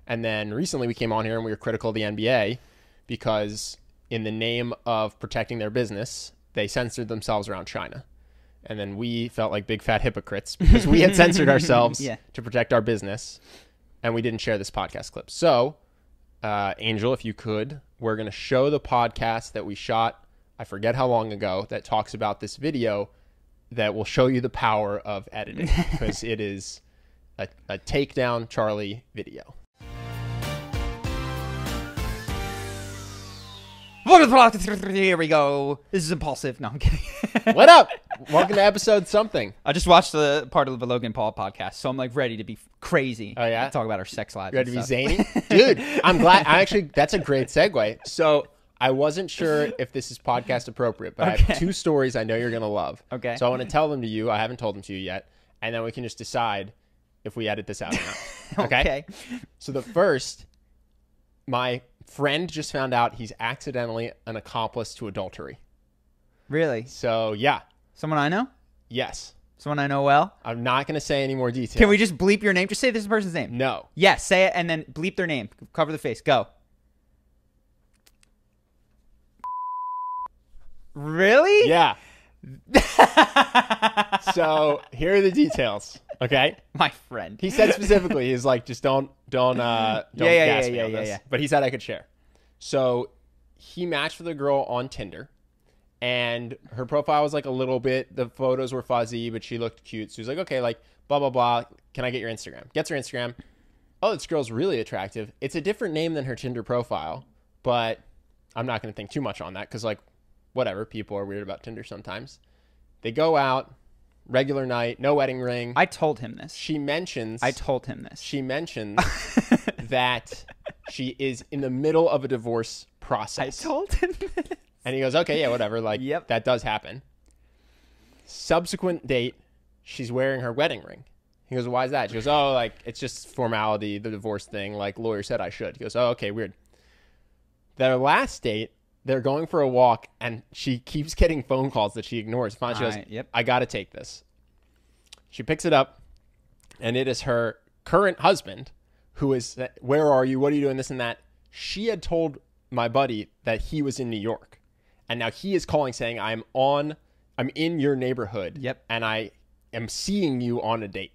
And then recently we came on here and we were critical of the NBA because in the name of protecting their business, they censored themselves around China. And then we felt like big fat hypocrites because we had censored ourselves to protect our business, and we didn't share this podcast clip. So, Angel, if you could, we're going to show the podcast that we shot, I forget how long ago, that talks about this video that will show you the power of editing because it is a takedown Charlie video. Here we go. This is impulsive. No, I'm kidding. What up? Welcome to episode something. I just watched the part of the Logan Paul podcast, so I'm like ready to be crazy. Oh, yeah? Talk about our sex lives. You ready to be zany? Dude, I'm glad. That's a great segue. So I wasn't sure if this is podcast appropriate, but I have two stories I know you're going to love. Okay. So I want to tell them to you. I haven't told them to you yet. And then we can just decide if we edit this out or not. Okay? So the first, my friend just found out he's accidentally an accomplice to adultery. Really? So, yeah. Someone I know? Yes. Someone I know well? I'm not going to say any more details. Can we just bleep your name? Just say this person's name. No. Yes, say it and then bleep their name. Cover the face. Go. Really? Yeah. So here are the details. Okay. My friend. He said specifically, he's like, just don't gas me on this. Yeah. But he said I could share. So he matched with a girl on Tinder, and her profile was like a little bit, the photos were fuzzy, but she looked cute. So he was like, okay, like blah, blah, blah. Can I get your Instagram? Gets her Instagram. Oh, this girl's really attractive. It's a different name than her Tinder profile, but I'm not going to think too much on that because, like, whatever. People are weird about Tinder sometimes. They go out, regular night, no wedding ring. I told him this. She mentions that she is in the middle of a divorce process. I told him this. And he goes, okay, yeah, whatever. Like, that does happen. Subsequent date, she's wearing her wedding ring. He goes, why is that? She goes, oh, like, it's just formality, the divorce thing. Like, lawyer said I should. He goes, oh, okay, weird. Their last date, they're going for a walk, and she keeps getting phone calls that she ignores. Finally, she goes, I got to take this. She picks it up, and it is her current husband, who is, where are you? What are you doing? This and that. She had told my buddy that he was in New York, and now he is calling saying, I'm in your neighborhood, and I am seeing you on a date.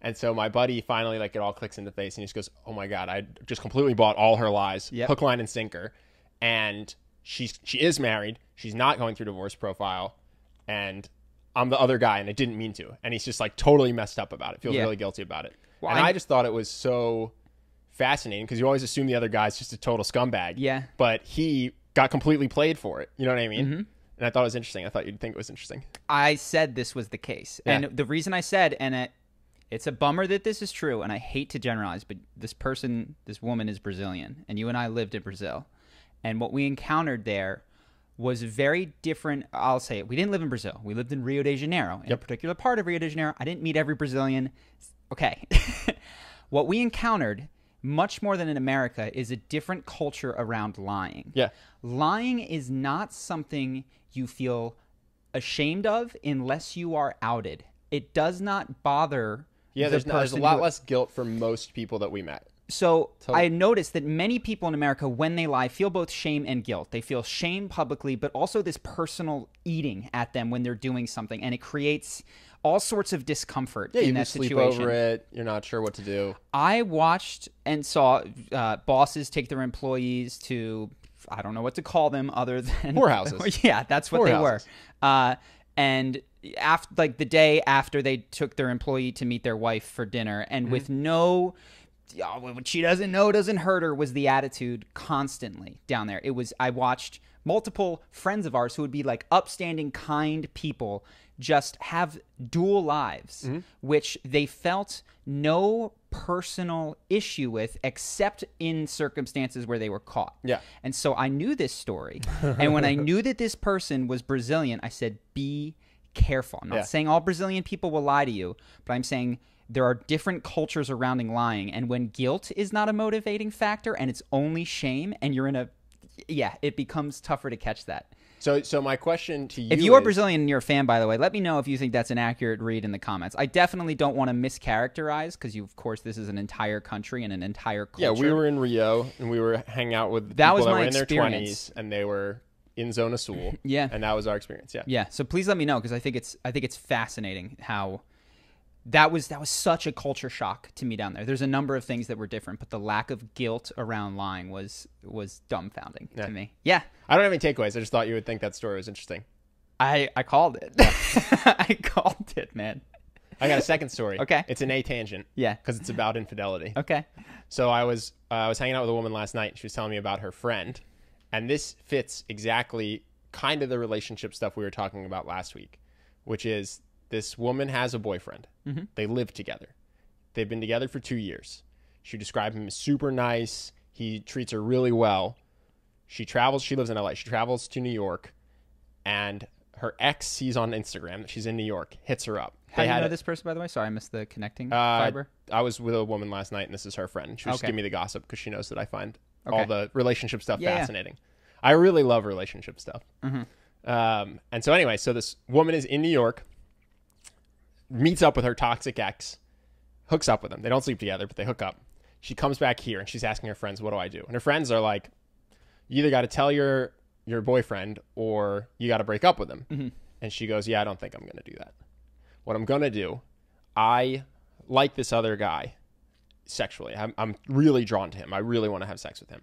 And so my buddy finally, like, it all clicks into face, and he just goes, oh my God, I just completely bought all her lies, hook, line, and sinker. And she is married. She's not going through divorce profile. And I'm the other guy, and I didn't mean to. And he's just, like, totally messed up about it. Feels really guilty about it. Well, and I just thought it was so fascinating because you always assume the other guy's just a total scumbag. Yeah. But he got completely played for it. You know what I mean? Mm-hmm. And I thought it was interesting. I thought you'd think it was interesting. I said this was the case. Yeah. And the reason I said, and it's a bummer that this is true, and I hate to generalize, but this woman is Brazilian, and you and I lived in Brazil. And what we encountered there was very different. I'll say it. We didn't live in Brazil. We lived in Rio de Janeiro. In a particular part of Rio de Janeiro. I didn't meet every Brazilian. Okay. What we encountered, much more than in America, is a different culture around lying. Yeah. Lying is not something you feel ashamed of unless you are outed. It does not bother there's a lot less guilt for most people that we met. So I noticed that many people in America, when they lie, feel both shame and guilt. They feel shame publicly, but also this personal eating at them when they're doing something. And it creates all sorts of discomfort in that situation. Yeah, you sleep over it. You're not sure what to do. I watched and saw bosses take their employees to, I don't know what to call them other than... whorehouses. Yeah, that's what they were. And after, like, the day after they took their employee to meet their wife for dinner, and with no... what she doesn't know doesn't hurt her was the attitude constantly down there. I watched multiple friends of ours who would be like upstanding, kind people just have dual lives, which they felt no personal issue with except in circumstances where they were caught. Yeah. And so I knew this story. And when I knew that this person was Brazilian, I said, be careful. I'm not saying all Brazilian people will lie to you, but I'm saying there are different cultures surrounding lying, and when guilt is not a motivating factor and it's only shame, and you're in it becomes tougher to catch that. So my question to you If you are is, Brazilian and you're a fan, by the way, let me know if you think that's an accurate read in the comments. I definitely don't want to mischaracterize because, of course, this is an entire country and an entire culture. yeah, we were in Rio and we were hanging out with That people was that my were in their experience. 20s and they were in Zona Sul. Yeah. And that was our experience. Yeah. Yeah. So please let me know because I think it's fascinating how that was such a culture shock to me down there. There's a number of things that were different, but the lack of guilt around lying was dumbfounding to me. Yeah. I don't have any takeaways. I just thought you would think that story was interesting. I called it. I called it, man. I got a second story. Okay. It's an A tangent. Yeah. Because it's about infidelity. Okay. So I was hanging out with a woman last night. And she was telling me about her friend. And this fits exactly kind of the relationship stuff we were talking about last week, which is this woman has a boyfriend. Mm-hmm. They live together. They've been together for 2 years. She described him as super nice. He treats her really well. She travels. She lives in LA. She travels to New York. And her ex sees on Instagram that she's in New York, hits her up. How do you know this person, by the way? Sorry, I missed the connecting fiber. I was with a woman last night, and this is her friend. She was just giving me the gossip because she knows that I find all the relationship stuff fascinating. I really love relationship stuff. Mm-hmm. And so anyway, so this woman is in New York, meets up with her toxic ex, hooks up with him. They don't sleep together, but they hook up. She comes back here, and she's asking her friends, what do I do? And her friends are like, you either got to tell your boyfriend or you got to break up with him. Mm-hmm. And she goes, yeah, I don't think I'm going to do that. What I'm going to do, I like this other guy sexually. I'm really drawn to him. I really want to have sex with him.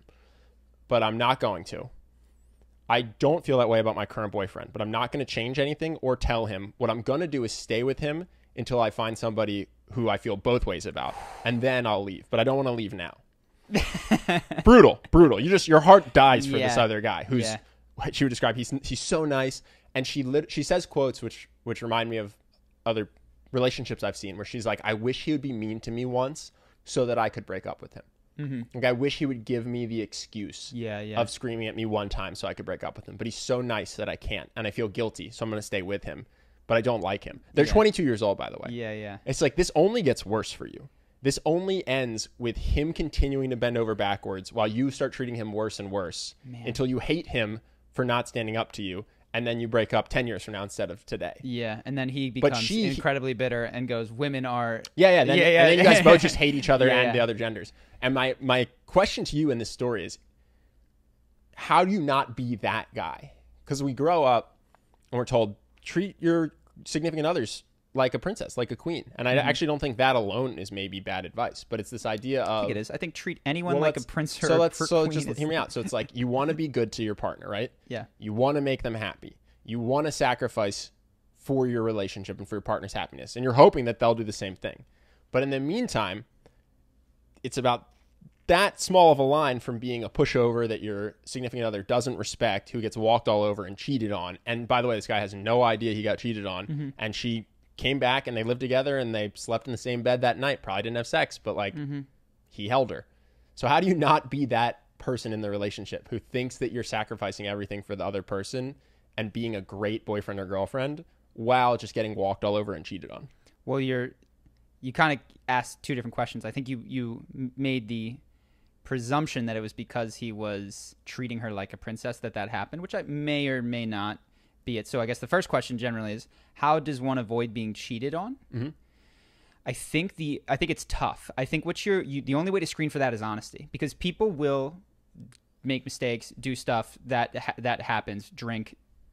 But I'm not going to. I don't feel that way about my current boyfriend, but I'm not going to change anything or tell him. What I'm going to do is stay with him until I find somebody who I feel both ways about, and then I'll leave. But I don't want to leave now. Brutal. Your heart dies for this other guy who's what she would describe. He's so nice, and she says quotes which remind me of other relationships I've seen where she's like, I wish he would be mean to me once so that I could break up with him. Mm-hmm. Like, I wish he would give me the excuse of screaming at me one time so I could break up with him. But he's so nice that I can't, and I feel guilty, so I'm going to stay with him. But I don't like him. They're 22 years old, by the way. Yeah. It's like, this only gets worse for you. This only ends with him continuing to bend over backwards while you start treating him worse and worse until you hate him for not standing up to you. And then you break up 10 years from now instead of today. Yeah, and then he becomes incredibly bitter and goes, women are... And then you guys both just hate each other and the other genders. And my question to you in this story is, how do you not be that guy? Because we grow up and we're told, treat your significant others like a princess, like a queen. And I actually don't think that alone is maybe bad advice, but it's this idea of... I think it is. I think treat anyone like a prince or a queen. So just hear me out. So it's like, you want to be good to your partner, right? Yeah. You want to make them happy. You want to sacrifice for your relationship and for your partner's happiness. And you're hoping that they'll do the same thing. But in the meantime, it's about that small of a line from being a pushover that your significant other doesn't respect, who gets walked all over and cheated on. And by the way, this guy has no idea he got cheated on. Mm-hmm. And she came back and they lived together and they slept in the same bed that night. Probably didn't have sex, but he held her. So how do you not be that person in the relationship who thinks that you're sacrificing everything for the other person and being a great boyfriend or girlfriend while just getting walked all over and cheated on? Well, you kind of asked two different questions. I think you made the presumption that it was because he was treating her like a princess that happened, which I may or may not be it. So I guess the first question generally is, how does one avoid being cheated on? Mm-hmm. I think it's tough. I think the only way to screen for that is honesty, because people will make mistakes, do stuff that happens,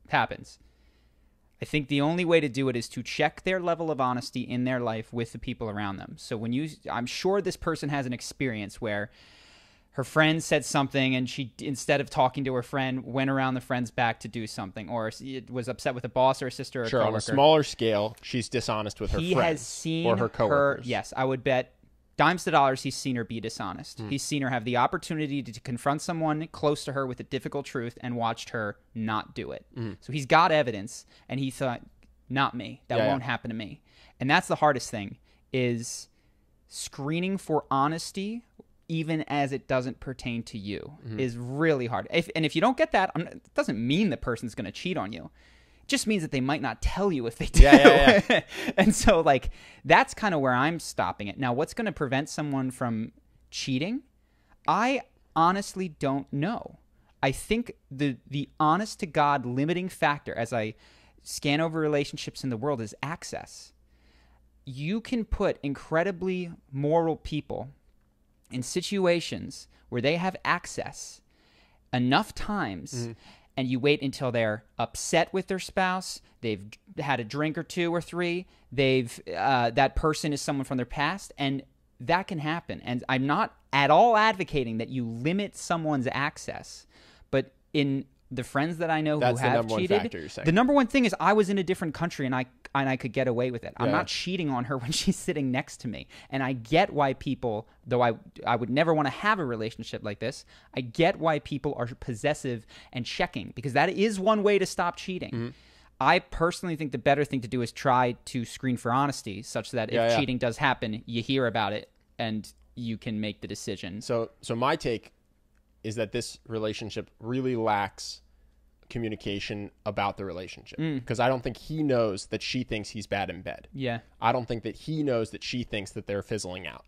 happens. I think the only way to do it is to check their level of honesty in their life with the people around them. So I'm sure this person has an experience where her friend said something and she, instead of talking to her friend, went around the friend's back to do something, or was upset with a boss or a sister or a coworker. On a smaller scale, she's dishonest with her friends has seen or her coworkers. Yes, I would bet dimes to dollars he's seen her be dishonest. He's seen her have the opportunity to confront someone close to her with a difficult truth and watched her not do it. So he's got evidence, and he thought, not me. That won't happen to me. And that's the hardest thing, is screening for honesty, even as it doesn't pertain to you, is really hard. If you don't get that, it doesn't mean the person's going to cheat on you. It just means that they might not tell you if they do. Yeah. And so, like, that's kind of where I'm stopping it. Now, what's going to prevent someone from cheating? I honestly don't know. I think the honest to God limiting factor as I scan over relationships in the world is access. You can put incredibly moral people in situations where they have access enough times, and you wait until they're upset with their spouse, they've had a drink or two or three, that person is someone from their past, and that can happen. And I'm not at all advocating that you limit someone's access, but in the friends that I know That's who the have number one cheated, factor you're saying. the number one thing is I was in a different country and I could get away with it. I'm not cheating on her when she's sitting next to me. And I get why people, though I would never want to have a relationship like this, I get why people are possessive and checking, because that is one way to stop cheating. I personally think the better thing to do is try to screen for honesty, such that if cheating does happen, you hear about it and you can make the decision. So my take is that this relationship really lacks communication about the relationship, because I don't think he knows that she thinks he's bad in bed. Yeah. I don't think that he knows that she thinks that they're fizzling out.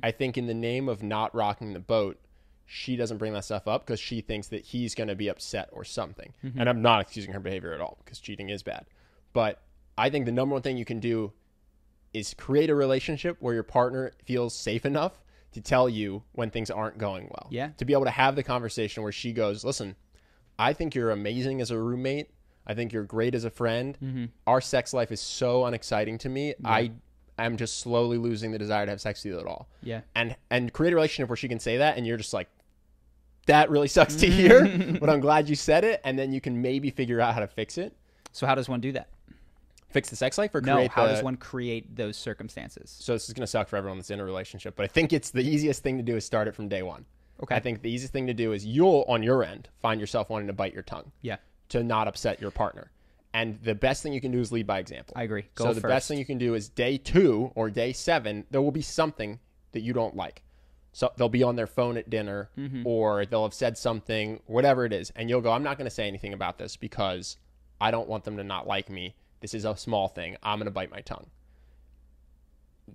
I think in the name of not rocking the boat, she doesn't bring that stuff up because she thinks that he's going to be upset or something. And I'm not excusing her behavior at all, because cheating is bad. But I think the number one thing you can do is create a relationship where your partner feels safe enough to tell you when things aren't going well. Yeah. To be able to have the conversation where she goes, listen, I think you're amazing as a roommate. I think you're great as a friend. Our sex life is so unexciting to me. I'm just slowly losing the desire to have sex with you at all. Yeah. And create a relationship where she can say that and you're just like, that really sucks to hear, but I'm glad you said it. And then you can maybe figure out how to fix it. So how does one do that? Fix the sex life or No, create how does one create those circumstances? So this is going to suck for everyone that's in a relationship, but I think it's the easiest thing to do is start it from day one. Okay. I think the easiest thing to do is you'll, on your end, find yourself wanting to bite your tongue. Yeah. To not upset your partner. And the best thing you can do is lead by example. I agree. Go so first. The best thing you can do is day 2 or day 7, there will be something that you don't like. So they'll be on their phone at dinner or they'll have said something, whatever it is. And you'll go, I'm not going to say anything about this because I don't want them to not like me. This is a small thing. I'm going to bite my tongue.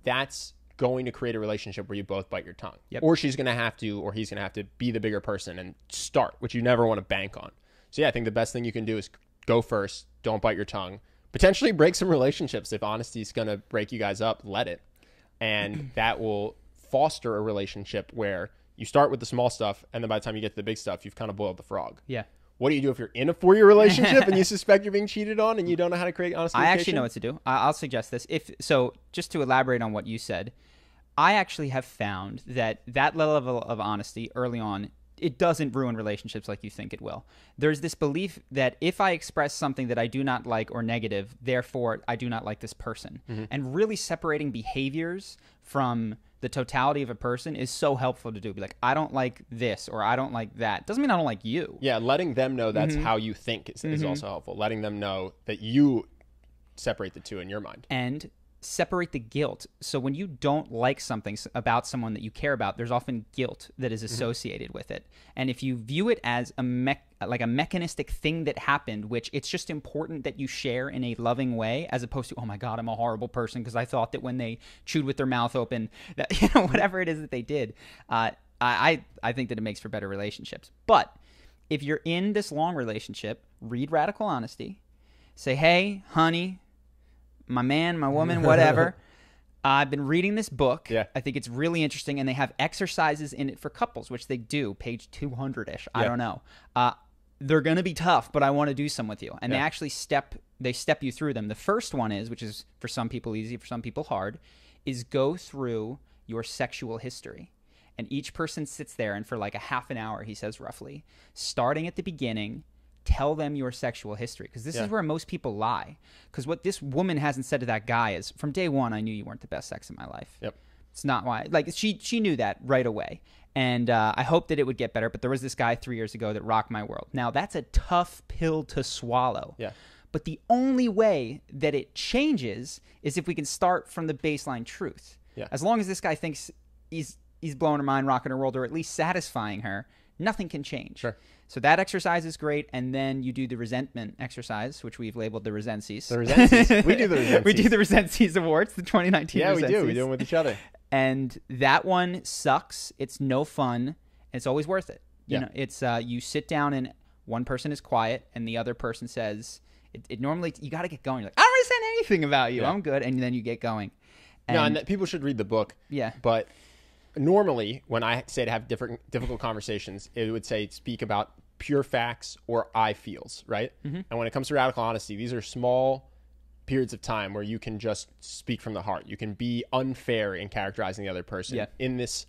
That's going to create a relationship where you both bite your tongue. Yep. Or she's going to have to, or he's going to have to be the bigger person and start, which you never want to bank on. So yeah, I think the best thing you can do is go first. Don't bite your tongue. Potentially break some relationships. If honesty is going to break you guys up, let it. And that will foster a relationship where you start with the small stuff, and then by the time you get to the big stuff, you've kind of boiled the frog. Yeah. What do you do if you're in a 4-year relationship and you suspect you're being cheated on and you don't know how to create honest communication? I actually know what to do. I'll suggest this. So just to elaborate on what you said, I actually have found that level of honesty early on, it doesn't ruin relationships like you think it will. There's this belief that if I express something that I do not like or negative, therefore I do not like this person. And really separating behaviors from the totality of a person is so helpful to do. Be like, I don't like this or I don't like that. Doesn't mean I don't like you. Yeah, letting them know that's how you think is also helpful. Letting them know that you separate the two in your mind. And separate the guilt. So when you don't like something about someone that you care about, there's often guilt that is associated with it. And if you view it as a mechanistic thing that happened, which it's just important that you share in a loving way, as opposed to, oh my God, I'm a horrible person because I thought that when they chewed with their mouth open, that whatever it is that they did, I think that it makes for better relationships. But if you're in this long relationship, read Radical Honesty. Say, hey, honey, my man, my woman, whatever. I've been reading this book. Yeah. I think it's really interesting, and they have exercises in it for couples, which they do, page 200-ish. I don't know. They're going to be tough, but I want to do some with you. And they actually step you through them. The first one is, which is for some people easy, for some people hard, is go through your sexual history. And each person sits there, and for like a half an hour, he says roughly, starting at the beginning, tell them your sexual history, because this is where most people lie. Because what this woman hasn't said to that guy is, from day one, I knew you weren't the best sex in my life. Yep. It's not why. Like, she knew that right away. And I hoped that it would get better, but there was this guy 3 years ago that rocked my world. Now, that's a tough pill to swallow. Yeah. But the only way that it changes is if we can start from the baseline truth. Yeah. As long as this guy thinks he's blowing her mind, rocking her world, or at least satisfying her, nothing can change. Sure. So that exercise is great, and then you do the resentment exercise, which we've labeled the Resentsies. The Resentsies. We do the Resentsies. We do the Resentsies Awards, the 2019 Yeah, Resentsies. we do. We do them with each other. And that one sucks. It's no fun. And it's always worth it. You know, it's you sit down and one person is quiet and the other person says, it normally, you got to get going. You're like, I don't understand anything about you. I'm good. And then you get going. And people should read the book. Yeah. But normally when I say to have difficult conversations, it would say speak about pure facts or I feels, right? And when it comes to radical honesty, these are small periods of time where you can just speak from the heart. You can be unfair in characterizing the other person in this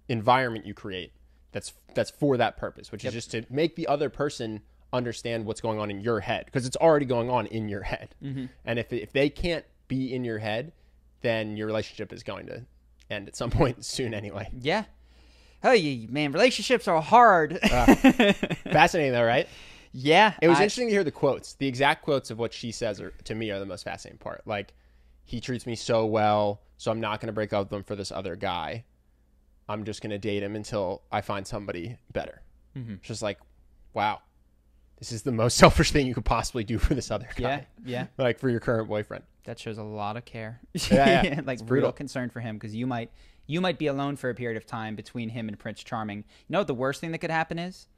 environment you create that's for that purpose, which is just to make the other person understand what's going on in your head, because it's already going on in your head. And if they can't be in your head, then your relationship is going to end at some point soon anyway. Yeah. Oh, man, relationships are hard. Fascinating though, right? Yeah. It was interesting to hear the quotes. The exact quotes of what she says to me are the most fascinating part. Like, he treats me so well, so I'm not going to break up with him for this other guy. I'm just going to date him until I find somebody better. It's just like, wow, this is the most selfish thing you could possibly do for this other guy. Yeah. Like for your current boyfriend. That shows a lot of care. Yeah. Like real concern for him, because you might be alone for a period of time between him and Prince Charming. You know what the worst thing that could happen is?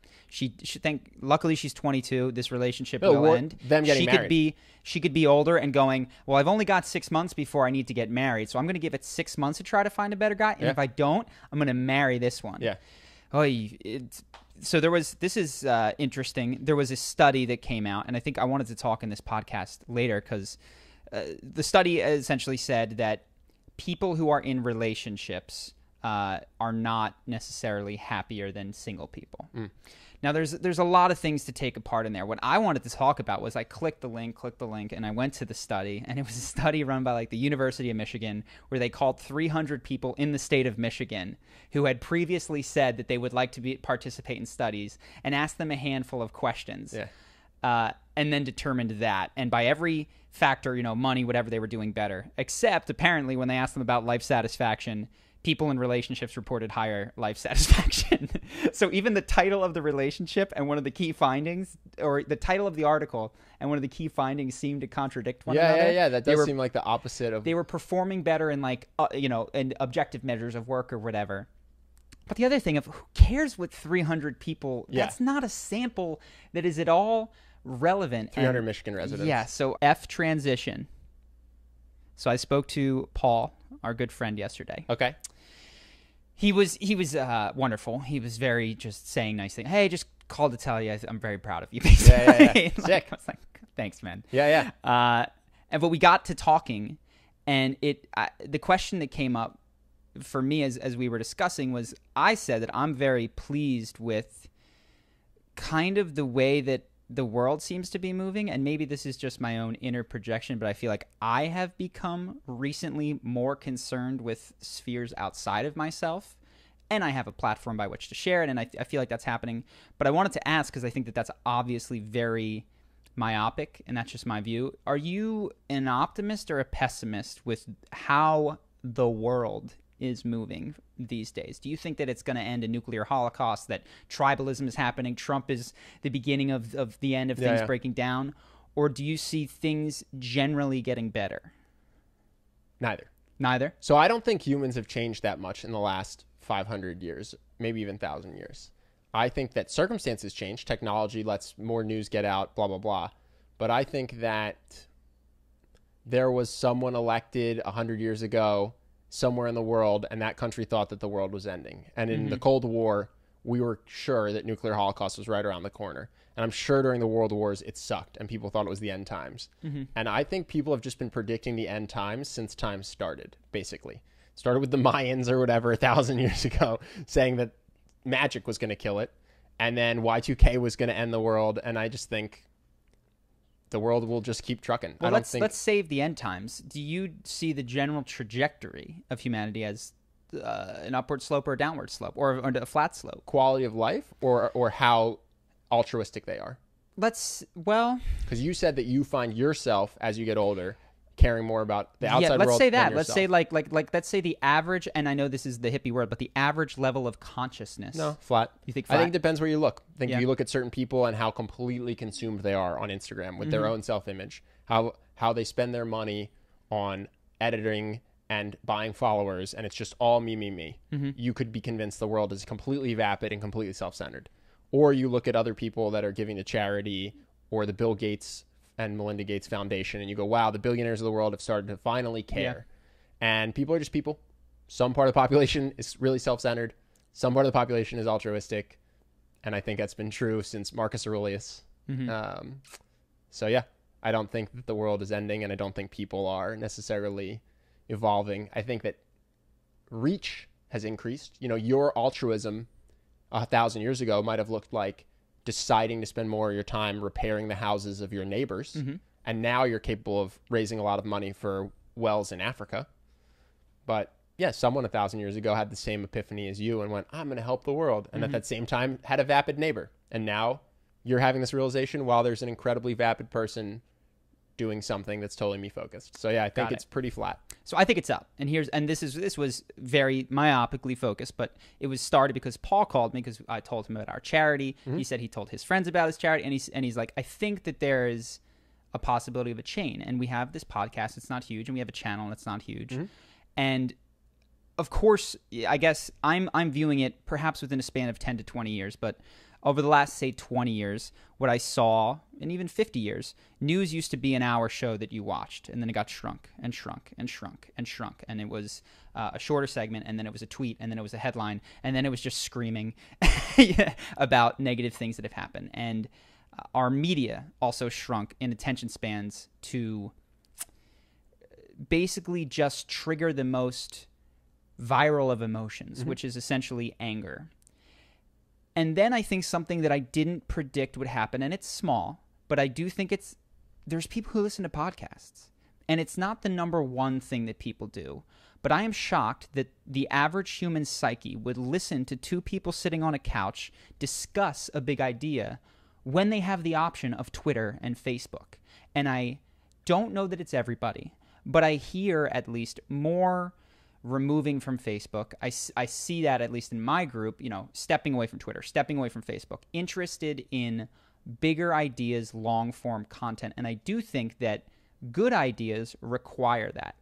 Luckily she's 22. This relationship will end. Them getting married. She could be older and going, well, I've only got 6 months before I need to get married, so I'm going to give it 6 months to try to find a better guy. And if I don't, I'm going to marry this one. Yeah. So this is interesting. There was a study that came out, and I think I wanted to talk in this podcast later, because the study essentially said that people who are in relationships are not necessarily happier than single people. Now, there's a lot of things to take apart in there. What I wanted to talk about was I clicked the link, and I went to the study, and it was a study run by like the University of Michigan, where they called 300 people in the state of Michigan who had previously said that they would like to participate in studies, and asked them a handful of questions, and then determined that. And by every factor, money, whatever, they were doing better. Except apparently when they asked them about life satisfaction, people in relationships reported higher life satisfaction. So even the title of the relationship and one of the key findings, or the title of the article and one of the key findings, seem to contradict one another. Yeah. That does seem like the opposite of. They were performing better in in objective measures of work or whatever. But the other thing of who cares what 300 people? That's not a sample that is at all relevant. 300 Michigan residents. Yeah. So F transition. So I spoke to Paul, our good friend, yesterday. Okay. He was wonderful. He was very just saying nice things. Hey, just called to tell you I'm very proud of you. Yeah. Sick. I was like, thanks, man. Yeah. But we got to talking, and the question that came up for me as we were discussing was, I said that I'm very pleased with kind of the way that the world seems to be moving, and maybe this is just my own inner projection, but I feel like I have become recently more concerned with spheres outside of myself, and I have a platform by which to share it, and I feel like that's happening. But I wanted to ask, because I think that that's obviously very myopic, and that's just my view. Are you an optimist or a pessimist with how the world is moving these days? Do you think that it's going to end a nuclear holocaust, that tribalism is happening, Trump is the beginning of the end of things breaking down? Or do you see things generally getting better? Neither? So I don't think humans have changed that much in the last 500 years, maybe even 1,000 years. I think that circumstances change. Technology lets more news get out, blah, blah, blah. But I think that there was someone elected 100 years ago somewhere in the world, and that country thought that the world was ending. And in the Cold War, we were sure that nuclear holocaust was right around the corner. And I'm sure during the World Wars, it sucked, and people thought it was the end times. And I think people have just been predicting the end times since time started, basically. Started with the Mayans or whatever 1,000 years ago, saying that magic was going to kill it, and then Y2K was going to end the world. And I just think the world will just keep trucking. Well, let's save the end times. Do you see the general trajectory of humanity as an upward slope or a downward slope, or a flat slope? Quality of life, or how altruistic they are? Because you said that you find yourself, as you get older, caring more about the outside world. Let's say that. Than Let's say let's say the average, and I know this is the hippie word, but the average level of consciousness. No, flat. You think flat? I think it depends where you look. I think if you look at certain people and how completely consumed they are on Instagram with their own self-image, how they spend their money on editing and buying followers, and it's just all me, me, me, you could be convinced the world is completely vapid and completely self-centered. Or you look at other people that are giving to charity or the Bill Gates and Melinda Gates Foundation, and you go, wow, the billionaires of the world have started to finally care. And people are just people. Some part of the population is really self-centered. Some part of the population is altruistic. And I think that's been true since Marcus Aurelius. So yeah, I don't think that the world is ending, and I don't think people are necessarily evolving. I think that reach has increased. You know, your altruism 1,000 years ago might have looked like deciding to spend more of your time repairing the houses of your neighbors. And now you're capable of raising a lot of money for wells in Africa. But yeah, someone 1,000 years ago had the same epiphany as you and went, I'm going to help the world. And at that same time had a vapid neighbor. And now you're having this realization while there's an incredibly vapid person doing something that's totally me focused. So yeah, I think it's pretty flat. So I think it's up. And this was very myopically focused, but it was started because Paul called me because I told him about our charity. He said he told his friends about his charity, and he's like, I think that there is a possibility of a chain. And we have this podcast, it's not huge, and we have a channel that's not huge. And of course, I guess I'm viewing it perhaps within a span of 10 to 20 years, but over the last, say, 20 years, what I saw, and even 50 years, news used to be an hour show that you watched, and then it got shrunk and shrunk and shrunk and shrunk, and it was a shorter segment, and then it was a tweet, and then it was a headline, and then it was just screaming about negative things that have happened. And our media also shrunk in attention spans to basically just trigger the most viral of emotions, which is essentially anger. And then I think something that I didn't predict would happen, and it's small, but I do think there's people who listen to podcasts, and it's not the number one thing that people do, but I am shocked that the average human psyche would listen to two people sitting on a couch discuss a big idea when they have the option of Twitter and Facebook. And I don't know that it's everybody, but I hear at least more removing from Facebook. I see that at least in my group, stepping away from Twitter, stepping away from Facebook, interested in bigger ideas, long-form content. And I do think that good ideas require that.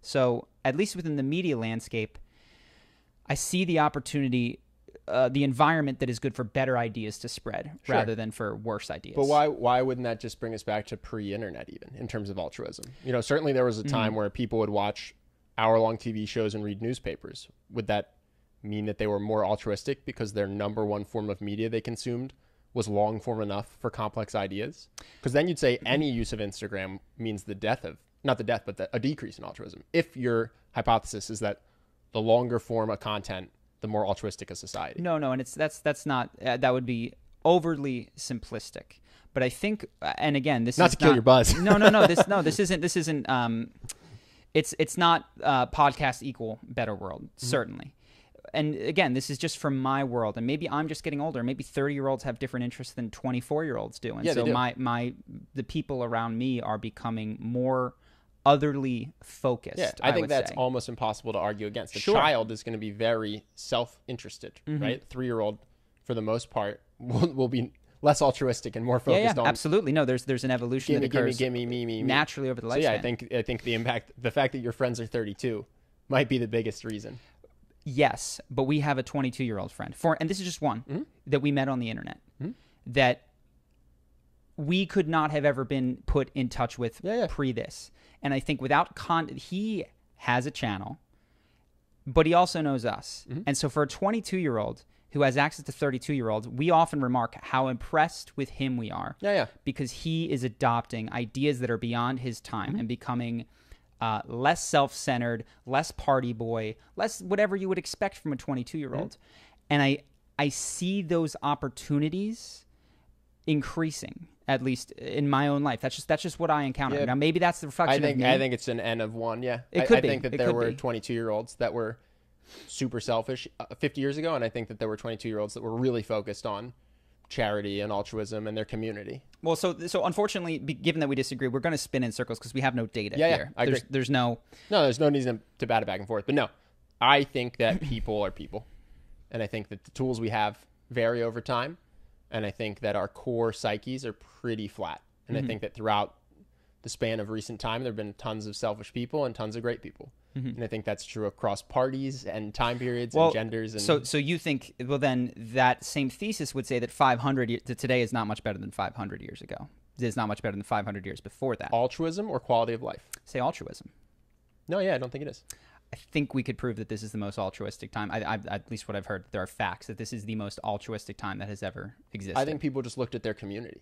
So at least within the media landscape, I see the opportunity, the environment that is good for better ideas to spread rather than for worse ideas. But why wouldn't that just bring us back to pre-internet even in terms of altruism? Certainly there was a time where people would watch hour-long TV shows and read newspapers. Would that mean that they were more altruistic because their number one form of media they consumed was long-form enough for complex ideas? Because then you'd say any use of Instagram means a decrease in altruism. If your hypothesis is that the longer form of content, the more altruistic a society. No, and that's not, that would be overly simplistic. But I think, and again, this is not to kill your buzz. No, this isn't. It's not podcast equal better world, certainly. And again, this is just from my world, and maybe I'm just getting older. Maybe 30-year-olds have different interests than 24-year-olds do, and so the people around me are becoming more otherly focused. Yeah, I think that's almost impossible to argue against. The child is going to be very self-interested, right? 3-year-old, for the most part, will be less altruistic and more focused on. Absolutely. No, there's an evolution that occurs me naturally over the lifespan. So yeah, I think the fact that your friends are 32 might be the biggest reason. Yes, but we have a 22-year-old friend, and this is just one, that we met on the internet, that we could not have ever been put in touch with pre this. And I think without he has a channel, but he also knows us. And so for a 22-year-old who has access to 32-year-olds, we often remark how impressed with him we are. Because he is adopting ideas that are beyond his time and becoming less self-centered, less party boy, less whatever you would expect from a 22-year-old. And I see those opportunities increasing, at least in my own life. That's just what I encounter. Now maybe that's the reflection of me. I think it's an N of one. Yeah, it could I be. think that there were 22-year-olds that were super selfish 50 years ago, and I think that there were 22-year-olds that were really focused on charity and altruism and their community. Well, so unfortunately, given that we disagree, we're going to spin in circles because we have no data here. I agree. There's no need to bat it back and forth. But no, I think that people are people, and I think that the tools we have vary over time, and I think that our core psyches are pretty flat. And I think that throughout the span of recent time, there have been tons of selfish people and tons of great people. And I think that's true across parties and time periods and genders. And so you think, well, then that same thesis would say that 500 to today is not much better than 500 years ago. It's not much better than 500 years before that. Altruism or quality of life? Say altruism. No, yeah, I don't think it is. I think we could prove that this is the most altruistic time. At least what I've heard, there are facts that this is the most altruistic time that has ever existed. I think people just looked at their community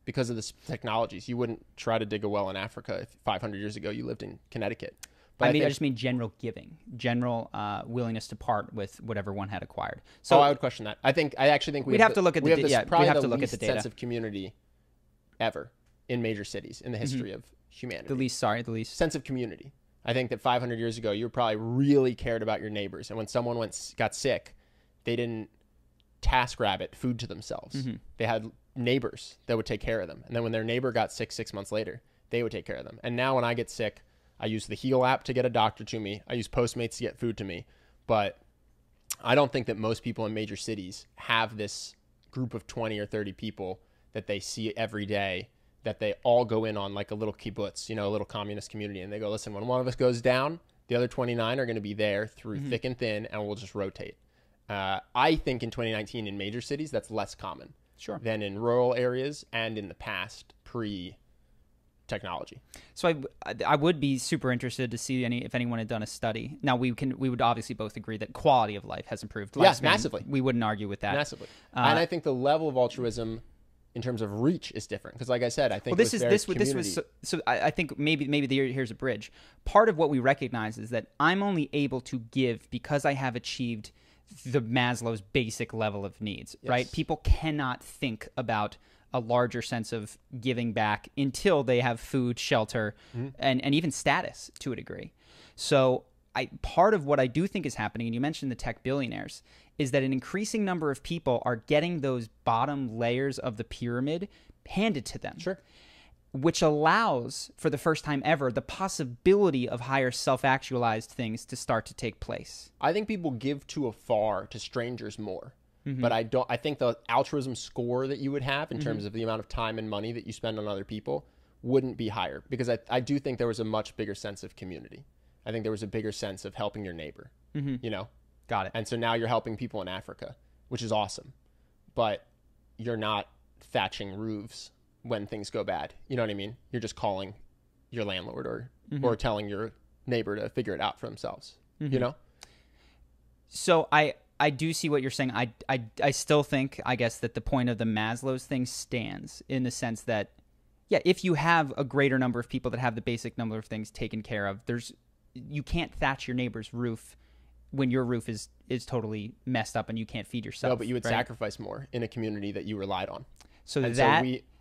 because of the technologies. You wouldn't try to dig a well in Africa if 500 years ago you lived in Connecticut. But I just mean general giving, general willingness to part with whatever one had acquired. So I would question that. I actually think we'd have to look at the data. Probably the least sense of community ever in major cities in the history of humanity. The least sense of community. I think that 500 years ago, you probably really cared about your neighbors. And when someone got sick, they didn't TaskRabbit food to themselves. They had neighbors that would take care of them. And then when their neighbor got sick 6 months later, they would take care of them. And now when I get sick, I use the Heal app to get a doctor to me. I use Postmates to get food to me. But I don't think that most people in major cities have this group of 20 or 30 people that they see every day, that they all go in on like a little kibbutz, a little communist community. And they go, listen, when one of us goes down, the other 29 are going to be there through thick and thin, and we'll just rotate. I think in 2019 in major cities, that's less common than in rural areas and in the past pre-technology. So I would be super interested to see if anyone had done a study. Now, we would obviously both agree that quality of life has improved. Yes, massively. We wouldn't argue with that. Massively. And I think the level of altruism in terms of reach is different because, like I said, I think this was so. I think maybe here's a bridge. Part of what we recognize is that I'm only able to give because I have achieved the Maslow's basic level of needs. Yes. Right? People cannot think about a larger sense of giving back until they have food, shelter, and even status to a degree. So part of what I do think is happening, and you mentioned the tech billionaires, is that an increasing number of people are getting those bottom layers of the pyramid handed to them. Sure. Which allows, for the first time ever, the possibility of higher self-actualized things to start to take place. I think people give to afar to strangers more. But I think the altruism score that you would have in terms of the amount of time and money that you spend on other people wouldn't be higher, because I do think there was a much bigger sense of community. I think there was a bigger sense of helping your neighbor, Got it. And so now you're helping people in Africa, which is awesome, but you're not thatching roofs when things go bad. You know what I mean? You're just calling your landlord or telling your neighbor to figure it out for themselves, So I do see what you're saying. I still think, I guess, that the point of the Maslow's thing stands in the sense that, yeah, if you have a greater number of people that have the basic number of things taken care of, you can't thatch your neighbor's roof when your roof is totally messed up and you can't feed yourself. No, but you would sacrifice more in a community that you relied on. So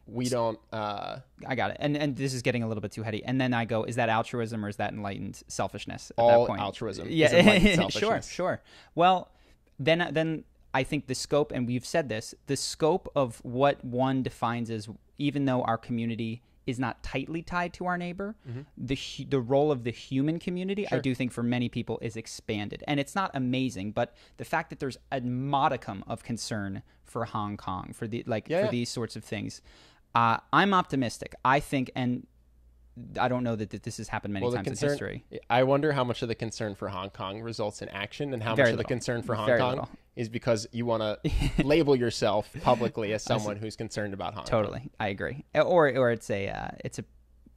we don't. I got it. And this is getting a little bit too heady. And then I go, is that altruism or is that enlightened selfishness at all that point? Altruism. Yeah, is enlightened selfishness. Sure. Well, then I think the scope, and we've said this, the scope of what one defines as, even though our community is not tightly tied to our neighbor, the role of the human community, I do think for many people is expanded. And it's not amazing, but the fact that there's a modicum of concern for Hong Kong, for these sorts of things, I'm optimistic. I think, and I don't know that this has happened many times in history. I wonder how much of the concern for Hong Kong results in action, and how much of the concern for Hong Kong is because you want to label yourself publicly as someone who's concerned about Hong Kong. Totally, I agree. Or it's a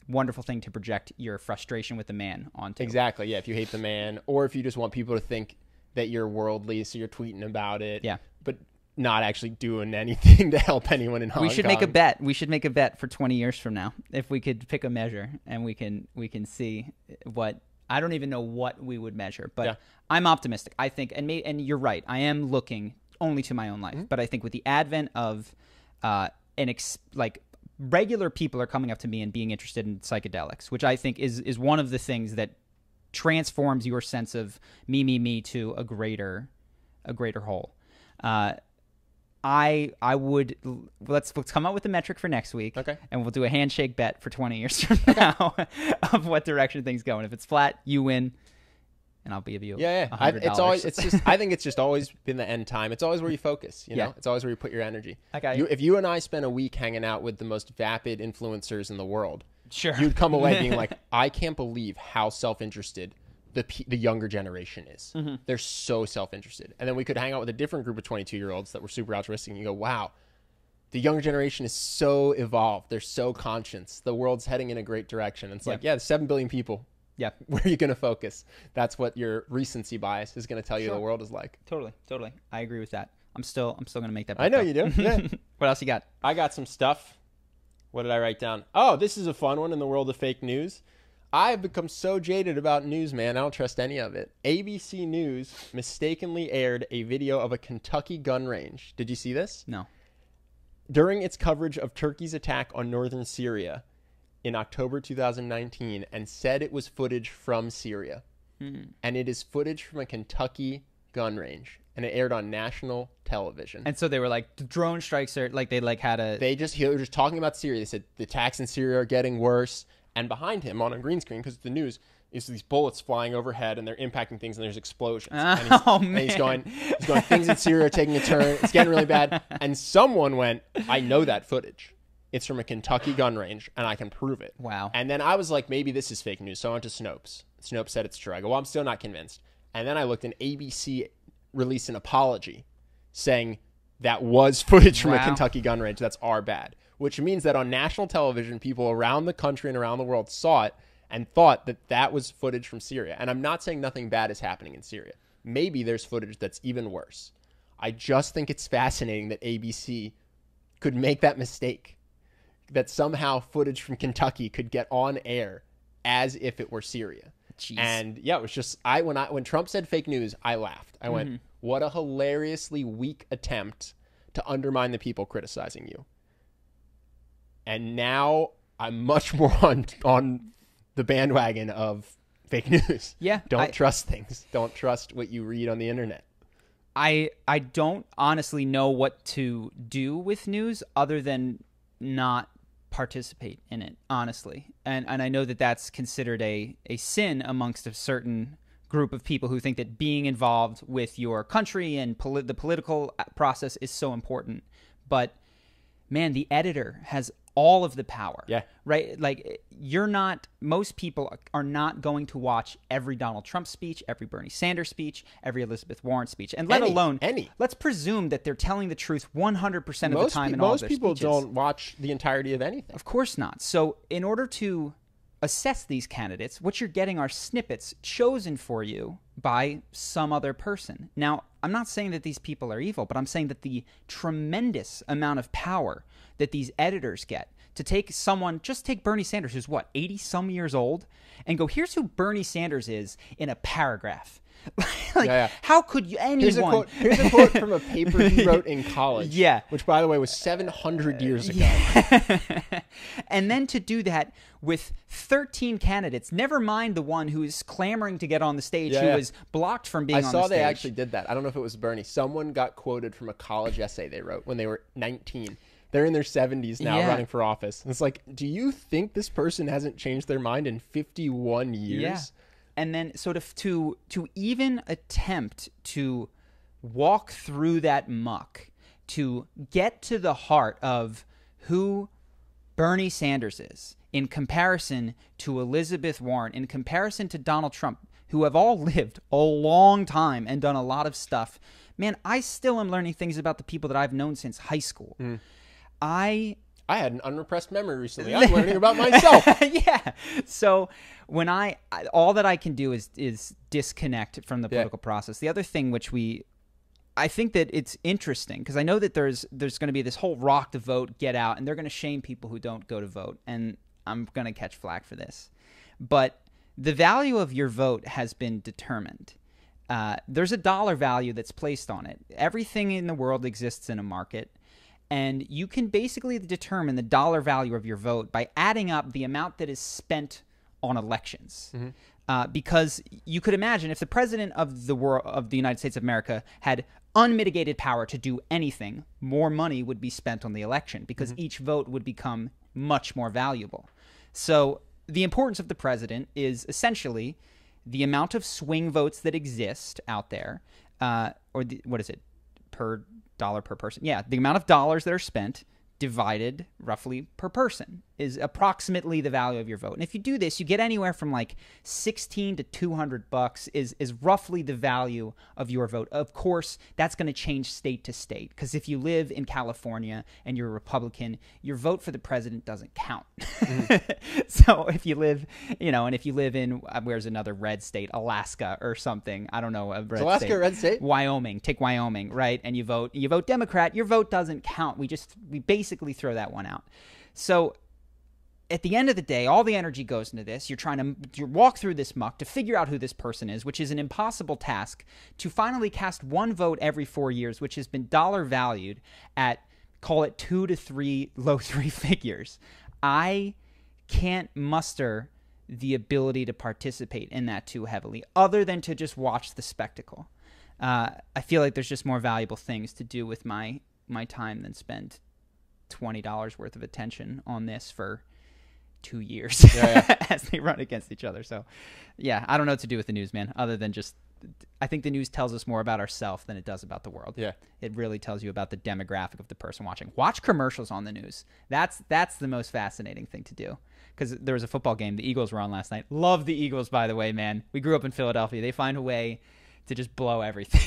wonderful thing to project your frustration with the man onto. Exactly. Yeah. If you hate the man, or if you just want people to think that you're worldly, so you're tweeting about it. Yeah. But not actually doing anything to help anyone in Hong Kong. We should make a bet. We should make a bet for 20 years from now. If we could pick a measure and we can see what, I don't even know what we would measure, but I'm optimistic. I think, and you're right, I am looking only to my own life, but I think with the advent of regular people are coming up to me and being interested in psychedelics, which I think is one of the things that transforms your sense of me to a greater whole. I would let's come up with a metric for next week, and we'll do a handshake bet for 20 years from now of what direction things go. And if it's flat, you win, and I'll give you $100. I think it's just always been the end time. It's always where you focus. You know, it's always where you put your energy. If you and I spent a week hanging out with the most vapid influencers in the world, sure, you'd come away being like, I can't believe how self-interested the younger generation is. They're so self-interested. And then we could hang out with a different group of 22-year-olds that were super altruistic, and you go, wow, the younger generation is so evolved. They're so conscious. The world's heading in a great direction. And it's like, yeah, 7 billion people. Yeah. Where are you going to focus? That's what your recency bias is going to tell you the world is like. Totally. I agree with that. I'm still going to make that bet, I know though. you do. Yeah. What else you got? I got some stuff. What did I write down? Oh, this is a fun one in the world of fake news. I've become so jaded about news, man. I don't trust any of it. ABC News mistakenly aired a video of a Kentucky gun range. Did you see this? No. During its coverage of Turkey's attack on northern Syria in October 2019, and said it was footage from Syria. And it is footage from a Kentucky gun range. And it aired on national television. And so they were like, the drone strikes are like, they were just talking about Syria. They said the attacks in Syria are getting worse. And behind him on a green screen, because the news, is these bullets flying overhead and they're impacting things and there's explosions. Man. And he's going, things in Syria are taking a turn. It's getting really bad. And someone went, I know that footage. It's from a Kentucky gun range and I can prove it. Wow. And then I was like, maybe this is fake news. So I went to Snopes. Snopes said it's true. I go, well, I'm still not convinced. And then I looked and ABC released an apology saying that was footage from a Kentucky gun range. That's our bad. Which means that on national television, people around the country and around the world saw it and thought that that was footage from Syria. And I'm not saying nothing bad is happening in Syria. Maybe there's footage that's even worse. I just think it's fascinating that ABC could make that mistake, that somehow footage from Kentucky could get on air as if it were Syria. Jeez. And yeah, it was just, when Trump said fake news, I laughed. I went, what a hilariously weak attempt to undermine the people criticizing you. And now I'm much more on the bandwagon of fake news. Yeah. Don't trust things. Don't trust what you read on the internet. I don't honestly know what to do with news other than not participate in it, honestly. And I know that that's considered a sin amongst a certain group of people who think that being involved with your country and the political process is so important. But man, the editor has all of the power. Yeah. Right? Like, most people are not going to watch every Donald Trump speech, every Bernie Sanders speech, every Elizabeth Warren speech, and let's presume that they're telling the truth 100% of the time in all of their speeches. Most people don't watch the entirety of anything. Of course not. So in order to assess these candidates, what you're getting are snippets chosen for you by some other person. Now, I'm not saying that these people are evil, but I'm saying that the tremendous amount of power that these editors get to take Bernie Sanders, who's 80 some years old, and go, here's who Bernie Sanders is in a paragraph. How could anyone? Here's a quote from a paper he wrote in college. Yeah. Which, by the way, was 700 years ago. Yeah. And then to do that with 13 candidates, never mind the one who is clamoring to get on the stage, who was blocked from being on the stage. I saw they actually did that. I don't know if it was Bernie. Someone got quoted from a college essay they wrote when they were 19. They're in their 70s now, running for office. And it's like, do you think this person hasn't changed their mind in 51 years? Yeah. And then sort of to even attempt to walk through that muck, to get to the heart of who Bernie Sanders is in comparison to Elizabeth Warren, in comparison to Donald Trump, who have all lived a long time and done a lot of stuff. Man, I still am learning things about the people that I've known since high school. I had an unrepressed memory recently. I'm learning about myself. Yeah. So when all that I can do is disconnect from the political process. The other thing I think that it's interesting because I know that there's going to be this whole rock the vote, get out, and they're going to shame people who don't go to vote. And I'm going to catch flack for this. But the value of your vote has been determined. There's a dollar value that's placed on it. Everything in the world exists in a market. And you can basically determine the dollar value of your vote by adding up the amount that is spent on elections. Because you could imagine if the president of the United States of America had unmitigated power to do anything, more money would be spent on the election because each vote would become much more valuable. So the importance of the president is essentially the amount of swing votes that exist out there, dollar per person. Yeah, the amount of dollars that are spent divided roughly per person is approximately the value of your vote. And if you do this, you get anywhere from like $16 to $200 is roughly the value of your vote. Of course, that's going to change state to state, because if you live in California and you're a Republican, your vote for the president doesn't count. So if you live, and if you live in, where's another red state, Alaska or something, I don't know, a red Alaska state. A red state? Wyoming, take Wyoming, right? And you vote Democrat, your vote doesn't count. We basically throw that one out. So at the end of the day, all the energy goes into this. You're trying to walk through this muck to figure out who this person is, which is an impossible task, to finally cast one vote every 4 years, which has been dollar valued at, call it 2 to 3, low 3 figures. I can't muster the ability to participate in that too heavily, other than to just watch the spectacle. I feel like there's just more valuable things to do with my time than spend $20 worth of attention on this for 2 years as they run against each other. So yeah, I don't know what to do with the news, man, other than just, I think the news tells us more about ourselves than it does about the world. Yeah. It really tells you about the demographic of the person watching. Watch commercials on the news. That's the most fascinating thing to do. Because there was a football game the Eagles were on last night. Love the Eagles, by the way, man. We grew up in Philadelphia. They find a way to just blow everything.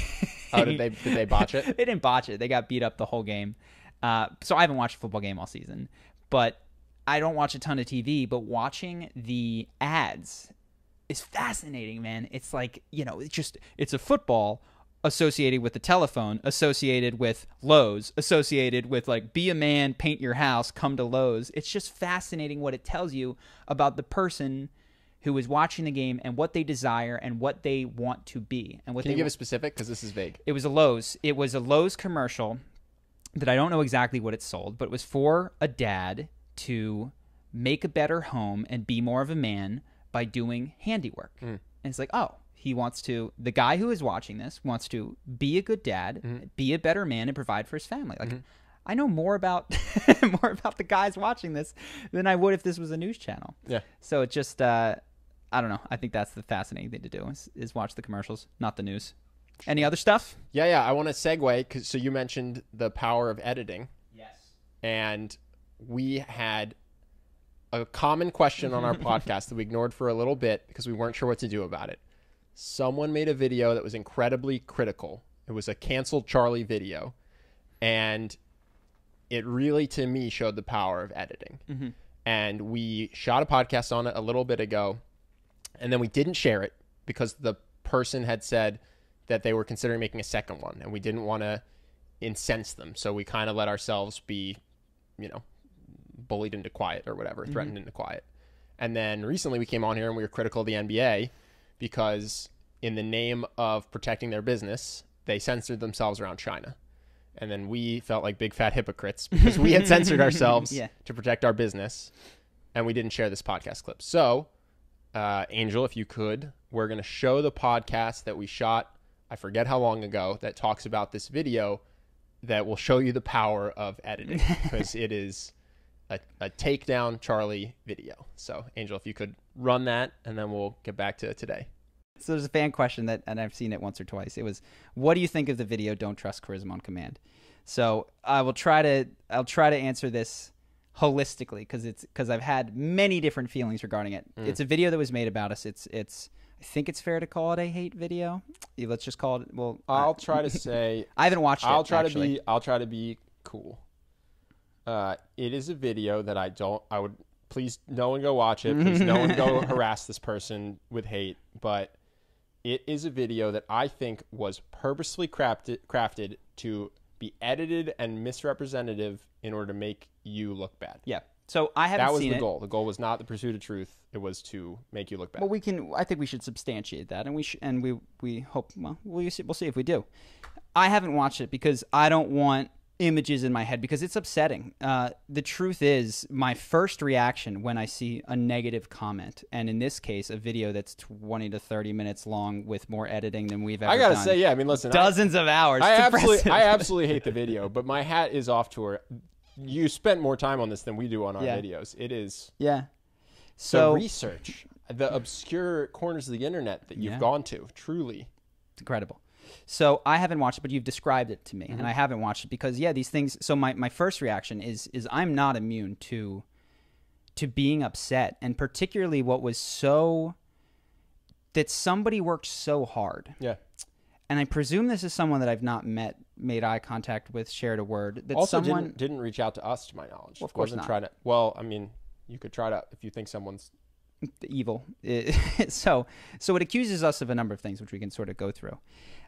Oh, did they botch it? They didn't botch it. They got beat up the whole game. So I haven't watched a football game all season. But I don't watch a ton of TV. But watching the ads is fascinating, man. It's like, it's a football associated with the telephone, associated with Lowe's, associated with like, be a man, paint your house, come to Lowe's. It's just fascinating what it tells you about the person who is watching the game and what they desire and what they want to be. And what Can you give a specific? Because this is vague. It was a Lowe's. It was a Lowe's commercial that I don't know exactly what it sold, but it was for a dad to make a better home and be more of a man by doing handiwork. And it's like, the guy who is watching this wants to be a good dad, be a better man, and provide for his family. Like, I know more about the guys watching this than I would if this was a news channel. Yeah. So it just, I don't know. I think that's the fascinating thing to do is watch the commercials, not the news. Any other stuff? Yeah. I want to segue. So you mentioned the power of editing. Yes. And we had a common question on our podcast that we ignored for a little bit because we weren't sure what to do about it. Someone made a video that was incredibly critical. It was a canceled Charlie video. And it really, to me, showed the power of editing. And we shot a podcast on it a little bit ago. And then we didn't share it because the person had said that they were considering making a second one. And we didn't want to incense them. So we kind of let ourselves be, bullied into quiet or whatever, threatened into quiet. And then recently we came on here and we were critical of the NBA because in the name of protecting their business, they censored themselves around China. And then we felt like big fat hypocrites because we had censored ourselves to protect our business, and we didn't share this podcast clip. So, Angel, if you could, we're going to show the podcast that we shot, I forget how long ago, that talks about this video that will show you the power of editing because it is a takedown Charlie video. So, Angel, if you could run that, and then we'll get back to today. So there's a fan question and I've seen it once or twice. It was, what do you think of the video Don't Trust Charisma on Command? So I'll try to answer this holistically because I've had many different feelings regarding it. It's a video that was made about us. It's I think it's fair to call it a hate video. Let's just call it. Well, I'll try to say I haven't watched it. I'll try to be cool. It is a video that I would please no one go watch it. Please no one go harass this person with hate. But it is a video that I think was purposely crafted to be edited and misrepresentative in order to make you look bad. Yeah. So I haven't seen it. That was the goal. The goal was not the pursuit of truth. It was to make you look bad. Well, I think we should substantiate that, and we hope. Well, we'll see if we do. I haven't watched it because I don't want images in my head because it's upsetting. The truth is, my first reaction when I see a negative comment, and in this case, a video that's 20 to 30 minutes long with more editing than we've ever done. I gotta say, yeah. I mean, listen, dozens of hours. I absolutely hate the video, but my hat is off to her. You spent more time on this than we do on our videos. It is. Yeah. So research, the obscure corners of the internet that you've gone to, truly. It's incredible. So I haven't watched it, but you've described it to me, and I haven't watched it because, these things. So my first reaction is I'm not immune to to being upset, and particularly what was so that somebody worked so hard. Yeah. And I presume this is someone that I've not met, made eye contact with, shared a word. That Also someone didn't reach out to us, to my knowledge. Well, of course Wasn't not. trying to. Well, I mean, you could try to if you think someone's evil. So it accuses us of a number of things, which we can sort of go through.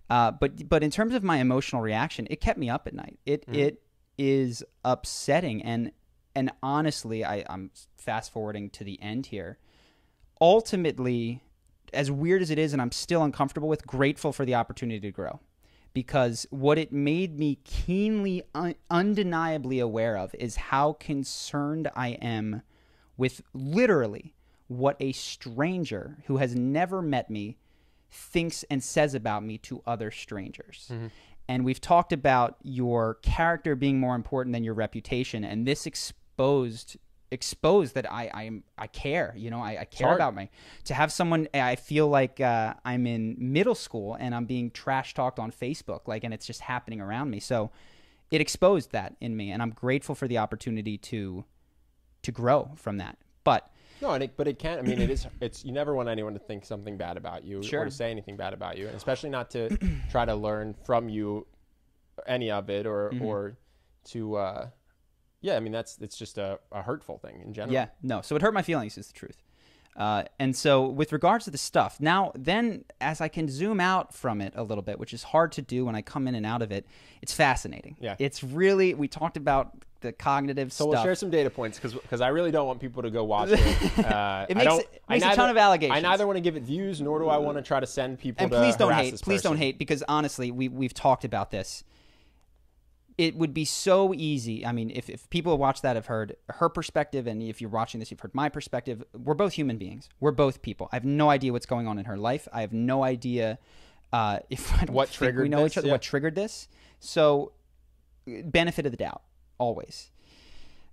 But in terms of my emotional reaction, it kept me up at night. It is upsetting, and honestly, I'm fast forwarding to the end here. Ultimately, as weird as it is, and I'm still uncomfortable with, grateful for the opportunity to grow. Because what it made me keenly, undeniably aware of is how concerned I am with literally what a stranger who has never met me thinks and says about me to other strangers. Mm-hmm. And we've talked about your character being more important than your reputation, and this exposed that I care, I care about me. To have someone, I feel like I'm in middle school and I'm being trash talked on Facebook, and it's just happening around me. So it exposed that in me, and I'm grateful for the opportunity to grow from that. But it can't. I mean, it's you never want anyone to think something bad about you Sure. or to say anything bad about you, and especially not to try to learn from you any of it or to. Yeah, I mean, it's just a hurtful thing in general. Yeah, no. So it hurt my feelings is the truth. And so with regards to the stuff, then as I can zoom out from it a little bit, which is hard to do when I come in and out of it, it's fascinating. Yeah. It's really, we talked about the cognitive stuff. So we'll share some data points because I really don't want people to go watch it. It makes a ton of allegations. I neither want to give it views, nor do I want to try to send people and to please don't harass hate. this Please person. don't hate, because honestly, we've talked about this. It would be so easy. I mean, if people who watch that have heard her perspective, and if you're watching this, you've heard my perspective. We're both human beings. We're both people. I have no idea what's going on in her life. I have no idea what triggered we know this, each other. yeah. What triggered this? So, benefit of the doubt, always.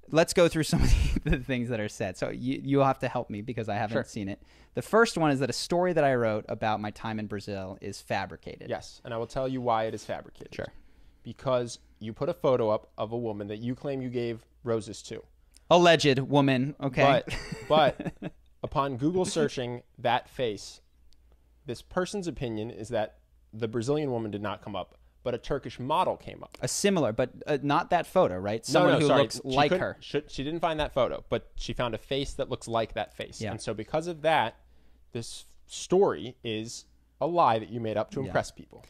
Let's go through some of the things that are said. So you'll have to help me because I haven't seen it. The first one is that a story that I wrote about my time in Brazil is fabricated. Yes, and I will tell you why it is fabricated. Sure. Because you put a photo up of a woman that you claim you gave roses to. Alleged woman, okay? But upon Google searching that face, this person's opinion is that the Brazilian woman did not come up, but a Turkish model came up. A similar, but not that photo, right? Someone who looks like her. She didn't find that photo, but she found a face that looks like that face. Yeah. And so because of that, this story is a lie that you made up to impress people.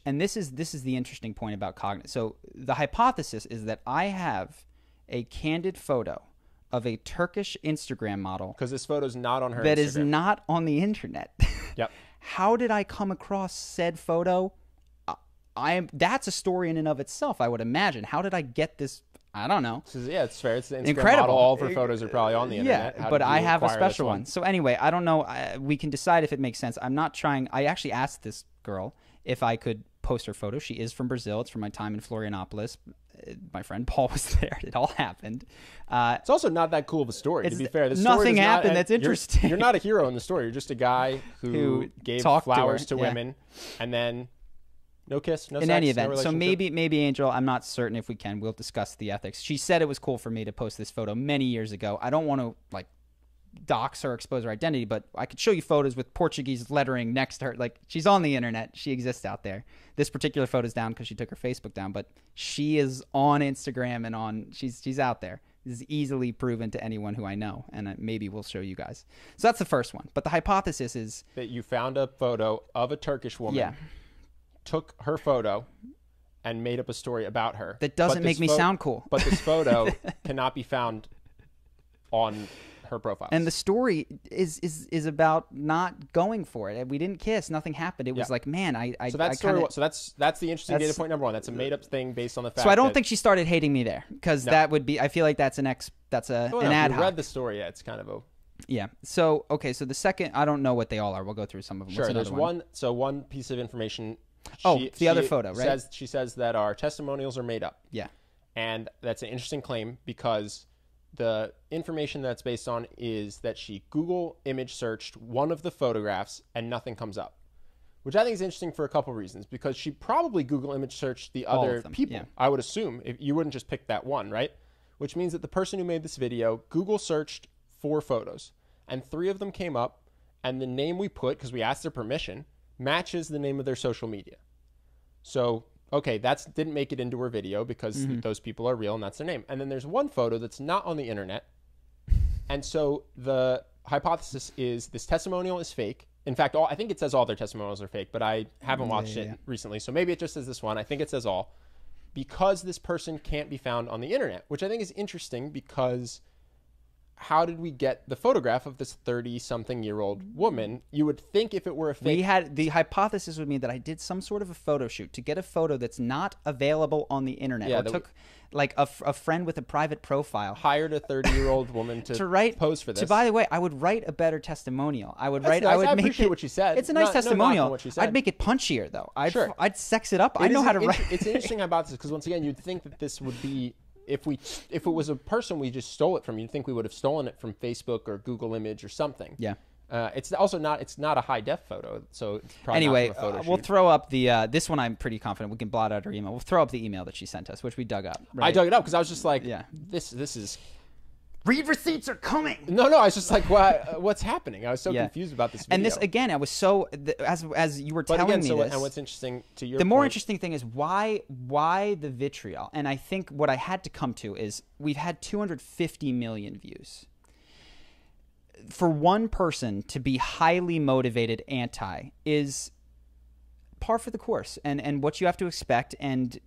And this is the interesting point about cognitive. So the hypothesis is that I have a candid photo of a Turkish Instagram model. Because this photo's not on her that Instagram. is not on the internet. Yep. How did I come across said photo? That's a story in and of itself, I would imagine. How did I get this? I don't know. It's fair. It's the Instagram Incredible. model. All of her photos are probably on the internet. Yeah, but I have a special one. So anyway, I don't know. We can decide if it makes sense. I'm not trying. I actually asked this girl if I could post her photo. She is from Brazil. It's from my time in Florianopolis. My friend Paul was there. It all happened. It's also not that cool of a story, to be fair. Nothing happened that's interesting. You're not a hero in the story. You're just a guy who gave flowers to women, and then no kiss, no sex, in any event. no So relationship. maybe Angel, I'm not certain if we can. We'll discuss the ethics. She said it was cool for me to post this photo many years ago. I don't want to dox her, expose her identity, but I could show you photos with Portuguese lettering next to her. She's on the internet. She exists out there. This particular photo's down because she took her Facebook down, but she is on Instagram and she's out there. This is easily proven to anyone who I know, and maybe we'll show you guys. So that's the first one. But the hypothesis is that you found a photo of a Turkish woman, took her photo, and made up a story about her. That doesn't make me sound cool. But this photo cannot be found on her profile. And the story is about not going for it. We didn't kiss. Nothing happened. It was man, So that's that's the interesting data point number one. That's a made up thing based on the fact. So I don't think she started hating me there, because that would be. I feel like that's an ad hoc. Read the story. Yeah, it's kind of a. Yeah. So okay. So the second, I don't know what they all are. We'll go through some of them. Sure. There's one. So one piece of information. The other photo, right? She says that our testimonials are made up. Yeah. And that's an interesting claim because the information that's based on is that she Google image searched one of the photographs and nothing comes up, which I think is interesting for a couple reasons, because she probably Google image searched the other people. Yeah. I would assume if you wouldn't just pick that one, right? Which means that the person who made this video Google searched 4 photos, and 3 of them came up, and the name we put, because we asked their permission, matches the name of their social media. So, okay, that didn't make it into her video because those people are real and that's their name. And then there's one photo that's not on the internet. And so the hypothesis is this testimonial is fake. In fact, I think it says all their testimonials are fake, but I haven't watched it recently. So maybe it just says this one. I think it says all. Because this person can't be found on the internet, which I think is interesting because how did we get the photograph of this 30-something-year-old woman? You would think if it were a fake... The hypothesis would be that I did some sort of a photo shoot to get a photo that's not available on the internet. Yeah, or took like a friend with a private profile. Hired a 30-year-old woman to pose for this. By the way, I would write a better testimonial. I would That's write... nice. I would make appreciate it, what she said. It's a nice testimonial. What she said. I'd make it punchier, though. I'd sex it up. I know how to write... It's interesting about this because, once again, you'd think that this would be... If it was a person we just stole it from, you'd think we would have stolen it from Facebook or Google Image or something. Yeah. It's also not. It's not a high def photo, so it's probably anyway, not from a photo we'll shoot. throw up the. This one I'm pretty confident we can blot out her email. We'll throw up the email that she sent us, which we dug up. Right? I dug it up because I was just like, Yeah. this is. Read receipts are coming. No, I was just like, what's happening? I was so confused about this video. And this again, I was so as you were telling me this. And what's interesting to your the more point, interesting thing is why the vitriol. And I think what I had to come to is we've had 250 million views. For one person to be highly motivated anti is par for the course, and what you have to expect, and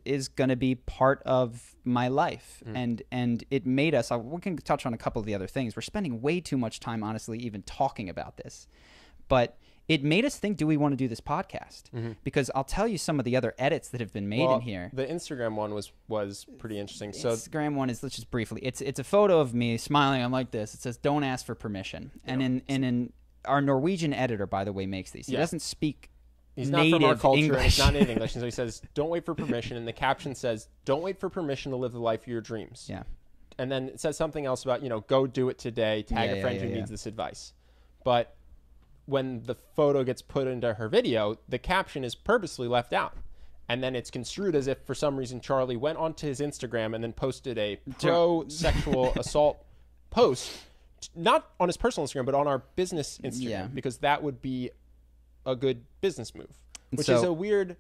is going to be part of my life. And it made us, we can touch on a couple of the other things. We're spending way too much time, honestly, even talking about this. But it made us think, do we want to do this podcast? Because I'll tell you some of the other edits that have been made in here. The Instagram one was pretty interesting. The So Instagram one is, let's just briefly, it's a photo of me smiling. I'm like this. It says, don't ask for permission. And in our Norwegian editor, by the way, makes these. He doesn't speak He's not from our culture, English. and it's not native English. And so he says, don't wait for permission. And the caption says, don't wait for permission to live the life of your dreams. Yeah. And then it says something else about, go do it today. Tag a friend who needs this advice. But when the photo gets put into her video, the caption is purposely left out. And then it's construed as if, for some reason, Charlie went onto his Instagram and then posted a pro-sexual assault post, not on his personal Instagram, but on our business Instagram, because that would be a good business move, which is a weird...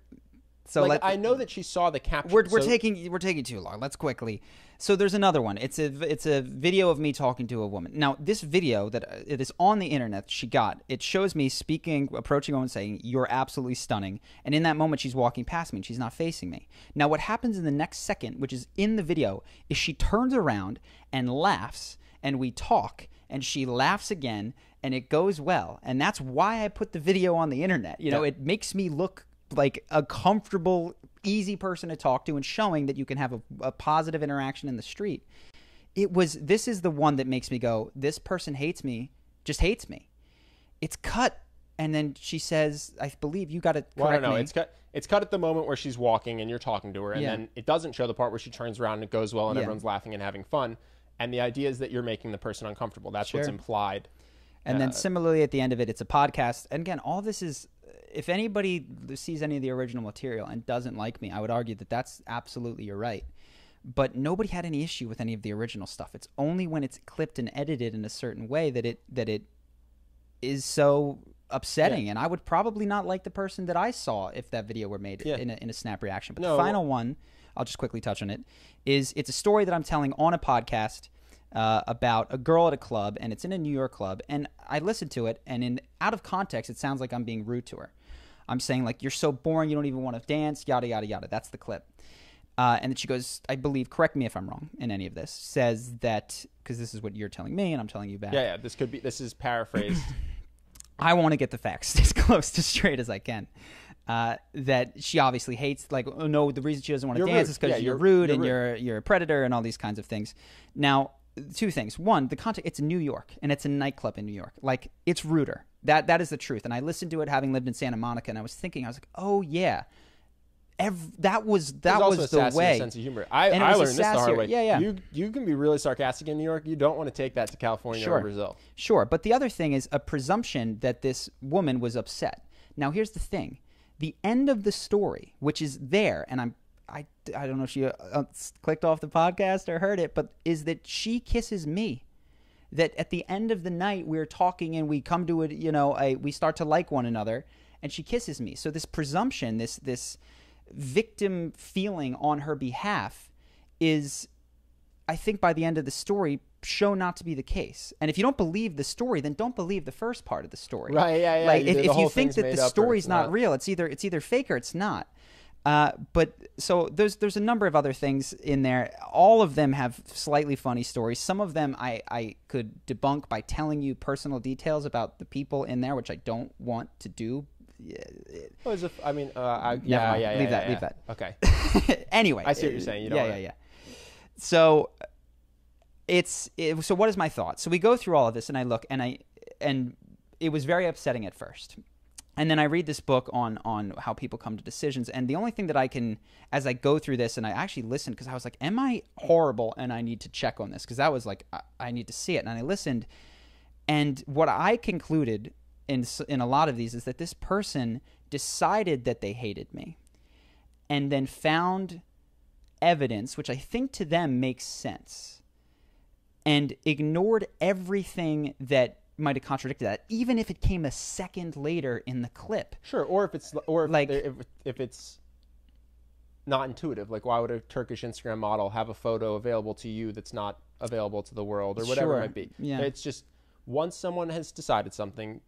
So I know that she saw the caption. We're taking too long. Let's quickly. So there's another one. It's a video of me talking to a woman. Now this video that it is on the internet. She got it shows me approaching a woman, saying, "You're absolutely stunning." And in that moment, she's walking past me and she's not facing me. Now what happens in the next second, which is in the video, is she turns around and laughs, and we talk, and she laughs again, and it goes well. And that's why I put the video on the internet. It makes me look like a comfortable, easy person to talk to, and showing that you can have a positive interaction in the street. This is the one that makes me go, this person hates me, just hates me. It's cut, and then she says, I believe you got to correct me. It's cut at the moment where she's walking and you're talking to her, and then it doesn't show the part where she turns around and it goes well and everyone's laughing and having fun. And the idea is that you're making the person uncomfortable. That's what's implied. And then similarly at the end of it, it's a podcast. And again, all this is, if anybody sees any of the original material and doesn't like me, I would argue that that's absolutely, you're right. But nobody had any issue with any of the original stuff. It's only when it's clipped and edited in a certain way that it is so upsetting. And I would probably not like the person that I saw if that video were made in a snap reaction. But the final one, I'll just quickly touch on it, it's a story that I'm telling on a podcast about a girl at a club, and it's in a New York club, and I listened to it, and out of context, it sounds like I'm being rude to her. I'm saying, like, you're so boring, you don't even want to dance, yada, yada, yada. That's the clip. And then she goes, I believe, correct me if I'm wrong in any of this, says that, because this is what you're telling me, and I'm telling you back. Yeah, this is paraphrased. I want to get the facts as close to straight as I can. That she obviously hates, like, oh, no, the reason she doesn't want to dance is because you're rude and you're a predator and all these kinds of things. Now, two things. One, the context, it's in New York, and it's a nightclub in New York. Like, it's ruder. That is the truth. And I listened to it having lived in Santa Monica, and I was like, oh, yeah. That was the way. Sense of humor. I learned this the hard way. Yeah. You can be really sarcastic in New York. You don't want to take that to California or Brazil. Sure. But the other thing is a presumption that this woman was upset. Now, here's the thing. The end of the story, which is there, and I don't know if she clicked off the podcast or heard it, but is that she kisses me. that at the end of the night we're talking and we come to it, we start to like one another, and she kisses me. So this presumption, this victim feeling on her behalf is, I think by the end of the story, shown not to be the case. And if you don't believe the story, then don't believe the first part of the story. Right, yeah. Like if you think that the story's not real, it's either fake or it's not. But so there's a number of other things in there. All of them have slightly funny stories. Some of them I could debunk by telling you personal details about the people in there, which I don't want to do. Leave that. Okay. Anyway, I see what you're saying. Yeah. So so what is my thought? So we go through all of this, and I look, and it was very upsetting at first. And then I read this book on how people come to decisions. And the only thing that I can, as I go through this, and I actually listened because I was like, am I horrible? And I need to check on this, because that was like, I need to see it. And I listened. And what I concluded in a lot of these is that this person decided that they hated me and then found evidence, which I think to them makes sense, and ignored everything that might have contradicted that, even if it came a second later in the clip. Sure, if it's not intuitive, like why would a Turkish Instagram model have a photo available to you that's not available to the world, or whatever it might be? Yeah. It's just, once someone has decided something,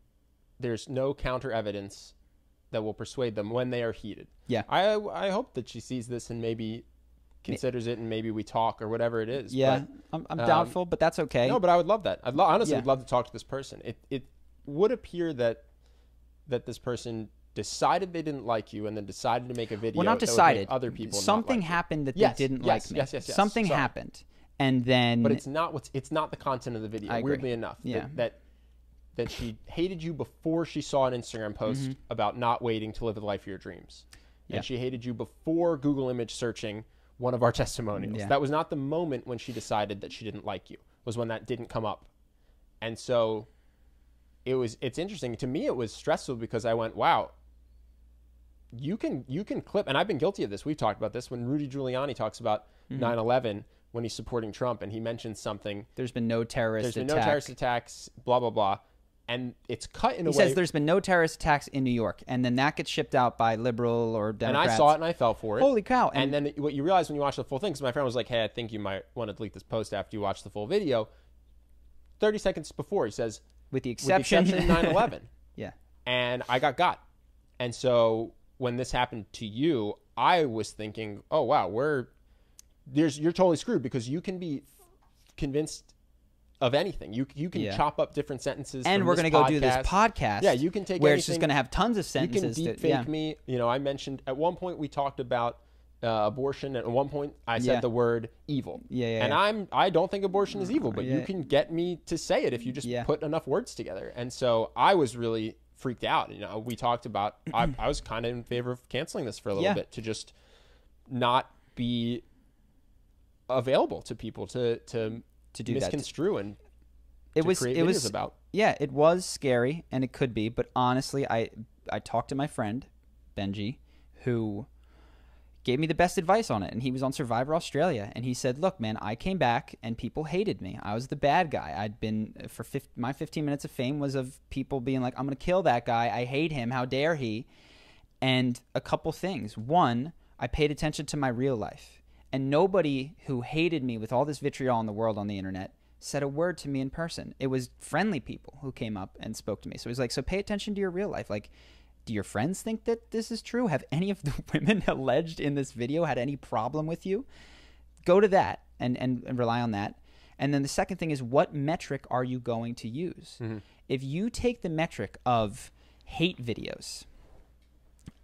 there's no counter evidence that will persuade them when they are heated. Yeah. I hope that she sees this and maybe considers it, and maybe we talk or whatever it is. Yeah, but, I'm doubtful, but that's okay. No, but I would love that. Honestly would love to talk to this person. It would appear that this person decided they didn't like you and then decided to make a video. Well, not decided. That would make other people something not like happened that they didn't like me. Yes. Something happened, and then. But it's not the content of the video. I agree. Weirdly enough, yeah. that she hated you before she saw an Instagram post about not waiting to live the life of your dreams, and she hated you before Google image searching one of our testimonials. Yeah. That was not the moment when she decided that she didn't like you. Was when that didn't come up. And so it's interesting. To me, it was stressful because I went, wow, you can clip, and I've been guilty of this. We've talked about this when Rudy Giuliani talks about 9/11 when he's supporting Trump, and he mentions something. There's been no terrorist attacks, blah, blah, blah. And it's cut in a way. He says there's been no terrorist attacks in New York, and then that gets shipped out by liberal or Democrats. And I saw it and I fell for it. Holy cow. And then what you realize when you watch the full thing, because my friend was like, hey, I think you might want to delete this post after you watch the full video. 30 seconds before, he says, with the exception of 9/11. Yeah. And I got. And so when this happened to you, I was thinking, oh, wow, you're totally screwed, because you can be convinced of anything. You can chop up different sentences. And we're going to go do this podcast. Yeah, you can take where anything, it's just going to have tons of sentences. You can deep fake me. I mentioned at one point we talked about abortion. At one point I said the word evil. And I don't think abortion is evil, but you can get me to say it if you just put enough words together. And so I was really freaked out. We talked about I was kind of in favor of canceling this for a little bit, to just not be available to people to do misconstrue that. And it was about. Yeah, it was scary, and it could be, but honestly, I talked to my friend Benji, who gave me the best advice on it, and he was on Survivor Australia, and he said, look, man, I came back and people hated me. I was the bad guy. I'd been my 15 minutes of fame was of people being like, I'm going to kill that guy. I hate him. How dare he? And a couple things. One, I paid attention to my real life. And nobody who hated me with all this vitriol in the world on the internet said a word to me in person. It was friendly people who came up and spoke to me. So it was like, so pay attention to your real life. Like, do your friends think that this is true? Have any of the women alleged in this video had any problem with you? Go to that and rely on that. And then the second thing is, what metric are you going to use? Mm-hmm. If you take the metric of hate videos,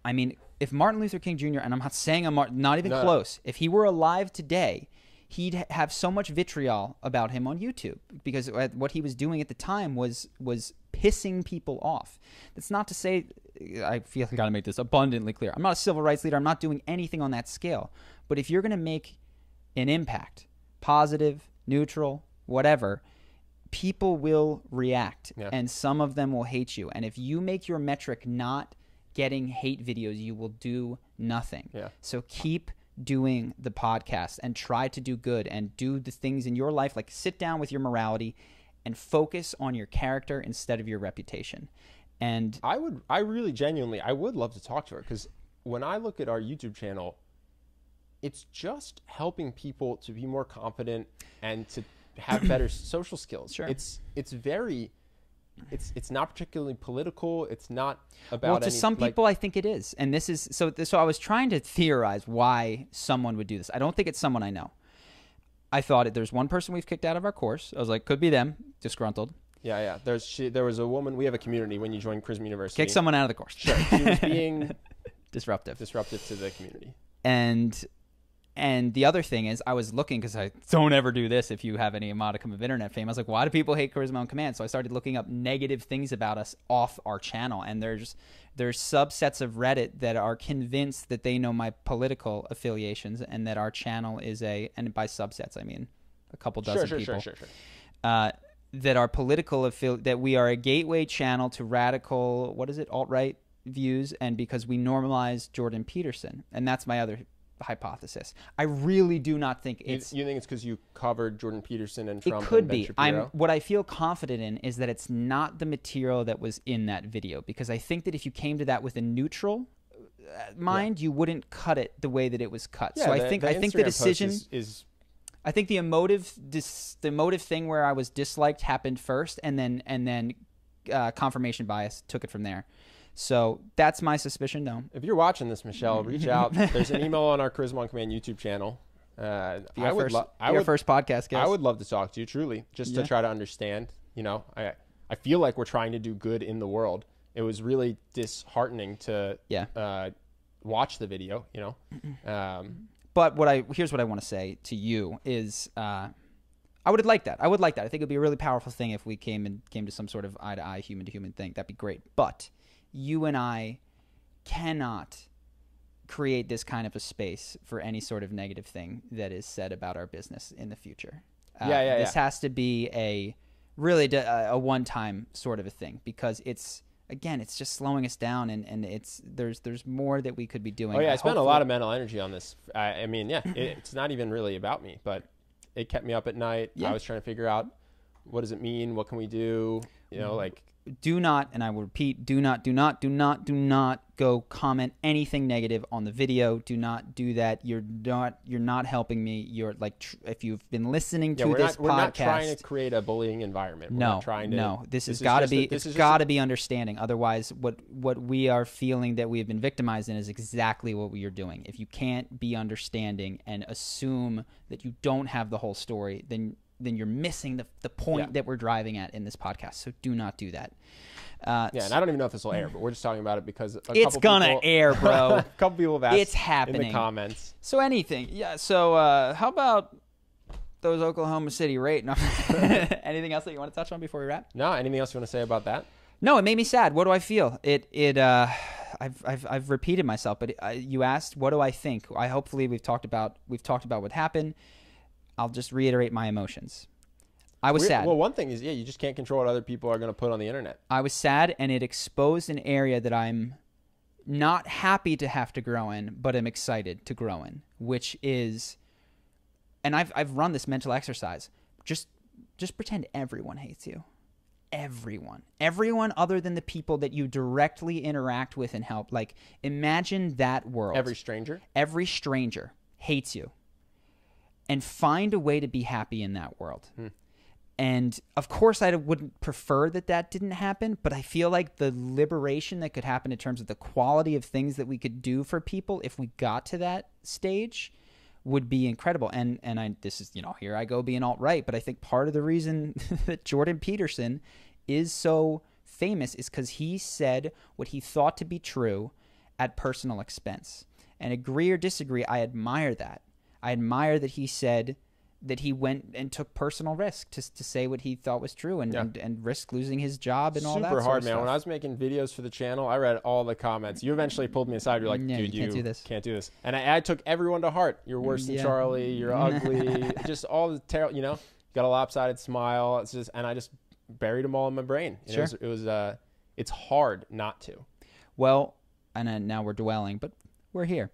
I mean, if Martin Luther King Jr., and I'm not saying not even close, if he were alive today, he'd have so much vitriol about him on YouTube, because what he was doing at the time was pissing people off. That's not to say, I feel I got to make this abundantly clear, I'm not a civil rights leader. I'm not doing anything on that scale. But if you're going to make an impact, positive, neutral, whatever, people will react, and some of them will hate you. And if you make your metric not getting hate videos, you will do nothing. So keep doing the podcast and try to do good and do the things in your life, like sit down with your morality and focus on your character instead of your reputation. And I really genuinely, I would love to talk to her, because when I look at our YouTube channel, it's just helping people to be more confident and to have better social skills. Sure. It's not particularly political. It's not about well, to some people, I think it is. And this is so I was trying to theorize why someone would do this. I don't think it's someone I know. I thought there's one person we've kicked out of our course. I was like, could be them, disgruntled. Yeah. There was a woman. We have a community when you join Charisma University. Kick someone out of the course. Sure. She was being disruptive to the community. And the other thing is, I was looking, because I don't ever do this if you have any modicum of internet fame. I was like, why do people hate Charisma on Command? So I started looking up negative things about us off our channel. And there's subsets of Reddit that are convinced that they know my political affiliations and that our channel is and by subsets, I mean a couple dozen people. Sure. That are political, that we are a gateway channel to radical, alt-right views, and because we normalize Jordan Peterson. And that's my other hypothesis. I really do not think it's... You think it's because you covered Jordan Peterson and Trump? It could and Ben be. Shapiro? What I feel confident in is that it's not the material that was in that video, because I think that if you came to that with a neutral mind, you wouldn't cut it the way that it was cut. Yeah, so I think the decision is I think the emotive thing where I was disliked happened first, and then confirmation bias took it from there. So that's my suspicion, though. If you're watching this, Michelle, reach out. There's an email on our Charisma on Command YouTube channel. Your first podcast guest. I would love to talk to you, truly, just to try to understand. You know, I feel like we're trying to do good in the world. It was really disheartening to watch the video, you know. But here's what I want to say to you is I would like that. I think it would be a really powerful thing if we came to some sort of eye-to-eye, human-to-human thing. That'd be great. But you and I cannot create this kind of a space for any sort of negative thing that is said about our business in the future. This has to be a one-time sort of a thing, because it's just slowing us down, and there's more that we could be doing. Oh yeah, I spent a lot of mental energy on this. I mean, it's not even really about me, but it kept me up at night. I was trying to figure out, what does it mean? What can we do? You know, like... Do not, and I will repeat, do not go comment anything negative on the video. Do not do that. You're not helping me. You're like, if you've been listening to this podcast, we're not trying to create a bullying environment. This has got to be understanding. Otherwise, what we are feeling that we have been victimized in is exactly what we are doing. If you can't be understanding and assume that you don't have the whole story, then you're missing the point that we're driving at in this podcast. So do not do that. And I don't even know if this will air, but we're just talking about it because it's gonna air, bro. A couple people have asked. It's happening in the comments. So anything, So how about those Oklahoma City Raiders? No. Anything else that you want to touch on before we wrap? No. Anything else you want to say about that? No. It made me sad. What do I feel? I've repeated myself, but you asked, what do I think? Hopefully we've talked about what happened. I'll just reiterate my emotions. I was sad. Well, one thing is, you just can't control what other people are going to put on the internet. I was sad, and it exposed an area that I'm not happy to have to grow in, but I'm excited to grow in, which is, and I've run this mental exercise. Just pretend everyone hates you. Everyone other than the people that you directly interact with and help. Like, imagine that world. Every stranger hates you. And find a way to be happy in that world. And of course, I wouldn't prefer that didn't happen, but I feel like the liberation that could happen in terms of the quality of things that we could do for people if we got to that stage would be incredible. And this is, here I go being alt-right, but I think part of the reason that Jordan Peterson is so famous is because he said what he thought to be true at personal expense. And agree or disagree, I admire that. I admire that he said that he went and took personal risk to say what he thought was true and risk losing his job and all that. Super hard, man. When I was making videos for the channell, I read all the comments. You eventually pulled me aside. You're like, dude, you can't do this. And I took everyone to heart. You're worse than Charlie. You're ugly. Just all the terrible, you got a lopsided smile. It's just, and I just buried them all in my brain. Sure. It's hard not to. Well, and now we're dwelling, but we're here.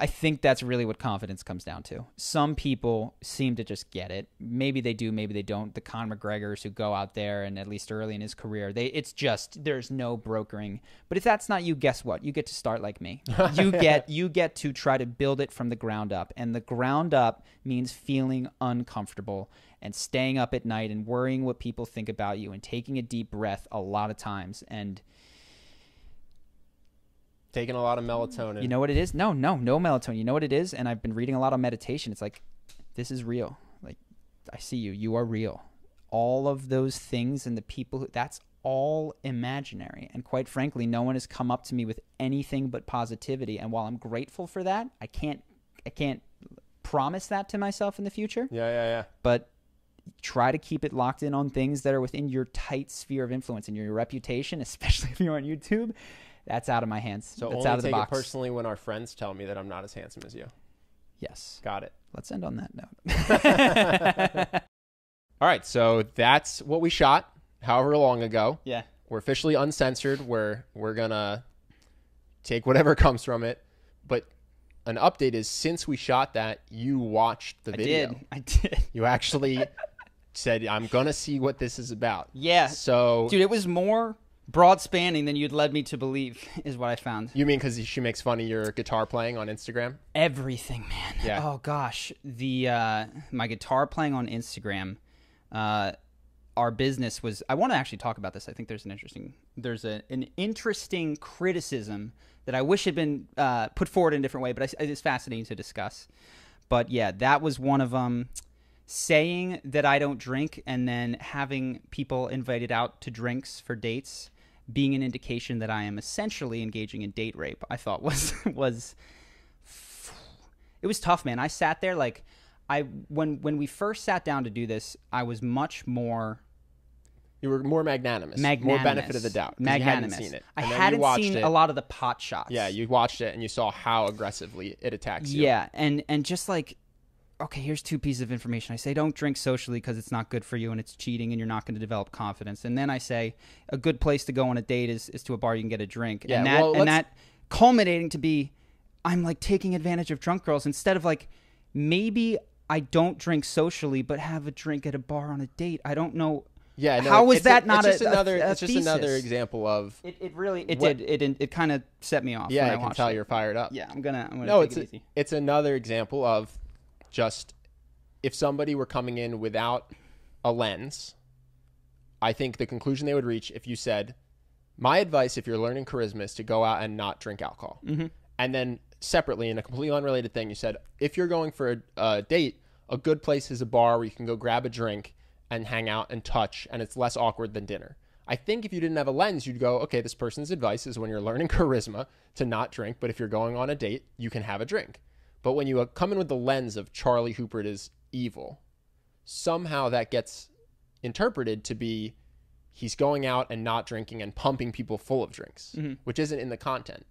I think that's really what confidence comes down to. Some people seem to just get it. Maybe they do, maybe they don't. The Conor McGregors who go out there and at least early in his career, it's just there's no brokering. But if that's not you, guess what? You get to start like me. You get to try to build it from the ground up. And the ground up means feeling uncomfortable and staying up at night and worrying what people think about you and taking a deep breath a lot of times and taking a lot of melatonin. You know what it is? No melatonin. You know what it is? And I've been reading a lot of meditation. It's like, this is real. Like, I see you. You are real. All of those things and the people, that's all imaginary. And quite frankly, no one has come up to me with anything but positivity. And while I'm grateful for that, I can't promise that to myself in the future. Yeah. But try to keep it locked in on things that are within your tight sphere of influence and your reputation, especially if you're on YouTube. That's out of my hands. So that's only out of the take box. it personally when our friends tell me that I'm not as handsome as you. Yes. Got it. Let's end on that note. All right, so that's what we shot however long ago. Yeah. We're officially uncensored. We're going to take whatever comes from it. But an update is since we shot that, you watched the video. I did. You actually said, I'm going to see what this is about. Yeah. So, dude, it was more broad spanning than you'd led me to believe is what I found. You mean because she makes fun of your guitar playing on Instagram? Everything, man. Yeah. Oh gosh, my guitar playing on Instagram. Our business was. I want to actually talk about this. I think there's an interesting criticism that I wish had been put forward in a different way, but it's fascinating to discuss. But yeah, that was one of them. Saying that I don't drink and then having people invited out to drinks for dates being an indication that I am essentially engaging in date rape, I thought was it was tough, man. I sat there like when we first sat down to do this, I was much more. You were more magnanimous. More benefit of the doubt. Magnanimous. You hadn't seen it. I hadn't seen a lot of the pot shots. Yeah, you watched it and you saw how aggressively it attacks you. Yeah, and just like, okay, here's 2 pieces of information. I say don't drink socially because it's not good for you and it's cheating and you're not going to develop confidence. And then I say a good place to go on a date is to a bar you can get a drink. Yeah, and that culminating to be I'm like taking advantage of drunk girls instead of like maybe I don't drink socially but have a drink at a bar on a date. I don't know. Yeah, no, how is that not it's just a another example of it kind of set me off. Yeah, when I can tell you're fired up. Yeah, I'm gonna take it easy. It's another example of just if somebody were coming in without a lens, I think the conclusion they would reach if you said, my advice if you're learning charisma is to go out and not drink alcohol. Mm-hmm. And then separately in a completely unrelated thing, you said, if you're going for a date, a good place is a bar where you can go grab a drink and hang out and touch, and it's less awkward than dinner. I think if you didn't have a lens, you'd go, okay, this person's advice is when you're learning charisma to not drink, but if you're going on a date, you can have a drink. But when you come in with the lens of Charlie Houpert is evil, somehow that gets interpreted to be he's going out and not drinking and pumping people full of drinks, which isn't in the content.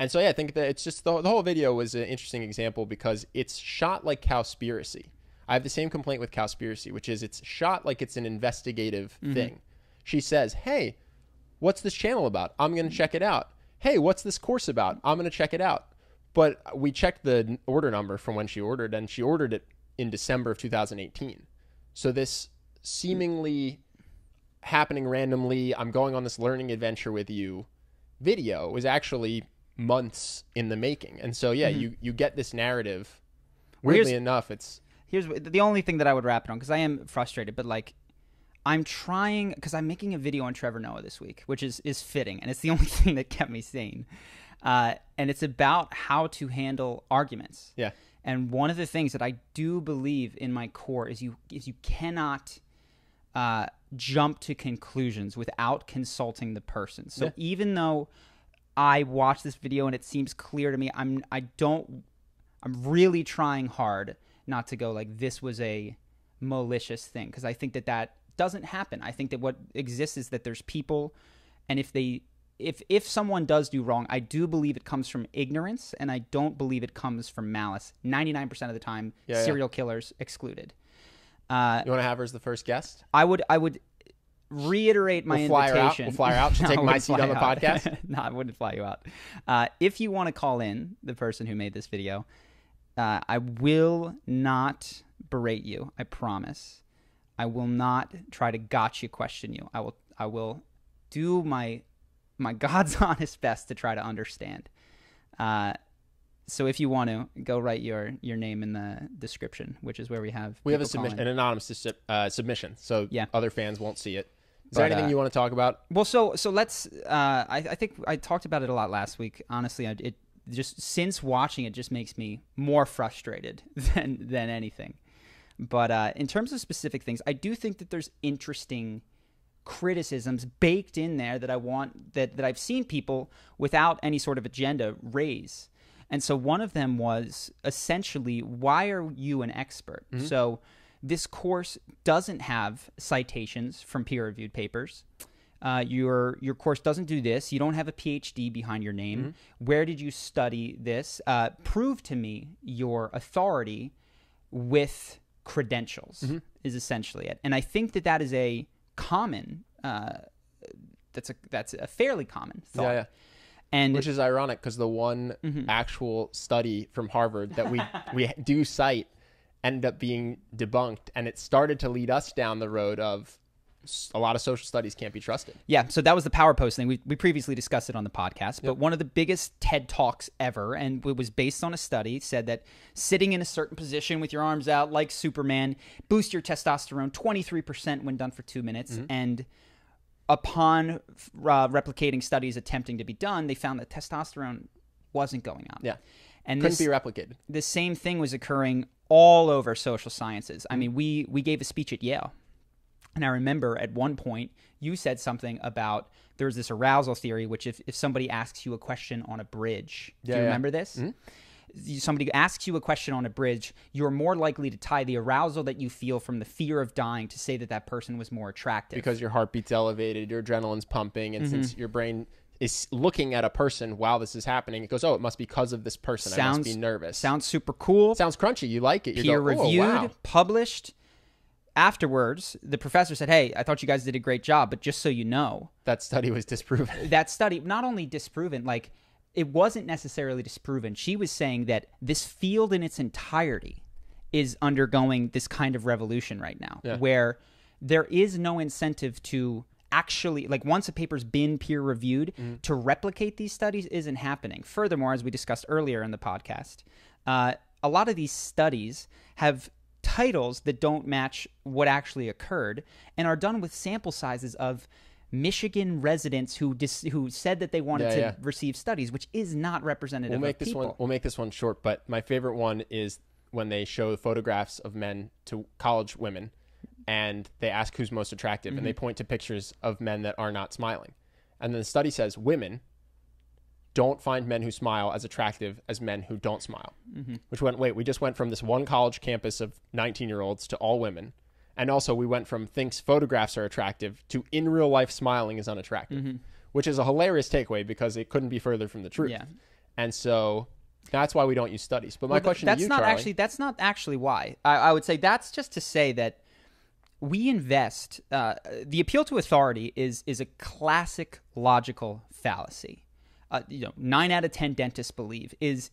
And so, yeah, I think that it's just the whole video was an interesting example because it's shot like Cowspiracy. I have the same complaint with Cowspiracy, which is it's shot like it's an investigative thing. She says, hey, what's this channel about? I'm going to check it out. Hey, what's this course about? I'm going to check it out. But we checked the order number from when she ordered, and she ordered it in December of 2018. So this seemingly happening randomly, I'm going on this learning adventure with you video was actually months in the making. And so, yeah, you get this narrative. Weirdly enough, here's the only thing that I would wrap it on, because I am frustrated, but like I'm trying, because I'm making a video on Trevor Noah this week, which is fitting, and it's the only thing that kept me sane. And it's about how to handle arguments. Yeah. And one of the things that I do believe in my core is you cannot jump to conclusions without consulting the person. So even though I watched this video and it seems clear to me, I'm really trying hard not to go like this was a malicious thing, because I think that doesn't happen. I think that what exists is that there's people, and if someone does do wrong, I do believe it comes from ignorance, and I don't believe it comes from malice. 99% of the time, serial killers excluded. You want to have her as the first guest? I would reiterate my We'll fly her out. invitation. We'll fly her out. She'll No, I take my wouldn't seat fly on the you out. podcast. No, I wouldn't fly you out. If you want to call in the person who made this video, I will not berate you. I promise. I will not try to gotcha question you. I will do my God's honest best to try to understand. So if you want to, go write your name in the description, which is where we have We have a people submission, calling. an anonymous submission, so Yeah. other fans won't see it. Is But, there anything you want to talk about? Well, so let's. I think I talked about it a lot last week. Honestly, it just since watching it just makes me more frustrated than anything. But in terms of specific things, I do think that there's interesting criticisms baked in there that I want that I've seen people without any sort of agenda raise. And so one of them was essentially, why are you an expert? Mm-hmm. So this course doesn't have citations from peer-reviewed papers. Your course doesn't do this. You don't have a PhD behind your name. Mm-hmm. Where did you study this? Prove to me your authority with credentials is essentially it. And I think that is a common, that's a fairly common thought. Yeah, yeah. And Which is ironic because the one actual study from Harvard that we do cite ended up being debunked, and it started to lead us down the road of a lot of social studies can't be trusted. yeah, so that was the power post thing. We previously discussed it on the podcast, but one of the biggest TED Talks ever, and it was based on a study, said that sitting in a certain position with your arms out like Superman boosts your testosterone 23% when done for 2 minutes. And upon replicating studies attempting to be done, they found that testosterone wasn't going up. Yeah. And Couldn't be replicated. the same thing was occurring all over social sciences. I mean, we gave a speech at Yale. And I remember at one point you said something about there's this arousal theory, which if somebody asks you a question on a bridge, do you remember this? Somebody asks you a question on a bridge, you're more likely to tie the arousal that you feel from the fear of dying to say that person was more attractive. Because your heartbeat's elevated, your adrenaline's pumping, and since your brain is looking at a person while this is happening, it goes, oh, it must be because of this person. I must be nervous. Sounds super cool. Sounds crunchy. You like it. You Peer go, reviewed, oh, wow. published. Afterwards, the professor said, hey, I thought you guys did a great job, but just so you know, That study was disproven. that study, not only disproven, like it wasn't necessarily disproven. She was saying that this field in its entirety is undergoing this kind of revolution right now, where there is no incentive to actually, like once a paper's been peer reviewed, to replicate these studies isn't happening. Furthermore, as we discussed earlier in the podcast, a lot of these studies have titles that don't match what actually occurred and are done with sample sizes of Michigan residents who said that they wanted to receive studies, which is not representative of people. We'll make this one short, but my favorite one is when they show photographs of men to college women and they ask who's most attractive, and they point to pictures of men that are not smiling. And then the study says women don't find men who smile as attractive as men who don't smile. Which we just went from this one college campus of 19-year-olds to all women. And also we went from thinks photographs are attractive to in real life smiling is unattractive, which is a hilarious takeaway because it couldn't be further from the truth. Yeah. And so that's why we don't use studies. But my question to you, Charlie. That's not actually why. I would say that's just to say that we invest. The appeal to authority is a classic logical fallacy. 9 out of 10 dentists believe is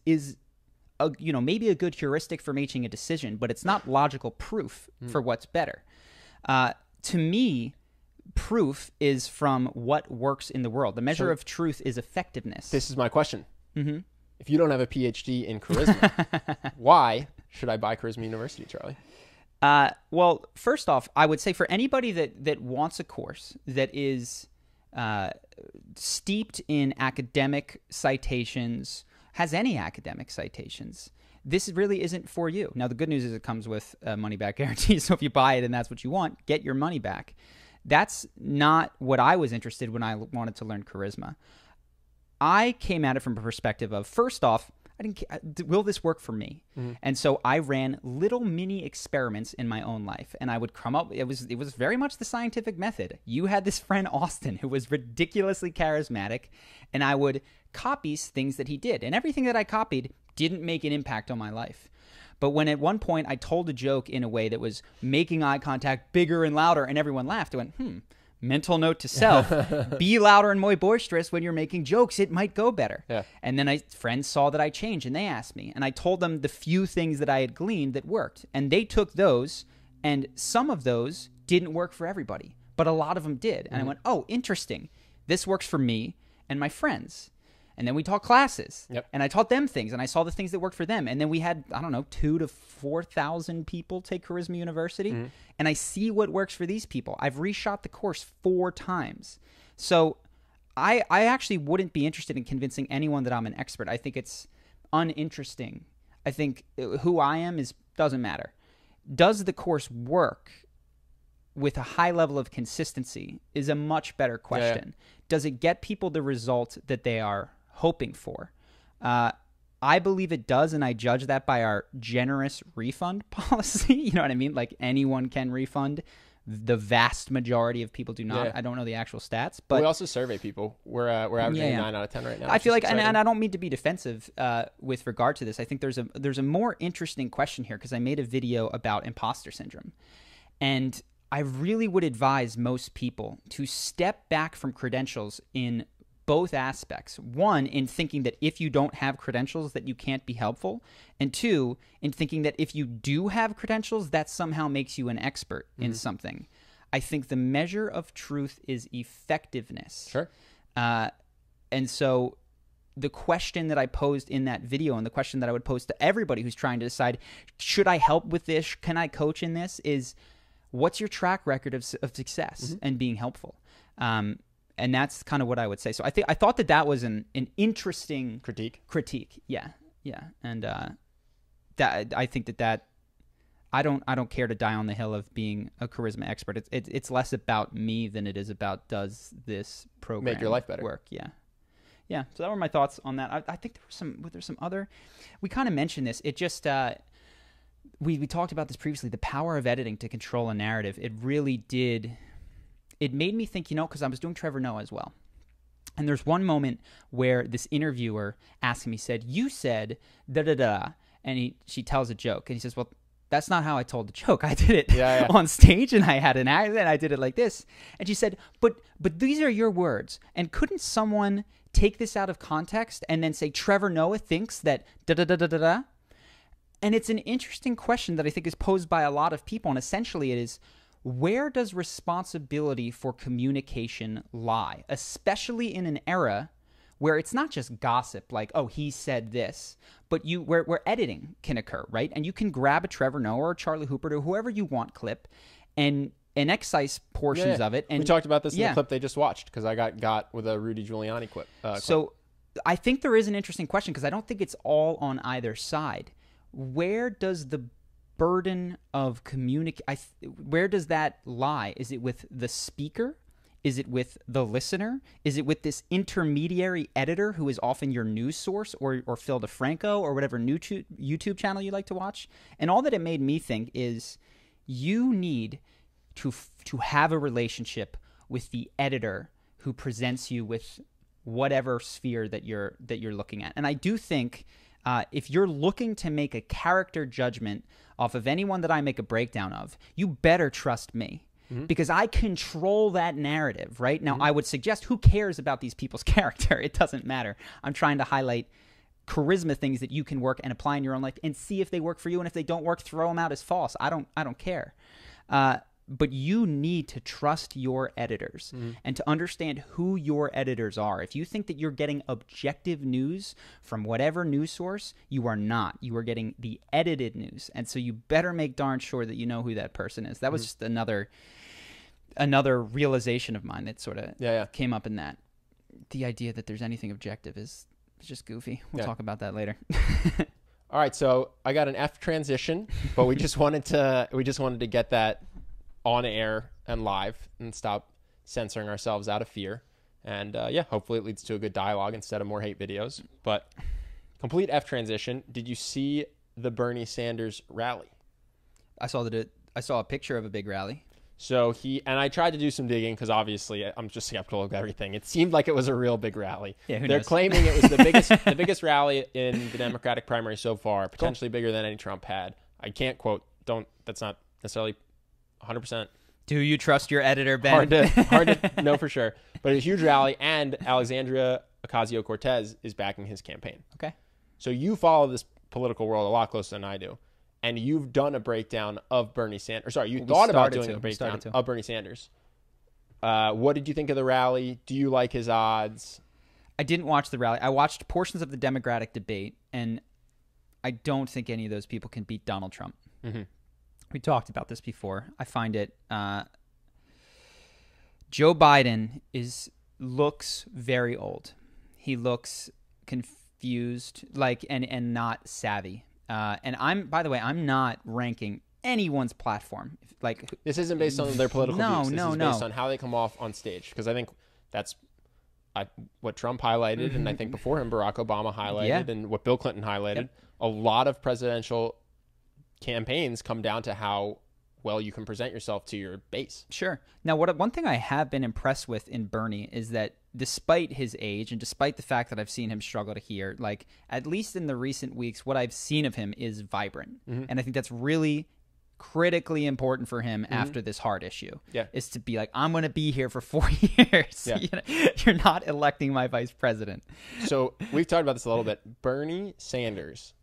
maybe a good heuristic for making a decision, but it's not logical proof for what's better. To me, proof is from what works in the world. The measure of truth is effectiveness. This is my question. If you don't have a PhD in charisma, why should I buy Charisma University, Charlie? Well, first off, I would say for anybody that wants a course that is steeped in academic citations, has any academic citations, this really isn't for you. Now, the good news is it comes with a money-back guarantee, so if you buy it and that's what you want, get your money back. That's not what I was interested in when I wanted to learn charisma. I came at it from a perspective of, first off, I didn't. Will this work for me? And so I ran little mini experiments in my own life, and I would come up. It was very much the scientific method. You had this friend Austin who was ridiculously charismatic, and I would copy things that he did, and everything that I copied didn't make an impact on my life. But when at one point I told a joke in a way that was making eye contact bigger and louder, and everyone laughed, I went, mental note to self, be louder and more boisterous when you're making jokes. It might go better. Yeah. And then friends saw that I changed, and they asked me. And I told them the few things that I had gleaned that worked. And they took those, and some of those didn't work for everybody. But a lot of them did. And I went, oh, interesting. This works for me and my friends. And then we taught classes. Yep. And I taught them things, and I saw the things that worked for them. And then we had, 2,000 to 4,000 people take Charisma University. And I see what works for these people. I've reshot the course 4 times. So I actually wouldn't be interested in convincing anyone that I'm an expert. I think it's uninteresting. I think who I am doesn't matter. Does the course work with a high level of consistency is a much better question. Yeah. Does it get people the result that they are hoping for? I believe it does, and I judge that by our generous refund policy. You know what I mean? Like, anyone can refund. The vast majority of people do not. Yeah. I don't know the actual stats, but we also survey people. We're averaging 9 out of 10 right now. I feel like, and I don't mean to be defensive with regard to this. I think there's a more interesting question here, because I made a video about imposter syndrome, and I really would advise most people to step back from credentials in both aspects. One, in thinking that if you don't have credentials that you can't be helpful. And 2, in thinking that if you do have credentials, that somehow makes you an expert in something. I think the measure of truth is effectiveness. Sure. And so the question that I posed in that video, and the question that I would pose to everybody who's trying to decide, should I help with this? Can I coach in this? Is, what's your track record of success and being helpful? And that's kind of what I would say. So I thought that was an interesting critique. Yeah. And that I think that I don't care to die on the hill of being a charisma expert. It's less about me than it is about, does this program make your life better? Work? Yeah. So that were my thoughts on that. I think there's some other. We kind of mentioned this. It just. We talked about this previously, the power of editing to control a narrative. It really did. It made me think, because I was doing Trevor Noah as well. And there's one moment where this interviewer asked me, said, you said da-da-da, and she tells a joke. And he says, well, that's not how I told the joke. I did it on stage, and I had an accent. I did it like this. And she said, but these are your words. And couldn't someone take this out of context and then say, Trevor Noah thinks that da-da-da-da-da-da? And it's an interesting question that I think is posed by a lot of people. And essentially it is, where does responsibility for communication lie? Especially in an era where it's not just gossip, like, oh, he said this, but where editing can occur, right? And you can grab a Trevor Noah or Charlie Hooper or whoever you want clip and excise portions of it. And we talked about this in the clip they just watched, because I got with a Rudy Giuliani clip. So I think there is an interesting question, because I don't think it's all on either side. Where does the burden of where does that lie? Is it with the speaker? Is it with the listener? Is it with this intermediary editor who is often your news source, or Phil DeFranco, or whatever YouTube channel you like to watch? And all that it made me think is, you need to have a relationship with the editor who presents you with whatever sphere that you're looking at. And I do think, if you're looking to make a character judgment off of anyone that I make a breakdown of, you better trust me, because I control that narrative, right? Now, I would suggest, who cares about these people's character? It doesn't matter. I'm trying to highlight charisma things that you can work and apply in your own life, and see if they work for you. And if they don't work, throw them out as false. I don't care. But you need to trust your editors and to understand who your editors are. If you think that you're getting objective news from whatever news source, you are not. You are getting the edited news. And so you better make darn sure that you know who that person is. That was just another realization of mine that sort of came up in that. The idea that there's anything objective is just goofy. We'll talk about that later. All right, so I got an F transition, but we just wanted to get that on air and live and stop censoring ourselves out of fear. And hopefully it leads to a good dialogue instead of more hate videos. But complete F transition. Did you see the Bernie Sanders rally? I saw a picture of a big rally. So I tried to do some digging, because obviously I'm just skeptical of everything. It seemed like it was a real big rally. Yeah, They're knows? claiming it was the biggest rally in the Democratic primary so far, potentially bigger than any Trump had. I can't quote. That's not necessarily 100%. Do you trust your editor, Ben? Hard to know for sure. But a huge rally, and Alexandria Ocasio-Cortez is backing his campaign. Okay. So you follow this political world a lot closer than I do, and you've done a breakdown of Bernie Sanders. Sorry, you thought about doing a breakdown of Bernie Sanders. What did you think of the rally? Do you like his odds? I didn't watch the rally. I watched portions of the Democratic debate, and I don't think any of those people can beat Donald Trump. Mm-hmm. We talked about this before. I find it Joe Biden looks very old. He looks confused, and not savvy. And by the way, I'm not ranking anyone's platform. This isn't based on their political views. This is based no. on how they come off on stage. Because I think that's what Trump highlighted, and I think before him, Barack Obama highlighted, and what Bill Clinton highlighted. Yep. A lot of presidential campaigns come down to how well you can present yourself to your base. Sure. Now, one thing I have been impressed with in Bernie is that despite his age and despite the fact that I've seen him struggle to hear, at least in the recent weeks, what I've seen of him is vibrant. Mm-hmm. And I think that's really critically important for him after this hard issue. Yeah. Is to be I'm going to be here for 4 years. Yeah. You're not electing my vice president. So we've talked about this a little bit. Bernie Sanders,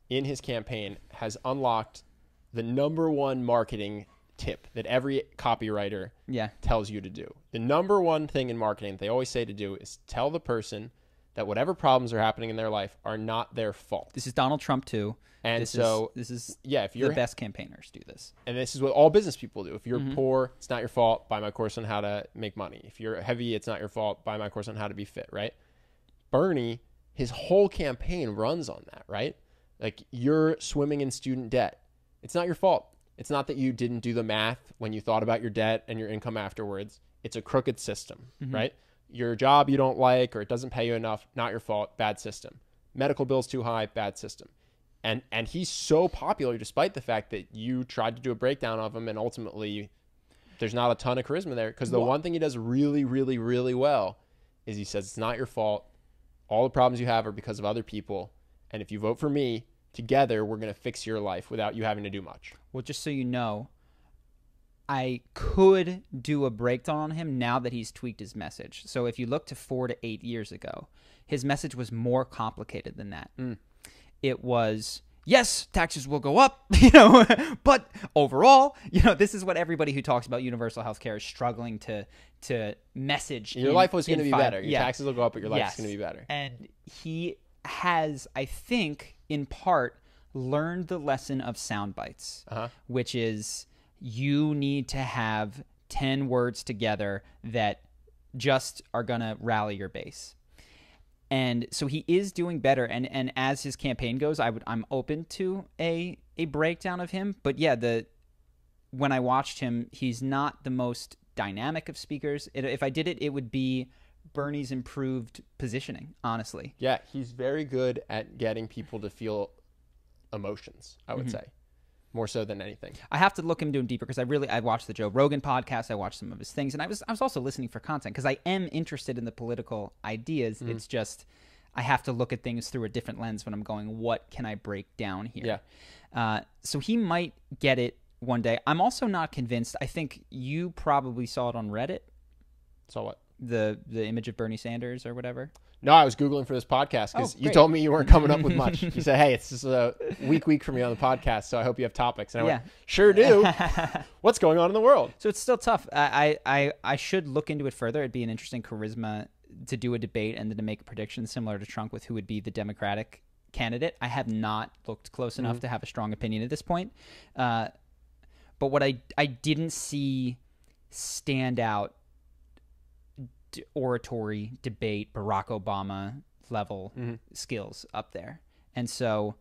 in his campaign, has unlocked the number one marketing tip that every copywriter tells you to do. The number one thing in marketing they always say to do is tell the person that whatever problems are happening in their life are not their fault. This is Donald Trump too. And this is if you're the best campaigners do this. And this is what all business people do. If you're poor, it's not your fault. Buy my course on how to make money. If you're heavy, it's not your fault. Buy my course on how to be fit, right? Bernie, his whole campaign runs on that, right? You're swimming in student debt. It's not your fault. It's not that you didn't do the math when you thought about your debt and your income afterwards. It's a crooked system, right? Your job you don't like or it doesn't pay you enough, not your fault, bad system. Medical bills too high, bad system. And he's so popular despite the fact that you tried to do a breakdown of him and ultimately there's not a ton of charisma there, because the one thing he does really, really, really well is he says it's not your fault. All the problems you have are because of other people. And if you vote for me, together, we're going to fix your life without you having to do much. Well, just so you know, I could do a breakdown on him now that he's tweaked his message. So if you look to 4 to 8 years ago, his message was more complicated than that. It was, yes, taxes will go up, but overall, this is what everybody who talks about universal health care is struggling to message. Your life was going to be better. Your taxes will go up, but your life is going to be better. And he has, I think, in part, learned the lesson of sound bites, which is you need to have 10 words together that just are going to rally your base. And so he is doing better. And as his campaign goes, I'm open to a breakdown of him. But yeah, when I watched him, he's not the most dynamic of speakers. If I did it, it would be Bernie's improved positioning, honestly. Yeah, he's very good at getting people to feel emotions, I would say, more so than anything. I have to look into him deeper because I watched the Joe Rogan podcast. I watched some of his things, and I was also listening for content because I am interested in the political ideas. It's just I have to look at things through a different lens when I'm going, what can I break down here? Yeah. So he might get it one day. I'm also not convinced. I think you probably saw it on Reddit. Saw what? The image of Bernie Sanders or whatever. No, I was Googling for this podcast because you told me you weren't coming up with much. You said, hey, it's just a week for me on the podcast, so I hope you have topics. And I went, sure do. What's going on in the world? So it's still tough. I should look into it further. It'd be an interesting charisma to do a debate and then to make a prediction similar to Trump with who would be the Democratic candidate. I have not looked close enough to have a strong opinion at this point. But what I didn't see stand out oratory, debate, Barack Obama level skills up there. And so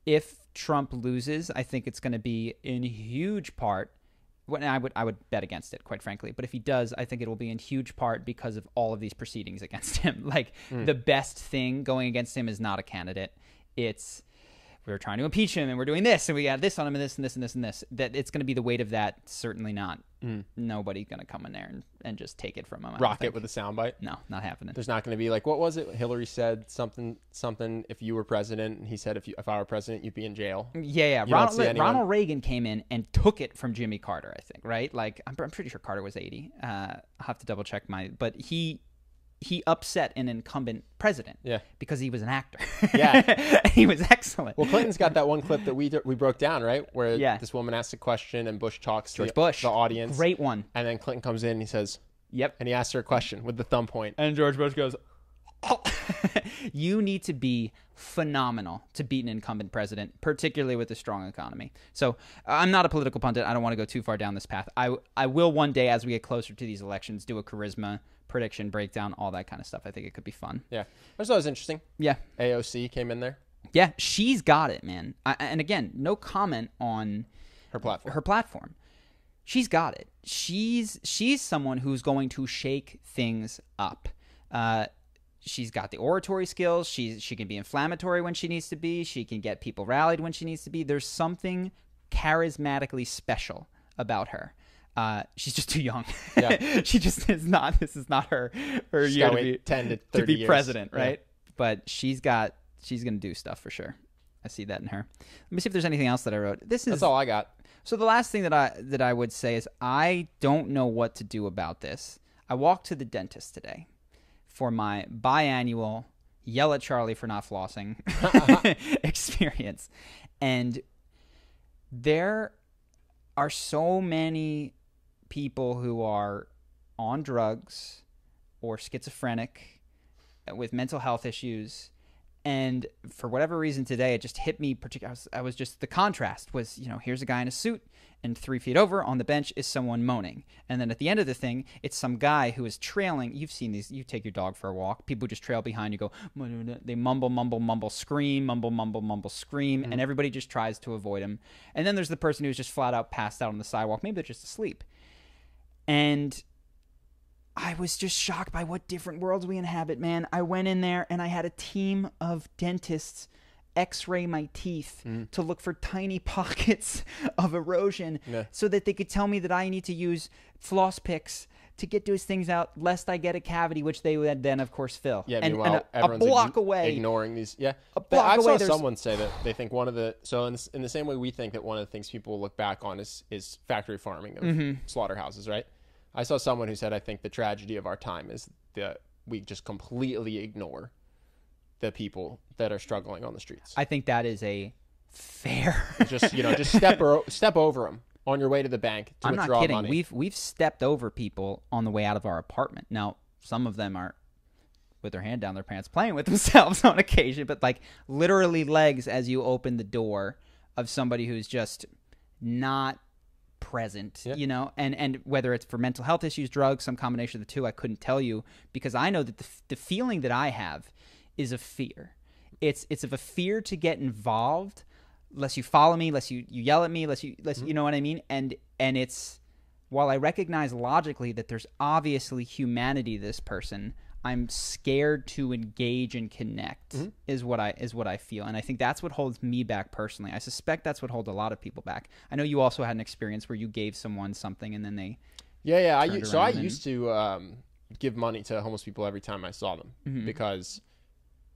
if Trump loses, I think it's going to be in huge part, I would bet against it, quite frankly. But if he does, I think it will be in huge part because of all of these proceedings against him. The best thing going against him is not a candidate. It's we were trying to impeach him and we're doing this and we got this on him and this and this and this and this, that it's going to be the weight of that. Certainly not. Nobody's going to come in there and just take it from him. Rock it with a soundbite. No, not happening. There's not going to be like, what was it? Hillary said something, if you were president, and he said, if I were president, you'd be in jail. Yeah. Ronald Reagan came in and took it from Jimmy Carter, I think, right? Like, I'm pretty sure Carter was 80. I'll have to double check but he upset an incumbent president because he was an actor. Yeah. He was excellent. Well, Clinton's got that one clip that we broke down, right? Where this woman asks a question and Bush talks to the audience. Great one. And then Clinton comes in and he says, yep. And he asks her a question with the thumb point. And George Bush goes, oh. You need to be phenomenal to beat an incumbent president, particularly with a strong economy. So I'm not a political pundit. I don't want to go too far down this path. I will one day, as we get closer to these elections, do a charisma prediction breakdown, all that kind of stuff. I think it could be fun. Yeah. I just thought it was interesting. Yeah. AOC came in there. Yeah. She's got it, man. And again, no comment on her platform. She's got it. She's someone who's going to shake things up. She's got the oratory skills. She can be inflammatory when she needs to be. She can get people rallied when she needs to be. There's something charismatically special about her. She's just too young. Yeah. She just is not. This is not her year to be 10 to 30 to be years. President, right? Yeah. But she's going to do stuff for sure. I see that in her. Let me see if there's anything else that I wrote. That's all I got. So the last thing that I would say is I don't know what to do about this. I walked to the dentist today for my biannual yell at Charlie for not flossing experience, and there are so many people who are on drugs or schizophrenic with mental health issues. And for whatever reason today, it just hit me particularly. I was just, the contrast was, here's a guy in a suit and 3 feet over on the bench is someone moaning. And then at the end of the thing, it's some guy who is trailing. You've seen these. You take your dog for a walk. People just trail behind you, go, they mumble, mumble, mumble, scream, mumble, mumble, mumble, scream. And everybody just tries to avoid him. And then there's the person who's just flat out passed out on the sidewalk. Maybe they're just asleep. And I was just shocked by what different worlds we inhabit, man. I went in there and I had a team of dentists x-ray my teeth to look for tiny pockets of erosion so that they could tell me that I need to use floss picks to get those things out lest I get a cavity, which they would then, of course, fill. Yeah, and meanwhile, a block away. Ignoring these. Yeah. I saw someone say that they think in the same way we think that one of the things people look back on is factory farming of slaughterhouses, right? I saw someone who said, I think the tragedy of our time is that we just completely ignore the people that are struggling on the streets. I think that is a fair. Just step over them on your way to the bank to withdraw money. I'm not kidding. We've stepped over people on the way out of our apartment. Now, some of them are with their hand down their pants playing with themselves on occasion, but like literally legs as you open the door of somebody who's just not present, and whether it's for mental health issues, drugs, some combination of the two, I couldn't tell you, because I know that the feeling that I have is of fear. It's of a fear to get involved, lest you follow me, lest you yell at me, lest you know what I mean? And it's, while I recognize logically that there's obviously humanity to this person, I'm scared to engage and connect is what I feel. And I think that's what holds me back personally. I suspect that's what holds a lot of people back. I know you also had an experience where you gave someone something and then they I used to give money to homeless people every time I saw them because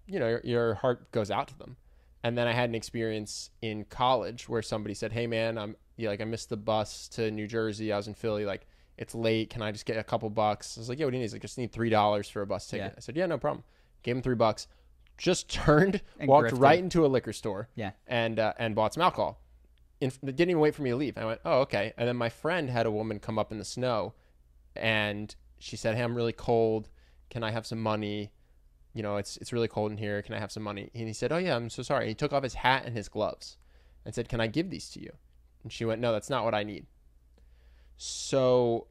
your heart goes out to them. And then I had an experience in college where somebody said, "Hey man, I missed the bus to New Jersey. I was in Philly, it's late. Can I just get a couple bucks?" I was like, "Yeah, what do you need?" He's like, "Just need $3 for a bus ticket." Yeah. I said, "Yeah, no problem." Gave him $3. Just turned, and walked right into a liquor store, and bought some alcohol. Didn't even wait for me to leave. I went, "Oh, okay." And then my friend had a woman come up in the snow, and she said, "Hey, I'm really cold. Can I have some money? It's really cold in here. Can I have some money?" And he said, "Oh yeah, I'm so sorry." And he took off his hat and his gloves, and said, "Can I give these to you?" And she went, "No, that's not what I need." So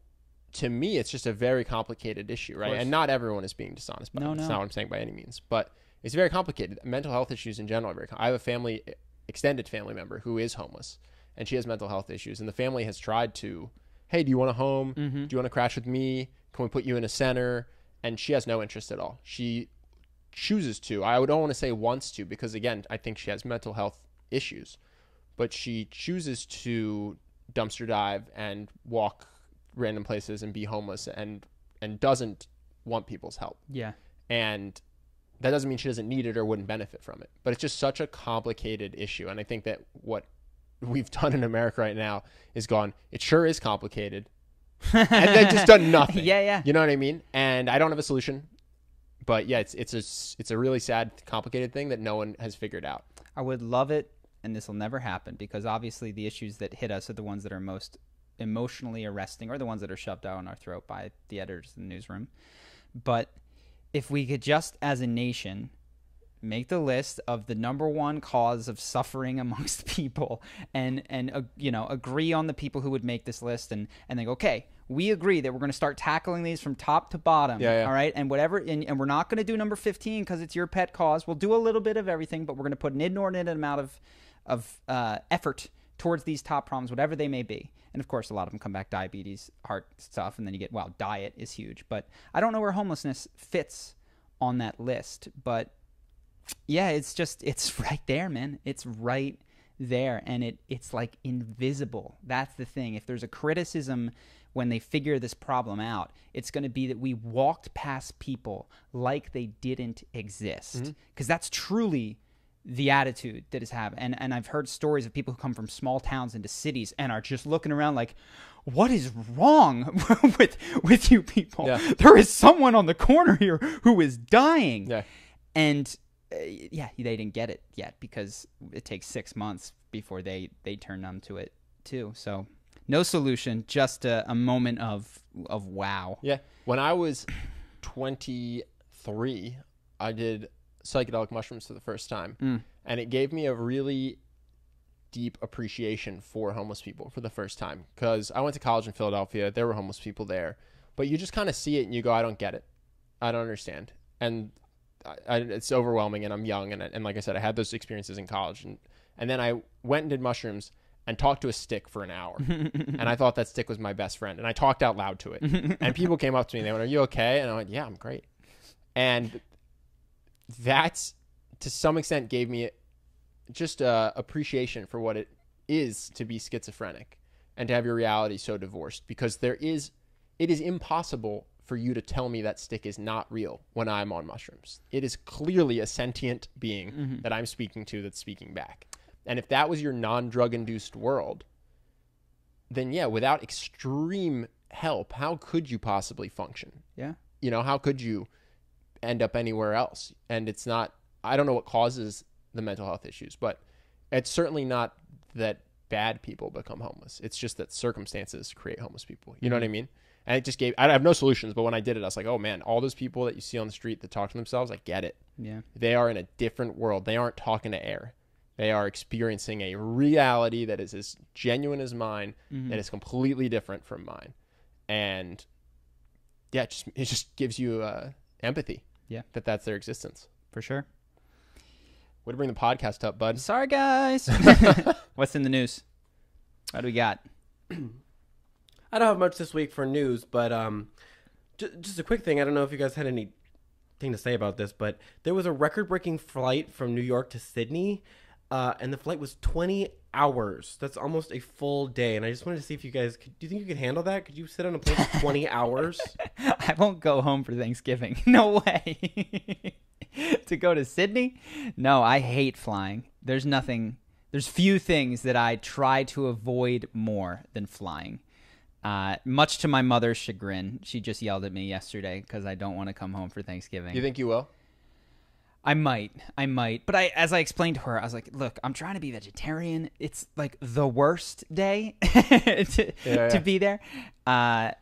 to me, it's just a very complicated issue, right? And not everyone is being dishonest. That's not what I'm saying by any means. But it's very complicated. Mental health issues in general are very I have a extended family member who is homeless, and she has mental health issues. And the family has tried to, "Hey, do you want a home? Do you want to crash with me? Can we put you in a center?" And she has no interest at all. She chooses to. I don't want to say wants to, because, again, I think she has mental health issues, but she chooses to dumpster dive and walk random places and be homeless and doesn't want people's help. Yeah. And that doesn't mean she doesn't need it or wouldn't benefit from it, but it's just such a complicated issue. And I think that what we've done in America right now is gone, it sure is complicated. And then just done nothing. Yeah. You know what I mean? And I don't have a solution, but yeah, it's a really sad, complicated thing that no one has figured out. I would love it, and this will never happen, because obviously the issues that hit us are the ones that are most emotionally arresting, or the ones that are shoved down our throat by the editors in the newsroom. But if we could just, as a nation, make the list of the number one cause of suffering amongst people, and agree on the people who would make this list, and think, okay, we agree that we're going to start tackling these from top to bottom. Yeah. All right, and whatever, and we're not going to do number 15 because it's your pet cause. We'll do a little bit of everything, but we're going to put an inordinate amount of effort towards these top problems, whatever they may be. And of course, a lot of them come back: diabetes, heart stuff, and then you get, wow, diet is huge. But I don't know where homelessness fits on that list. But yeah, it's right there, man. It's right there, and it's like invisible. That's the thing. If there's a criticism when they figure this problem out, it's going to be that we walked past people like they didn't exist, because that's truly the attitude that is happening. And I've heard stories of people who come from small towns into cities and are just looking around like, what is wrong with you people? Yeah. There is someone on the corner here who is dying. Yeah. And they didn't get it yet, because it takes 6 months before they turn numb to it too. So no solution, just a moment of wow. Yeah. When I was 23, I did psychedelic mushrooms for the first time, and it gave me a really deep appreciation for homeless people for the first time, because I went to college in Philadelphia. There were homeless people there, but you just kind of see it and you go, I don't get it, I don't understand, and it's overwhelming, and I'm young, and like I said, I had those experiences in college, and then I went and did mushrooms and talked to a stick for an hour, and I thought that stick was my best friend, and I talked out loud to it, and people came up to me and they went, are you okay? And I went, yeah, I'm great. And that's, to some extent, gave me just appreciation for what it is to be schizophrenic and to have your reality so divorced, because it is impossible for you to tell me that stick is not real when I'm on mushrooms. It is clearly a sentient being that I'm speaking to, that's speaking back. And if that was your non-drug induced world, then yeah, without extreme help, how could you possibly function? Yeah. How could you end up anywhere else? And it's not, I don't know what causes the mental health issues, but it's certainly not that bad people become homeless. It's just that circumstances create homeless people. You know what I mean? And it just I have no solutions, but when I did it, I was like, oh man, all those people that you see on the street that talk to themselves, I get it. Yeah. They are in a different world. They aren't talking to air. They are experiencing a reality that is as genuine as mine, that is completely different from mine. And yeah, it just gives you empathy. Yeah. That's their existence. For sure. Way to bring the podcast up, bud. Sorry, guys. What's in the news? What do we got? I don't have much this week for news, but just a quick thing. I don't know if you guys had anything to say about this, but there was a record-breaking flight from New York to Sydney, and the flight was 20 hours. That's almost a full day, and I just wanted to see if you guys do you think you could handle that? Could you sit on a plane for 20 hours? I won't go home for Thanksgiving. No way. To go to Sydney? No, I hate flying. There's few things that I try to avoid more than flying. Much to my mother's chagrin. She just yelled at me yesterday because I don't want to come home for Thanksgiving. You think you will? I might. But as I explained to her, I was like, look, I'm trying to be vegetarian. It's like the worst day to be there. Can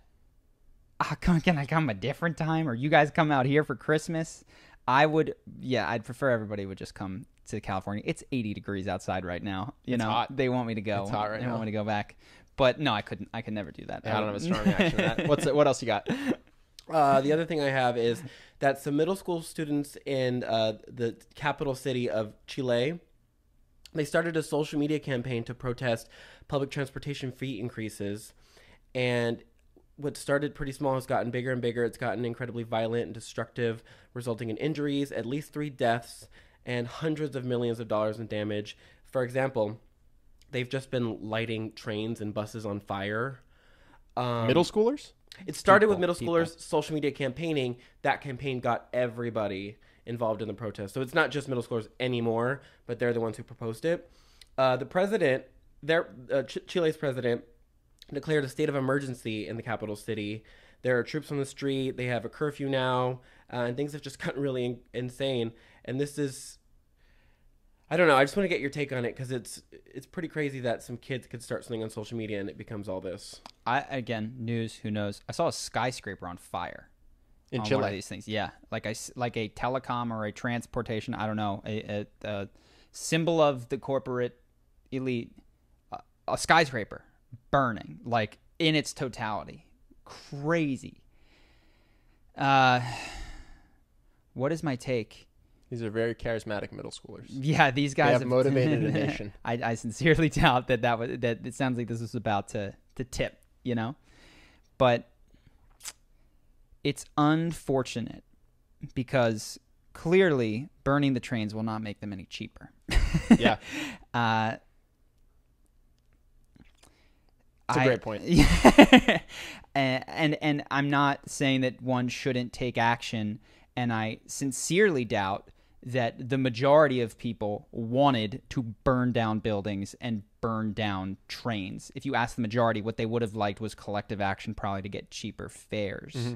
I come a different time? Or you guys come out here for Christmas? I'd prefer everybody would just come to California. It's 80 degrees outside right now. It's hot. They want me to go. It's hot right now. They want me to go back. But no, I couldn't. I could never do that. Yeah, I don't have a strong reaction to that. What else you got? The other thing I have is that some middle school students in the capital city of Chile, they started a social media campaign to protest public transportation fee increases. And what started pretty small has gotten bigger and bigger. It's gotten incredibly violent and destructive, resulting in injuries, at least 3 deaths, and hundreds of millions of dollars in damage. For example, they've just been lighting trains and buses on fire. Middle schoolers? It started with middle schoolers, social media campaigning. That campaign got everybody involved in the protest. So it's not just middle schoolers anymore, but they're the ones who proposed it. The president, Chile's president, declared a state of emergency in the capital city. There are troops on the street. They have a curfew now, and things have just gotten really insane. And this is, I don't know. I just want to get your take on it because it's pretty crazy that some kids could start something on social media and it becomes all this. Again, news. Who knows? I saw a skyscraper on fire In on Chile. one of these things. Yeah, like a telecom or a transportation. I don't know. A symbol of the corporate elite. A skyscraper burning, like in its totality. Crazy. What is my take? These are very charismatic middle schoolers. Yeah, these guys They have motivated a nation. I sincerely doubt that it sounds like this was about to tip, you know? But it's unfortunate because clearly burning the trains will not make them any cheaper. Yeah. It's a great point. And I'm not saying that one shouldn't take action, and I sincerely doubt that the majority of people wanted to burn down buildings and burn down trains. If you ask the majority, what they would have liked was collective action, probably to get cheaper fares. Mm-hmm.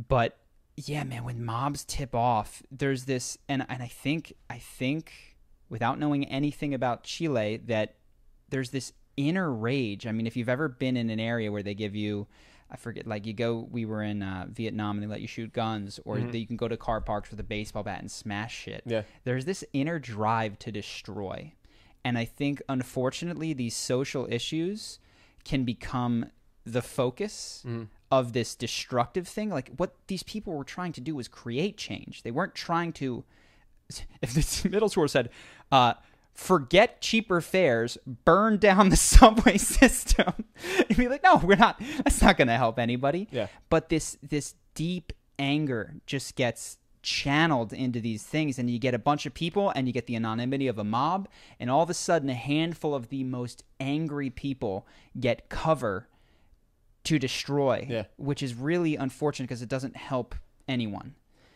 But yeah, man, when mobs tip off, there's this, and I think without knowing anything about Chile, that there's this inner rage. I mean, if you've ever been in an area where they give you, I forget, like we were in Vietnam and they let you shoot guns, or you can go to car parks with a baseball bat and smash shit. Yeah. There's this inner drive to destroy. And I think, unfortunately, these social issues can become the focus of this destructive thing. Like, what these people were trying to do was create change. They weren't trying to, if this middle schooler said, forget cheaper fares, burn down the subway system. You'd be like, no, we're not. That's not going to help anybody. Yeah. But this deep anger just gets channeled into these things, and you get a bunch of people, and you get the anonymity of a mob, and all of a sudden, a handful of the most angry people get cover to destroy, which is really unfortunate because it doesn't help anyone.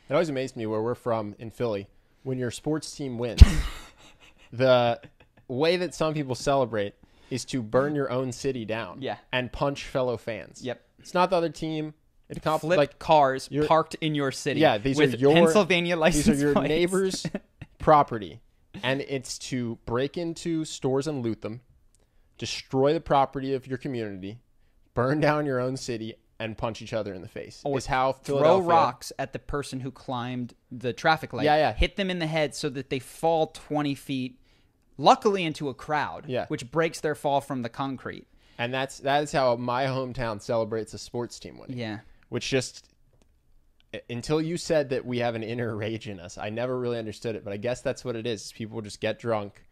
It always amazed me where we're from in Philly, when your sports team wins. The way that some people celebrate is to burn your own city down and punch fellow fans. Yep. It's not the other team. It Flip like cars parked in your city. Yeah, these with are your Pennsylvania license These are your plates. neighbor's property, and it's to break into stores and loot them, destroy the property of your community, burn down your own city, and punch each other in the face. Or is how throw Philadelphia rocks at the person who climbed the traffic light. Hit them in the head so that they fall 20 feet, luckily into a crowd, which breaks their fall from the concrete. And that is how my hometown celebrates a sports team winning. Yeah. Which just, until you said that we have an inner rage in us, I never really understood it. But I guess that's what it is. People just get drunk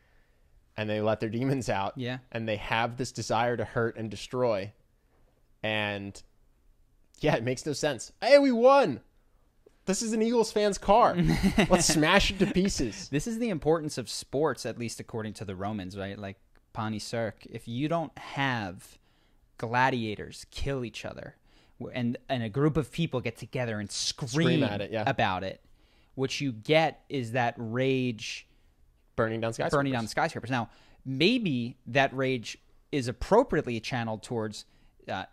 and they let their demons out. Yeah. And they have this desire to hurt and destroy. And yeah, it makes no sense. Hey, we won. This is an Eagles fan's car. Let's smash it to pieces. This is the importance of sports, at least according to the Romans, right? Like Pani Cirque. If you don't have gladiators kill each other, and a group of people get together and scream at it, about it, what you get is that rage burning down skyscrapers. Now, maybe that rage is appropriately channeled towards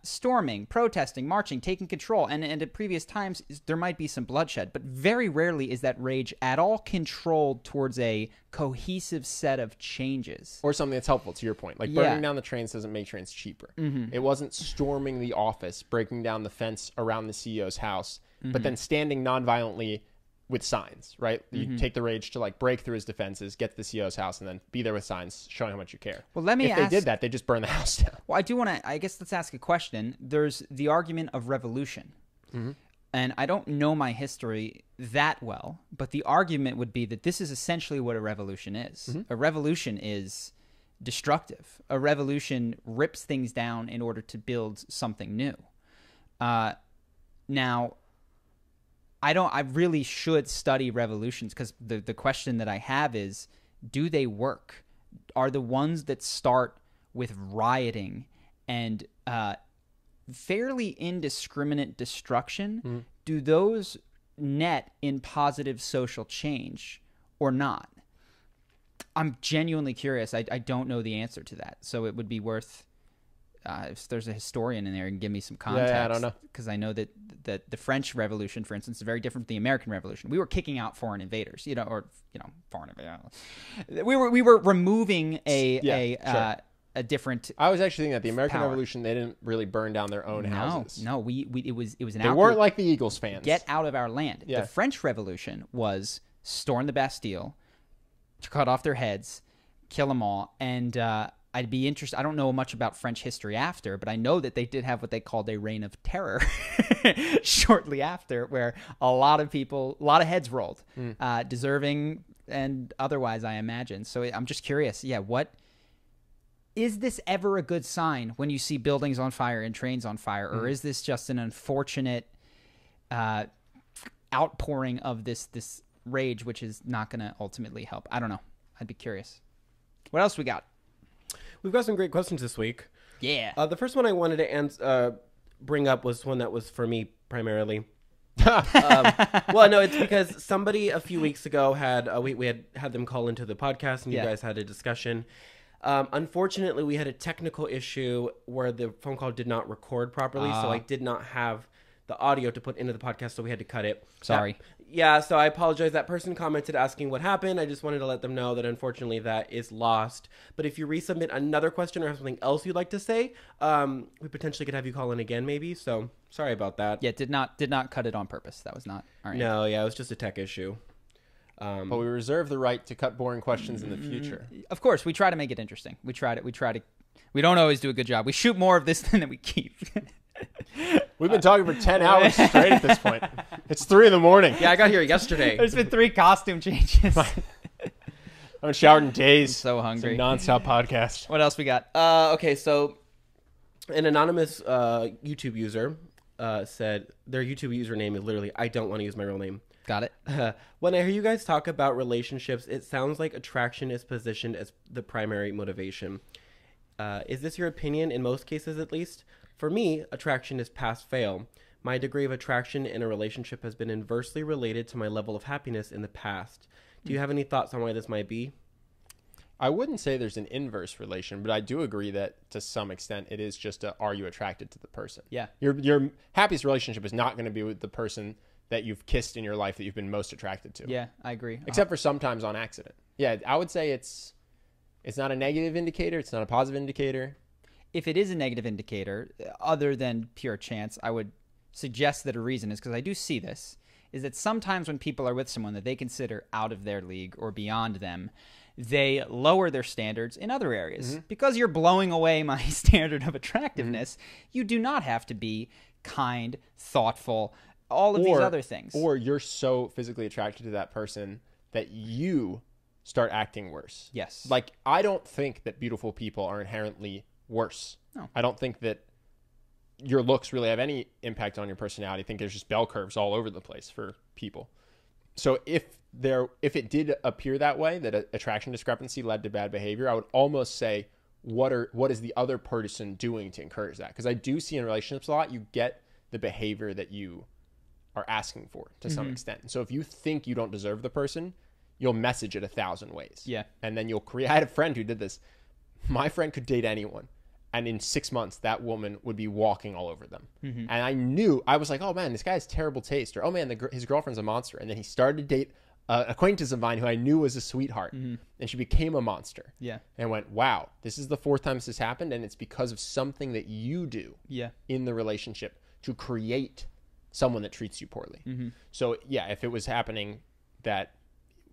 storming, protesting, marching, taking control, and at previous times there might be some bloodshed, but very rarely is that rage at all controlled towards a cohesive set of changes or something that's helpful, to your point. Like burning down the trains doesn't make trains cheaper. It wasn't storming the office, breaking down the fence around the CEO's house, but then standing nonviolently with signs, right? You take the rage to like break through his defenses, get to the CEO's house, and then be there with signs showing how much you care. Well, if they did that, they just burn the house down. Well, I guess let's ask a question. There's the argument of revolution. And I don't know my history that well, but the argument would be that this is essentially what a revolution is. A revolution is destructive. A revolution rips things down in order to build something new. Now, I really should study revolutions, because the question that I have is do they work? Are the ones that start with rioting and fairly indiscriminate destruction, do those net in positive social change or not? I'm genuinely curious. I don't know the answer to that. So it would be worth, if there's a historian in there, and give me some context. Yeah, I don't know. Because I know that the French Revolution, for instance, is very different from the American Revolution. We were kicking out foreign invaders, foreign invaders. We were removing a different. I was actually thinking that the American Revolution, they didn't really burn down their own houses. No, it was an. They weren't like the Eagles fans. Get out of our land. Yeah. The French Revolution was storm the Bastille, to cut off their heads, kill them all, and I'd be interested. I don't know much about French history after, but I know that they did have what they called a reign of terror shortly after, where a lot of heads rolled, deserving and otherwise, I imagine. So I'm just curious. Yeah, what is this ever a good sign when you see buildings on fire and trains on fire, or is this just an unfortunate outpouring of this rage, which is not going to ultimately help? I don't know. I'd be curious. What else we got? We've got some great questions this week. Yeah. The first one I wanted to bring up was one that was for me primarily. Well, no, it's because somebody a few weeks ago we had them call into the podcast, and you guys had a discussion. Unfortunately, we had a technical issue where the phone call did not record properly, so I did not have the audio to put into the podcast, so we had to cut it. Sorry. So I apologize. That person commented asking what happened. I just wanted to let them know that unfortunately that is lost. But if you resubmit another question or have something else you'd like to say, we potentially could have you call in again maybe. So sorry about that. Yeah, did not cut it on purpose. That was not all right. No, it was just a tech issue. But we reserve the right to cut boring questions in the future. Of course, we try to make it interesting. We don't always do a good job. We shoot more of this than we keep. We've been talking for 10 hours straight at this point. It's 3 a.m. Yeah, I got here yesterday. There's been 3 costume changes. I haven't showered in days. So hungry. It's a nonstop podcast. What else we got? Okay, so an anonymous YouTube user said their YouTube username is literally, I don't want to use my real name. Got it. When I hear you guys talk about relationships, it sounds like attraction is positioned as the primary motivation. Is this your opinion in most cases, at least? For me, attraction is pass-fail. My degree of attraction in a relationship has been inversely related to my level of happiness in the past. Do you have any thoughts on why this might be? I wouldn't say there's an inverse relation, but I do agree that to some extent it is just are you attracted to the person? Yeah. Your happiest relationship is not going to be with the person that you've kissed in your life that you've been most attracted to. Yeah, I agree. Except for sometimes on accident. Yeah, I would say it's not a negative indicator. It's not a positive indicator. If it is a negative indicator, other than pure chance, I would suggest that a reason is, because I do see this, is that sometimes when people are with someone that they consider out of their league or beyond them, they lower their standards in other areas. Mm-hmm. Because you're blowing away my standard of attractiveness, you do not have to be kind, thoughtful, all of these other things. Or you're so physically attracted to that person that you start acting worse. Yes. Like, I don't think that beautiful people are inherently worse. No. I don't think that your looks really have any impact on your personality. I think there's just bell curves all over the place for people. So if it did appear that way, that attraction discrepancy led to bad behavior, I would almost say, what is the other person doing to encourage that? Because I do see in relationships a lot, you get the behavior that you are asking for to some extent. So if you think you don't deserve the person, you'll message it 1,000 ways. Yeah. And then you'll create. I had a friend who did this. My friend could date anyone. And in 6 months, that woman would be walking all over them. Mm-hmm. And I was like, oh man, this guy has terrible taste. Or, oh man, his girlfriend's a monster. And then he started to date an acquaintance of mine who I knew was a sweetheart. Mm-hmm. And she became a monster. Yeah. And I went, wow, this is the 4th time this has happened. And it's because of something that you do in the relationship to create someone that treats you poorly. Mm-hmm. So yeah, if it was happening that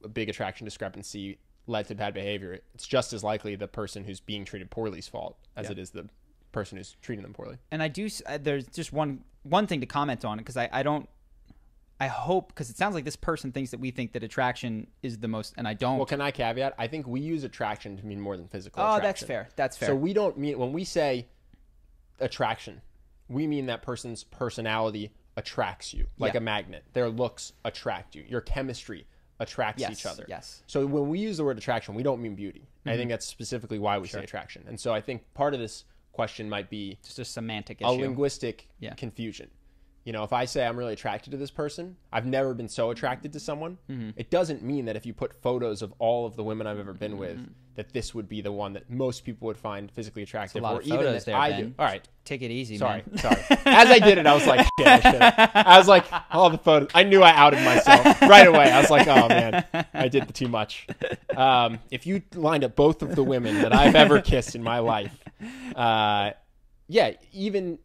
a big attraction discrepancy led to bad behavior, it's just as likely the person who's being treated poorly's fault as it is the person who's treating them poorly. And I do, there's just one thing to comment on, because I hope, because it sounds like this person thinks that we think that attraction is the most, and I don't. Well, can I caveat? I think we use attraction to mean more than physical attraction. That's fair. So we don't mean, when we say attraction, we mean that person's personality attracts you like a magnet. Their looks attract you. Your chemistry attracts Yes, each other. yes. So when we use the word attraction, we don't mean beauty. I think that's specifically why we say attraction. And so I think part of this question might be Just a semantic a issue. linguistic Yeah. confusion. You know, if I say I'm really attracted to this person, I've never been so attracted to someone. It doesn't mean that if you put photos of all of the women I've ever been with, that this would be the one that most people would find physically attractive, a lot or of even photos that there, I Ben. do. All right, Take it easy, sorry. man. As I did it, I was like, shit, I should've. I was like, all the photos. I knew I outed myself right away. I was like, oh man, I did too much. If you lined up both of the women that I've ever kissed in my life, yeah, even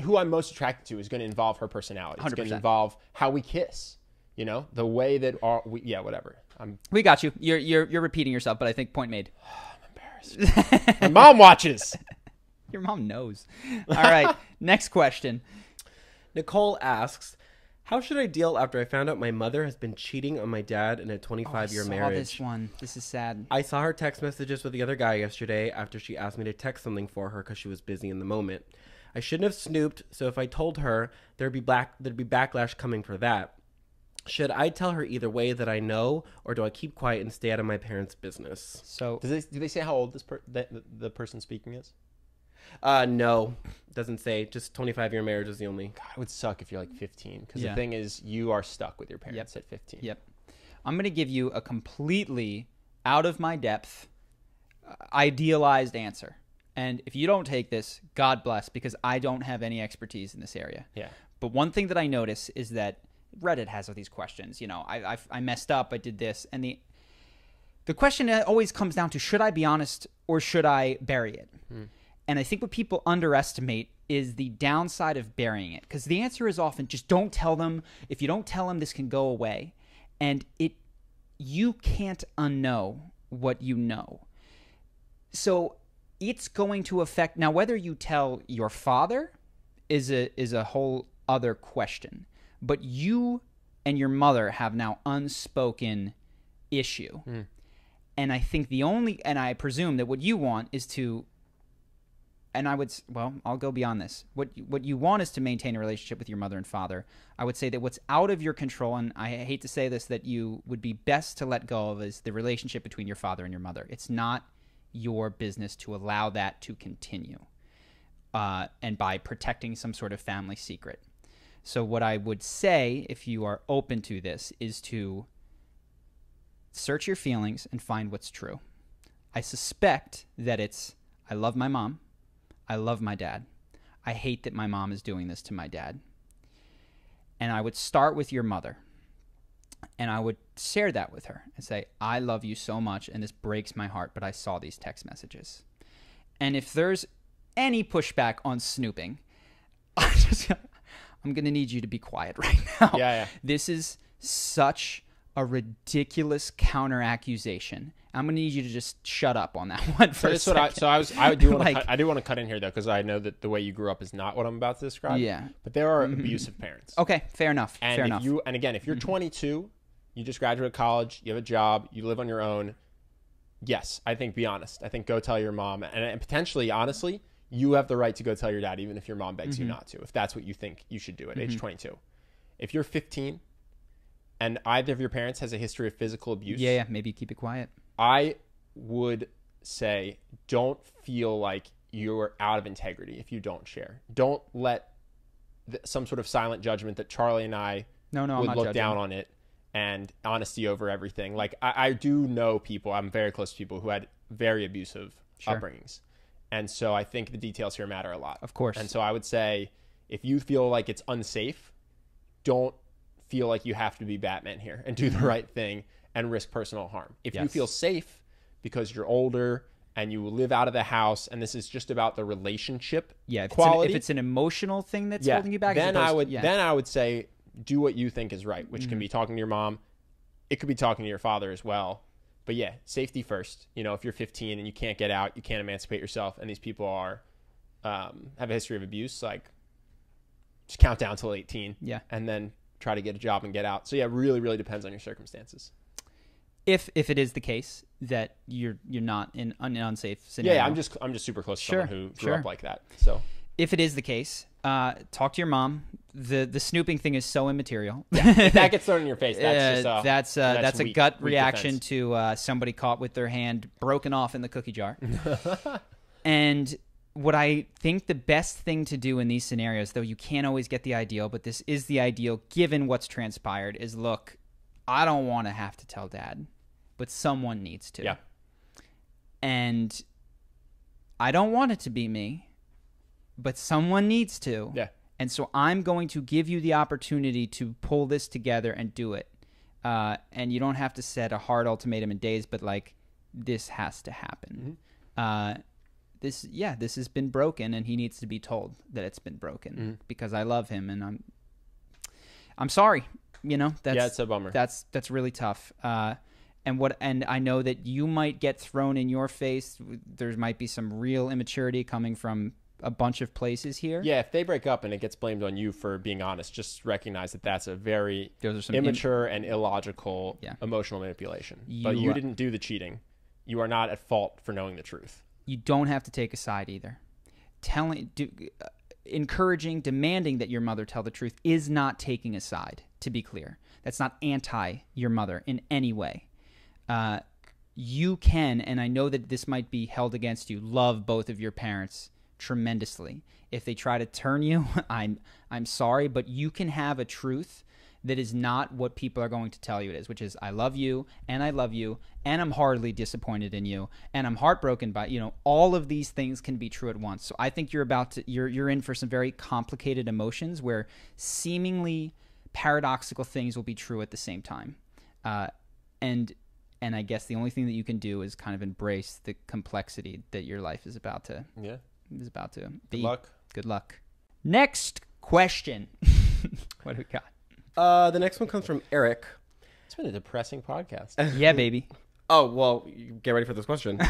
who I'm most attracted to is going to involve her personality. It's going to 100%. involve how we kiss. You know, the way that whatever. We got you. You're repeating yourself, but I think point made. I'm embarrassed. My mom watches. Your mom knows. All right. Next question. Nicole asks, how should I deal after I found out my mother has been cheating on my dad in a 25-year marriage? This one. This is sad. I saw her text messages with the other guy yesterday after she asked me to text something for her because she was busy in the moment. I shouldn't have snooped, so if I told her, there'd be backlash coming for that. Should I tell her either way that I know, or do I keep quiet and stay out of my parents' business? So do they say how old the person speaking is? No, doesn't say. Just 25-year marriage is the only. God, it would suck if you're like 15, because Yeah. the thing is, you are stuck with your parents at 15. Yep. I'm going to give you a completely out of my depth, idealized answer. And if you don't take this, God bless, because I don't have any expertise in this area. Yeah. But one thing that I notice is that Reddit has all these questions. You know, I messed up, I did this. And the question always comes down to, should I be honest or should I bury it? And I think what people underestimate is the downside of burying it. Because the answer is often, just don't tell them. If you don't tell them, this can go away. And you can't unknow what you know. So it's going to affect. Now, whether you tell your father is a whole other question. But you and your mother have now unspoken issue. And I think and I presume that what you want is to, and I'll go beyond this. What you want is to maintain a relationship with your mother and father. I would say that what's out of your control, and I hate to say this, that you would be best to let go of, is the relationship between your father and your mother. It's not your business to allow that to continue, and by protecting some sort of family secret. So what I would say, if you are open to this, is to search your feelings and find what's true. I suspect that it's, I love my mom. I love my dad. I hate that my mom is doing this to my dad. And I would start with your mother. And I would share that with her and say, I love you so much, and this breaks my heart, but I saw these text messages. And if there's any pushback on snooping, I'm going to need you to be quiet right now. Yeah. This is such a ridiculous counter accusation. I'm going to need you to just shut up on that one for a second. I do want to cut in here though, because I know that the way you grew up is not what I'm about to describe. Yeah. But there are abusive parents. Okay, fair enough. And if you're 22, you just graduated college, you have a job, you live on your own. Yes, I think be honest. I think go tell your mom, and potentially, honestly, you have the right to go tell your dad, even if your mom begs you not to, if that's what you think you should do at age 22. If you're 15 and either of your parents has a history of physical abuse, maybe keep it quiet. I would say don't feel like you're out of integrity if you don't share. Don't let some sort of silent judgment that Charlie and I would look down on it, and honesty over everything. Like I do know people, I'm very close to people who had very abusive upbringings. And so I think the details here matter a lot. Of course. And so I would say, if you feel like it's unsafe, don't feel like you have to be Batman here and do the right thing and risk personal harm. If you feel safe because you're older and you live out of the house and this is just about the relationship quality. If it's an emotional thing that's holding you back, then I would say do what you think is right, which can be talking to your mom. It could be talking to your father as well. But yeah, safety first. You know, if you're 15 and you can't get out, you can't emancipate yourself, and these people are have a history of abuse, like just count down till 18. Yeah. And then try to get a job and get out. So yeah, it really, really depends on your circumstances. If it is the case that you're not in an unsafe scenario. Yeah, I'm just super close to someone who grew up like that. So if it is the case, talk to your mom. The snooping thing is so immaterial. If that gets thrown in your face, that's just that's a weak, gut weak reaction defense. to somebody caught with their hand broken off in the cookie jar. And what I think the best thing to do in these scenarios, though you can't always get the ideal, but this is the ideal given what's transpired, is look, I don't want to have to tell Dad, but someone needs to. Yeah. And I don't want it to be me, but someone needs to. Yeah. And so I'm going to give you the opportunity to pull this together and do it. And you don't have to set a hard ultimatum in days, but like, this has to happen. This has been broken, and he needs to be told that it's been broken because I love him, and I'm sorry. You know, it's a bummer. That's really tough. And I know that you might get thrown in your face. There might be some real immaturity coming from a bunch of places here. Yeah, if they break up and it gets blamed on you for being honest, just recognize that that's a very Those are some immature and illogical emotional manipulation. But you didn't do the cheating. You are not at fault for knowing the truth. You don't have to take a side either. Encouraging, demanding that your mother tell the truth is not taking a side, to be clear. That's not anti your mother in any way. You can, and I know that this might be held against you, love both of your parents tremendously. If they try to turn you, I'm sorry, but you can have a truth that is not what people are going to tell you it is, which is I love you, and I'm hardly disappointed in you, and I'm heartbroken by, all of these things can be true at once. So I think you're in for some very complicated emotions where seemingly paradoxical things will be true at the same time. And I guess the only thing that you can do is kind of embrace the complexity that your life is about to be. Good luck. Good luck. Next question. What do we got? The next one comes from Eric. It's been a depressing podcast. Yeah, baby. Oh, well, get ready for this question.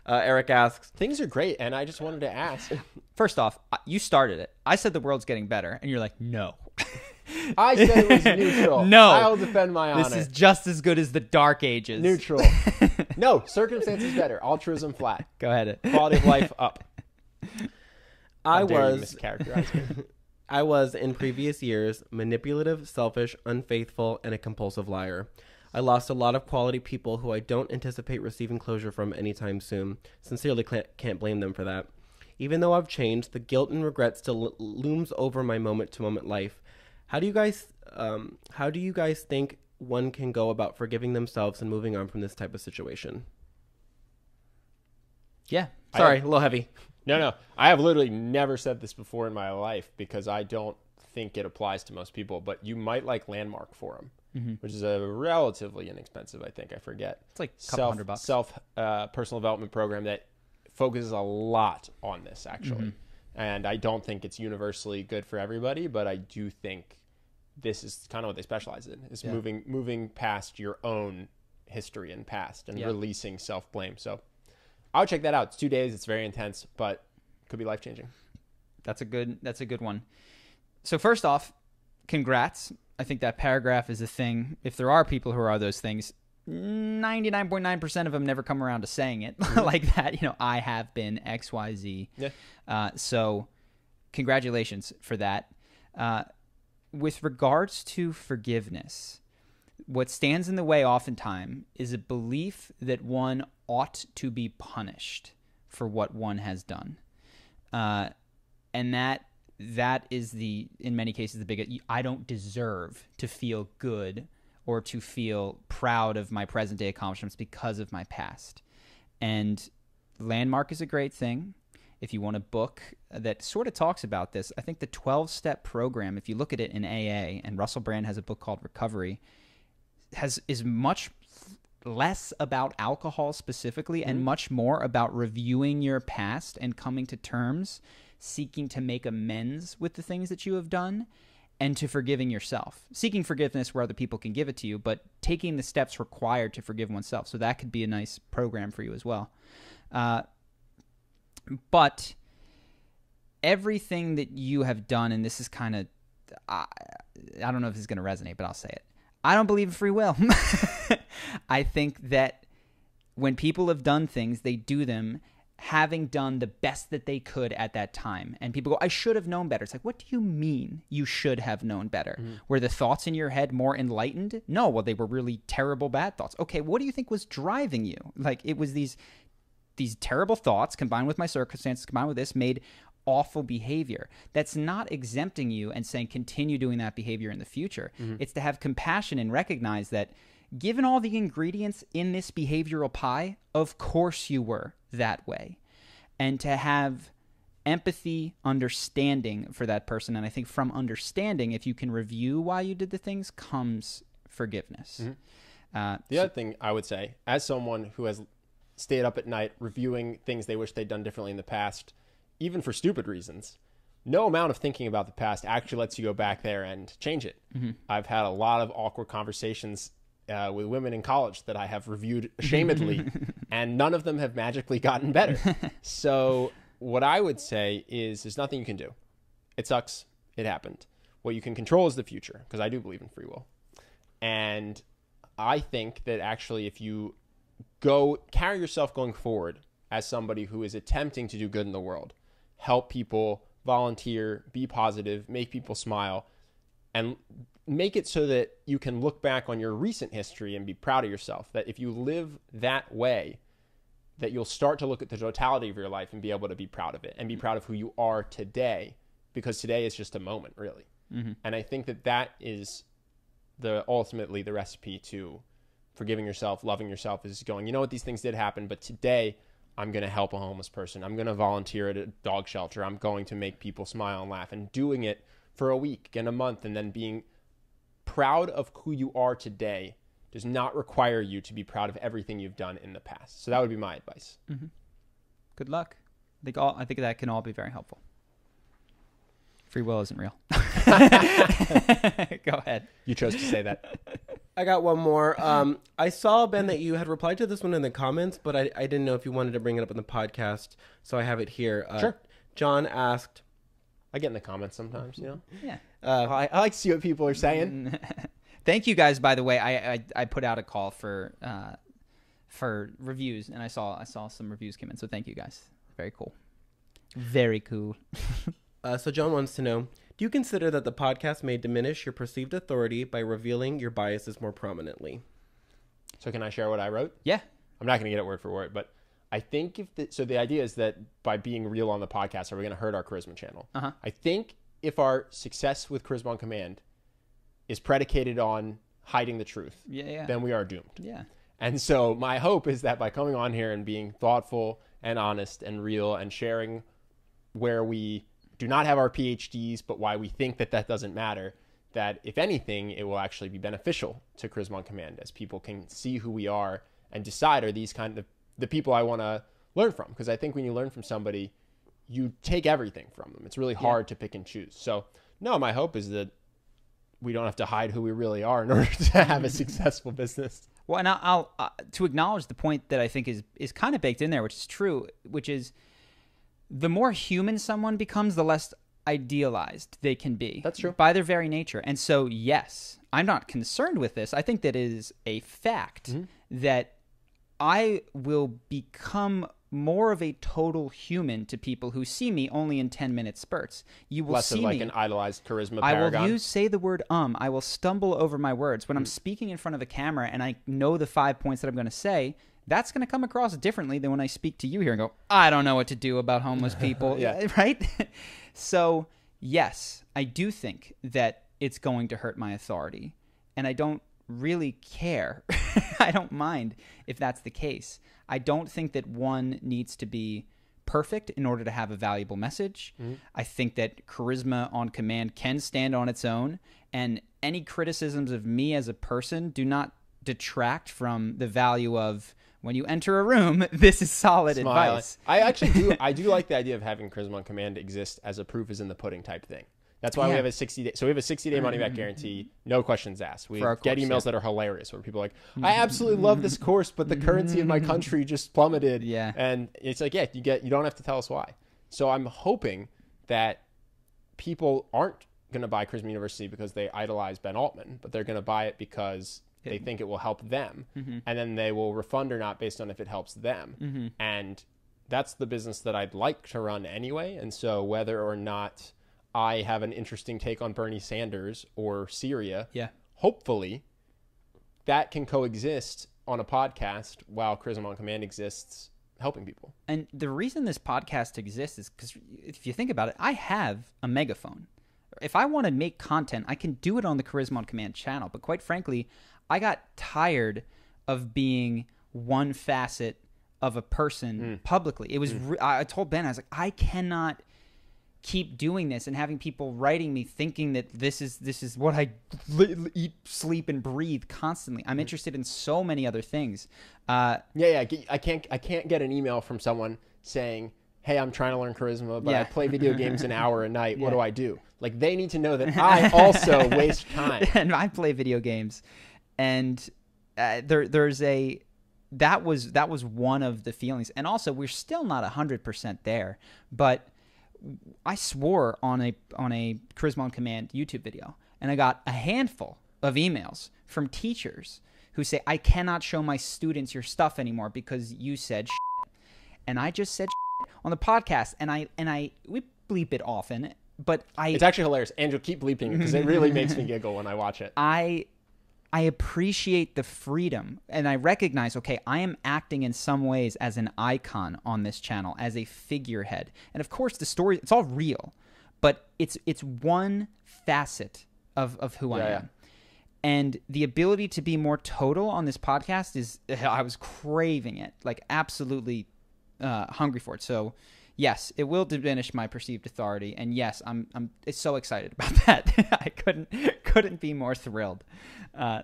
Eric asks, Things are great, and I just wanted to ask. First off, you started it. I said the world's getting better, and you're like, no. I said it was neutral. No. I'll defend my honor. This is just as good as the Dark Ages. Neutral. No, circumstances better. Altruism flat. Go ahead. Quality of life up. I dare you was mischaracterize me. I was, in previous years, manipulative, selfish, unfaithful, and a compulsive liar. I lost a lot of quality people who I don't anticipate receiving closure from anytime soon. Sincerely can't blame them for that. Even though I've changed, the guilt and regret still looms over my moment-to-moment life. How do you guys think one can go about forgiving themselves and moving on from this type of situation? Yeah. Sorry, a little heavy. No. I have literally never said this before in my life because I don't think it applies to most people, but you might like Landmark Forum, which is a relatively inexpensive, I think. I forget. It's like a couple $100. Personal development program that focuses a lot on this, actually. And I don't think it's universally good for everybody, but I do think this is kind of what they specialize in, is moving past your own history and past and releasing self-blame. So I would check that out. It's 2 days. It's very intense, but could be life-changing. That's a good one. So first off, congrats. I think that paragraph is a thing. If there are people who are those things, 99.9% of them never come around to saying it like that. I have been XYZ. Yeah. So congratulations for that. With regards to forgiveness, what stands in the way oftentimes is a belief that one ought to be punished for what one has done. And that is in many cases, the biggest. I don't deserve to feel good or to feel proud of my present day accomplishments because of my past. And Landmark is a great thing. If you want a book that sort of talks about this, I think the 12-step program, if you look at it in AA, and Russell Brand has a book called Recovery, is much less about alcohol specifically and much more about reviewing your past and coming to terms, seeking to make amends with the things that you have done, and to forgiving yourself. Seeking forgiveness where other people can give it to you, but taking the steps required to forgive oneself. So that could be a nice program for you as well. But everything that you have done, and this is kind of, I don't know if this is going to resonate, but I'll say it. I don't believe in free will. I think that when people have done things, they do them having done the best that they could at that time. And people go, I should have known better. It's like, what do you mean you should have known better? Were the thoughts in your head more enlightened? No, well, they were really terrible, bad thoughts. Okay, what do you think was driving you? Like, it was these terrible thoughts combined with my circumstances, combined with this, made awful behavior. That's not exempting you and saying continue doing that behavior in the future. It's to have compassion and recognize that given all the ingredients in this behavioral pie, of course you were that way. And to have empathy, understanding for that person. And I think from understanding, if you can review why you did the things, comes forgiveness. The other thing I would say, as someone who has stayed up at night reviewing things they wish they'd done differently in the past, even for stupid reasons, no amount of thinking about the past actually lets you go back there and change it. I've had a lot of awkward conversations with women in college that I have reviewed ashamedly, and none of them have magically gotten better. So what I would say is there's nothing you can do. It sucks. It happened. What you can control is the future, because I do believe in free will. And I think that actually if you carry yourself going forward as somebody who is attempting to do good in the world, help people, volunteer, be positive, make people smile, and make it so that you can look back on your recent history and be proud of yourself, that if you live that way, that you'll start to look at the totality of your life and be able to be proud of it and be proud of who you are today, because today is just a moment, really. And I think that is ultimately the recipe to forgiving yourself, loving yourself, is going, you know what, these things did happen, but today I'm going to help a homeless person. I'm going to volunteer at a dog shelter. I'm going to make people smile and laugh, and doing it for a week and a month, and then being proud of who you are today does not require you to be proud of everything you've done in the past. So that would be my advice. Good luck. I think that can all be very helpful. Free will isn't real. Go ahead. You chose to say that. I got one more. I saw, Ben, that you had replied to this one in the comments, but I didn't know if you wanted to bring it up in the podcast, so I have it here. Sure. John asked... I get in the comments sometimes, you know? Yeah. I like to see what people are saying. Thank you guys, by the way. I put out a call for reviews, and I saw some reviews come in, so thank you guys. Very cool. Very cool. So John wants to know, do you consider that the podcast may diminish your perceived authority by revealing your biases more prominently? So can I share what I wrote? Yeah. I'm not going to get it word for word, but I think so the idea is that by being real on the podcast, are we going to hurt our Charisma channel? I think if our success with Charisma on Command is predicated on hiding the truth, then we are doomed. Yeah. And so my hope is that by coming on here and being thoughtful and honest and real and sharing where we do not have our PhDs, but why we think that doesn't matter, that if anything, it will actually be beneficial to Charisma on Command, as people can see who we are and decide, are these kind of the people I want to learn from? Because I think when you learn from somebody, you take everything from them. It's really hard to pick and choose. So no, my hope is that we don't have to hide who we really are in order to have a successful business. Well, and I'll to acknowledge the point that I think is kind of baked in there, which is true, which is the more human someone becomes, the less idealized they can be. That's true. By their very nature. And so, yes, I'm not concerned with this. I think that is a fact that I will become more of a total human to people who see me only in 10-minute spurts. You will Less see of like me, an idolized charisma I paragon. will say the word I will stumble over my words. When I'm speaking in front of a camera and I know the 5 points that I'm going to say, that's going to come across differently than when I speak to you here and go, I don't know what to do about homeless people. Right? So, yes, I do think that it's going to hurt my authority. And I don't really care. I don't mind if that's the case. I don't think that one needs to be perfect in order to have a valuable message. I think that Charisma on Command can stand on its own, and any criticisms of me as a person do not detract from the value of, when you enter a room, this is solid advice. I actually do. I do like the idea of having Charisma on Command exist as a proof is in the pudding type thing. That's why we have a 60-day. So we have a 60-day money back guarantee, no questions asked. We get emails that are hilarious where people are like, I absolutely love this course, but the currency of my country just plummeted. Yeah. And it's like, you don't have to tell us why. So I'm hoping that people aren't going to buy Charisma University because they idolize Ben Altman, but they're going to buy it because they think it will help them. And then they will refund or not based on if it helps them. And that's the business that I'd like to run anyway. And so whether or not I have an interesting take on Bernie Sanders or Syria, hopefully that can coexist on a podcast while Charisma on Command exists helping people. And the reason this podcast exists is because if you think about it, I have a megaphone. If I want to make content, I can do it on the Charisma on Command channel. But quite frankly, I got tired of being one facet of a person publicly. It was I told Ben, I was like, I cannot keep doing this and having people writing me thinking that this is what I eat, sleep, and breathe constantly. I'm interested in so many other things. I can't get an email from someone saying, hey, I'm trying to learn charisma, but I play video games an hour a night. What do I do? Like, they need to know that I also waste time. And I play video games. And that was one of the feelings. And also, we're still not 100% there, but I swore on a Charisma on Command YouTube video, and I got a handful of emails from teachers who say, I cannot show my students your stuff anymore because you said shit. And I just said shit on the podcast, and we bleep it often, but it's actually hilarious. Andrew, keep bleeping it because it really makes me giggle when I watch it. I appreciate the freedom, and I recognize, okay, I am acting in some ways as an icon on this channel, as a figurehead. And of course, the story, it's all real, but it's one facet of who I am. And the ability to be more total on this podcast I was craving it, like absolutely hungry for it. So yes, it will diminish my perceived authority, and yes, I'm so excited about that. I couldn't be more thrilled.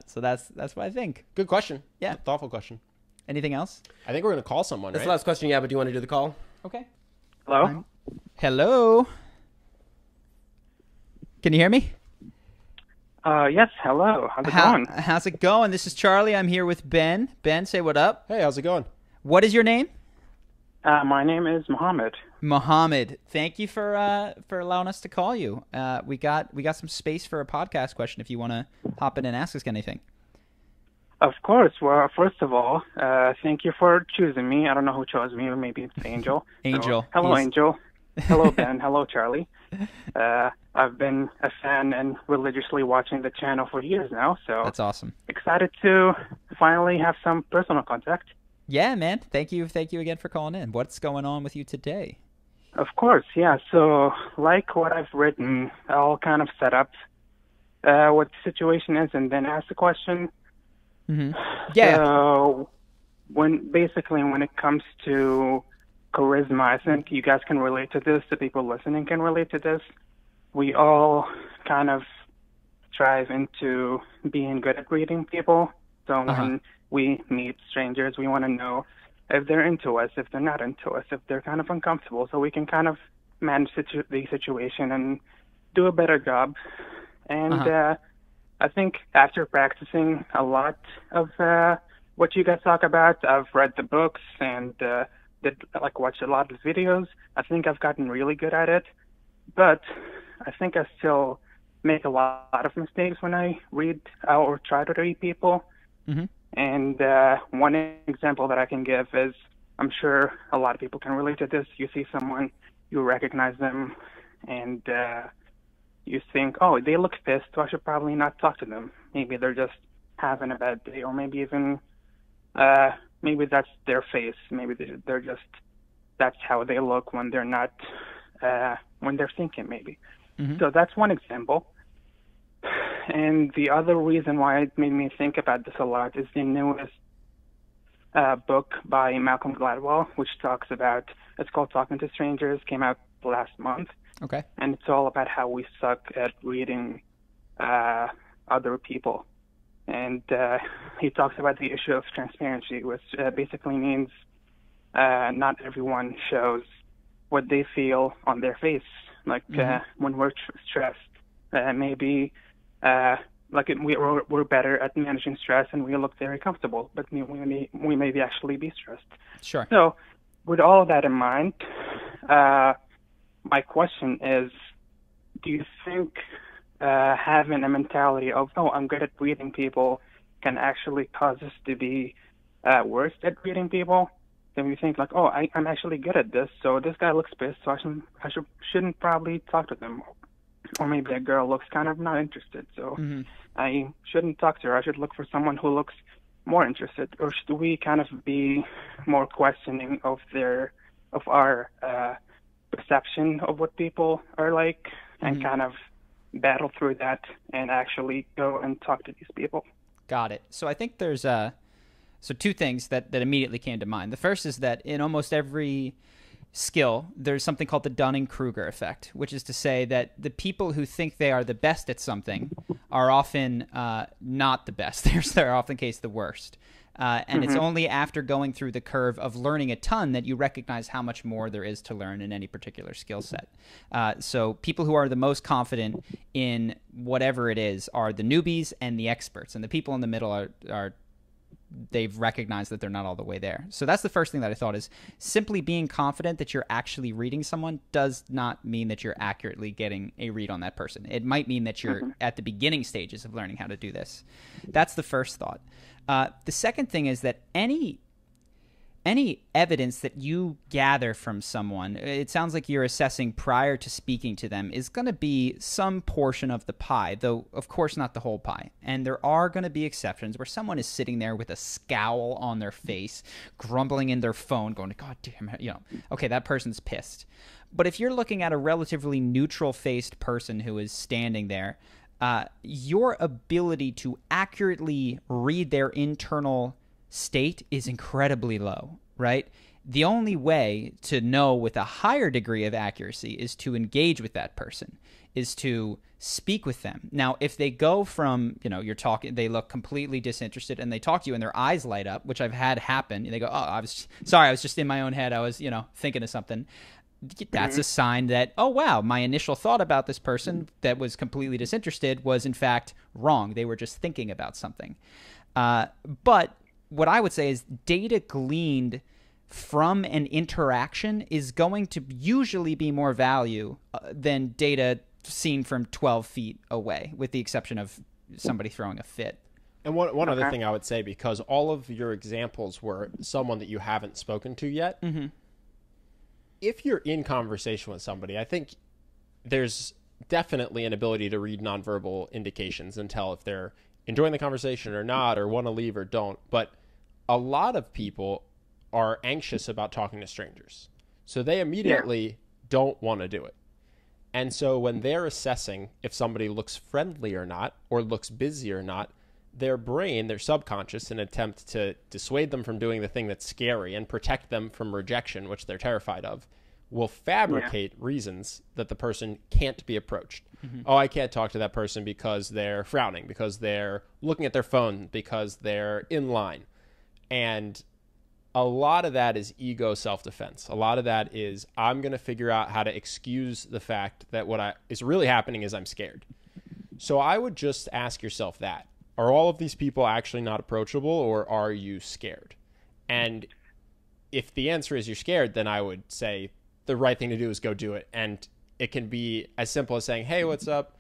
So that's what I think. Good question. Yeah, thoughtful question. Anything else? I think we're gonna call someone. That's right? the last question. Yeah, but do you want to do the call? Okay. Hello. Hello. Can you hear me? Yes. Hello. How's it going? How's it going? This is Charlie. I'm here with Ben. Ben, say what up. Hey, how's it going? What is your name? My name is Mohammed. Mohammed, thank you for allowing us to call you. We got some space for a podcast question if you want to hop in and ask us anything. Of course. Well, first of all, thank you for choosing me. I don't know who chose me. Maybe it's Angel. Angel. So, hello, Angel. Hello, Ben. Hello, Charlie. I've been a fan and religiously watching the channel for years now. So that's awesome. Excited to finally have some personal contact. Yeah, man. Thank you again for calling in. What's going on with you today? Of course, yeah. So, like what I've written, I'll kind of set up what the situation is and then ask the question. Mm-hmm. Yeah. So, when it comes to charisma, I think you guys can relate to this. The people listening can relate to this. We all kind of strive into being good at reading people. So when we meet strangers, we want to know if they're into us, if they're not into us, if they're kind of uncomfortable, so we can kind of manage the situation and do a better job. And I think after practicing a lot of what you guys talk about, I've read the books and watched a lot of videos. I think I've gotten really good at it, but I think I still make a lot of mistakes when I read or try to read people. Mm-hmm. And one example that I can give is, I'm sure a lot of people can relate to this. You see someone, you recognize them, and you think, oh, they look pissed, so I should probably not talk to them. Maybe they're just having a bad day, or maybe even, maybe that's their face. Maybe they're just, that's how they look when they're not, when they're thinking, maybe. Mm-hmm. So that's one example. And the other reason why it made me think about this a lot is the newest book by Malcolm Gladwell, which talks about, it's called Talking to Strangers, came out last month. Okay. And it's all about how we suck at reading other people. And he talks about the issue of transparency, which basically means not everyone shows what they feel on their face. Like when we're stressed, maybe we're better at managing stress and we look very comfortable, but we may actually be stressed. Sure. So with all of that in mind, my question is, do you think having a mentality of, oh, I'm good at reading people can actually cause us to be worse at reading people? then we think like, oh, I'm actually good at this, so this guy looks pissed, so shouldn't probably talk to them. Or maybe a girl looks kind of not interested, so I shouldn't talk to her. I should look for someone who looks more interested. Or should we kind of be more questioning of our perception of what people are like, and kind of battle through that and actually go and talk to these people? Got it. So I think there's so two things that immediately came to mind. The first is that in almost every skill, there's something called the Dunning-Kruger effect, which is to say that the people who think they are the best at something are often not the best. They're often case the worst. And it's only after going through the curve of learning a ton that you recognize how much more there is to learn in any particular skill set. So people who are the most confident in whatever it is are the newbies and the experts. And the people in the middle are they've recognized that they're not all the way there. So that's the first thing that I thought is simply being confident that you're actually reading someone does not mean that you're accurately getting a read on that person. It might mean that you're at the beginning stages of learning how to do this. That's the first thought. The second thing is that any evidence that you gather from someone, it sounds like you're assessing prior to speaking to them, is going to be some portion of the pie, though of course not the whole pie. And there are going to be exceptions where someone is sitting there with a scowl on their face, grumbling in their phone, going, God damn it, okay, that person's pissed. But if you're looking at a relatively neutral-faced person who is standing there, your ability to accurately read their internal state is incredibly low, right? The only way to know with a higher degree of accuracy is to engage with that person, is to speak with them. Now, if they go from, you're talking, they look completely disinterested and they talk to you and their eyes light up, which I've had happen, and they go, oh, I was just in my own head. I was, thinking of something. That's a sign that, oh, wow, my initial thought about this person that was completely disinterested was in fact wrong. They were just thinking about something. But what I would say is data gleaned from an interaction is going to usually be more value than data seen from 12 feet away, with the exception of somebody throwing a fit. And one other thing I would say, because all of your examples were someone that you haven't spoken to yet, if you're in conversation with somebody, I think there's definitely an ability to read nonverbal indications and tell if they're enjoying the conversation or not, or want to leave or don't. But a lot of people are anxious about talking to strangers, so they immediately don't want to do it. And so when they're assessing if somebody looks friendly or not, or looks busy or not, their brain, their subconscious, in an attempt to dissuade them from doing the thing that's scary and protect them from rejection, which they're terrified of, will fabricate reasons that the person can't be approached. Oh, I can't talk to that person because they're frowning, because they're looking at their phone, because they're in line. And a lot of that is ego self-defense. A lot of that is, I'm going to figure out how to excuse the fact that what is really happening is I'm scared. So I would just ask yourself that. Are all of these people actually not approachable, or are you scared? And if the answer is you're scared, then I would say the right thing to do is go do it. And it can be as simple as saying, hey, what's up?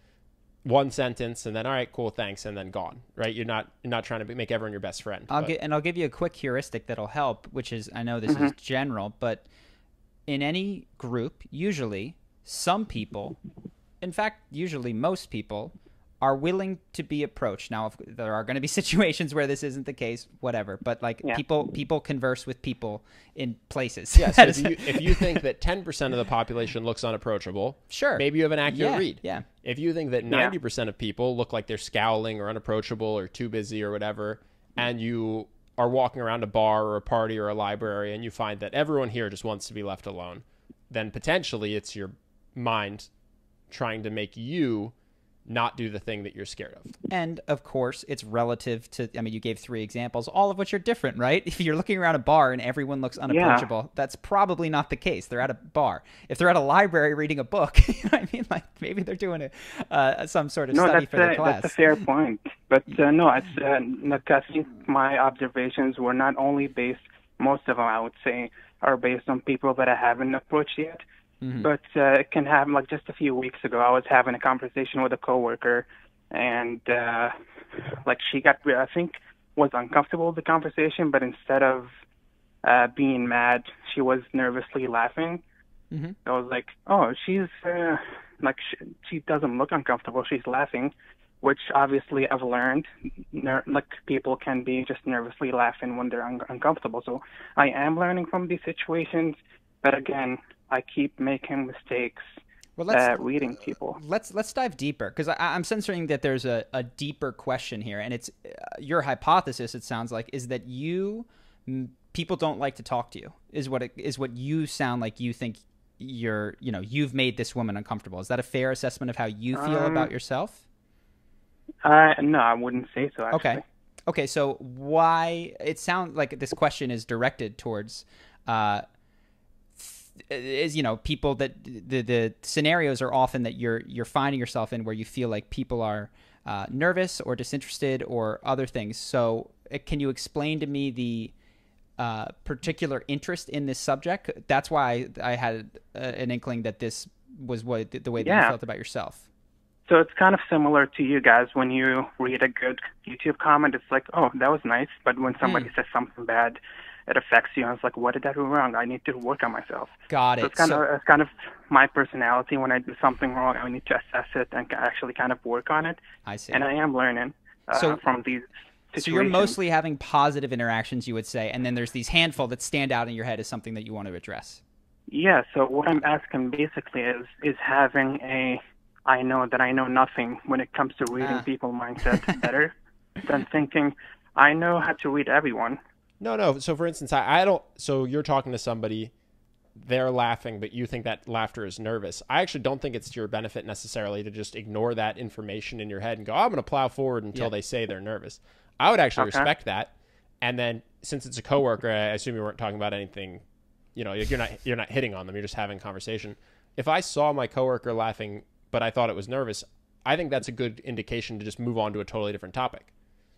One sentence, and then, all right, cool, thanks, and then gone, right? You're not trying to make everyone your best friend. I'll give you a quick heuristic that'll help, which is, I know this is general, but in any group, usually some people, in fact, usually most people, are willing to be approached. Now, there are going to be situations where this isn't the case, whatever. But people converse with people in places. Yeah, so if you think that 10% of the population looks unapproachable, sure, maybe you have an accurate read. Yeah. If you think that 90% of people look like they're scowling or unapproachable or too busy or whatever, and you are walking around a bar or a party or a library and you find that everyone here just wants to be left alone, then potentially it's your mind trying to make you not do the thing that you're scared of. And of course, it's relative to, you gave 3 examples, all of which are different, right? If you're looking around a bar and everyone looks unapproachable, that's probably not the case. They're at a bar. If they're at a library reading a book, like maybe they're doing some sort of study for their class. That's a fair point. But I think my observations were not only based, most of them I would say, are based on people that I haven't approached yet. But it can happen. Like just a few weeks ago, I was having a conversation with a coworker, and she got, I think, was uncomfortable with the conversation. But instead of being mad, she was nervously laughing. Mhm. I was like, oh, she's like she doesn't look uncomfortable. She's laughing, which obviously I've learned. Like people can be just nervously laughing when they're uncomfortable. So I am learning from these situations, but again, I keep making mistakes. Well, let's reading people. let's dive deeper, because I'm sensing that there's a deeper question here, and it's your hypothesis. It sounds like is that people don't like to talk to you. Is what you sound like. You think you've made this woman uncomfortable. Is that a fair assessment of how you feel about yourself? No, I wouldn't say so. Actually. Okay. So why it sounds like this question is directed towards. People that the scenarios are often that you're finding yourself in where you feel like people are nervous or disinterested or other things. So can you explain to me the particular interest in this subject? That's why I had an inkling that this was the way that you felt about yourself. So it's kind of similar to you guys when you read a good YouTube comment. It's like, oh, that was nice. But when somebody says something bad, it affects you. And it's like, what did I do wrong? I need to work on myself. Got it. So it's kind of my personality. When I do something wrong, I need to assess it and actually kind of work on it. I see. And I am learning from these situations. So you're mostly having positive interactions, you would say, and then there's these handful that stand out in your head as something that you want to address. Yeah. So what I'm asking basically is having I know that I know nothing when it comes to reading people mindset better than thinking I know how to read everyone. No. So for instance, I don't. So you're talking to somebody, they're laughing, but you think that laughter is nervous. I actually don't think it's to your benefit necessarily to just ignore that information in your head and go, I'm going to plow forward until they say they're nervous. I would actually respect that. And then since it's a coworker, I assume you weren't talking about anything. You're not hitting on them. You're just having a conversation. If I saw my coworker laughing, but I thought it was nervous, I think that's a good indication to just move on to a totally different topic.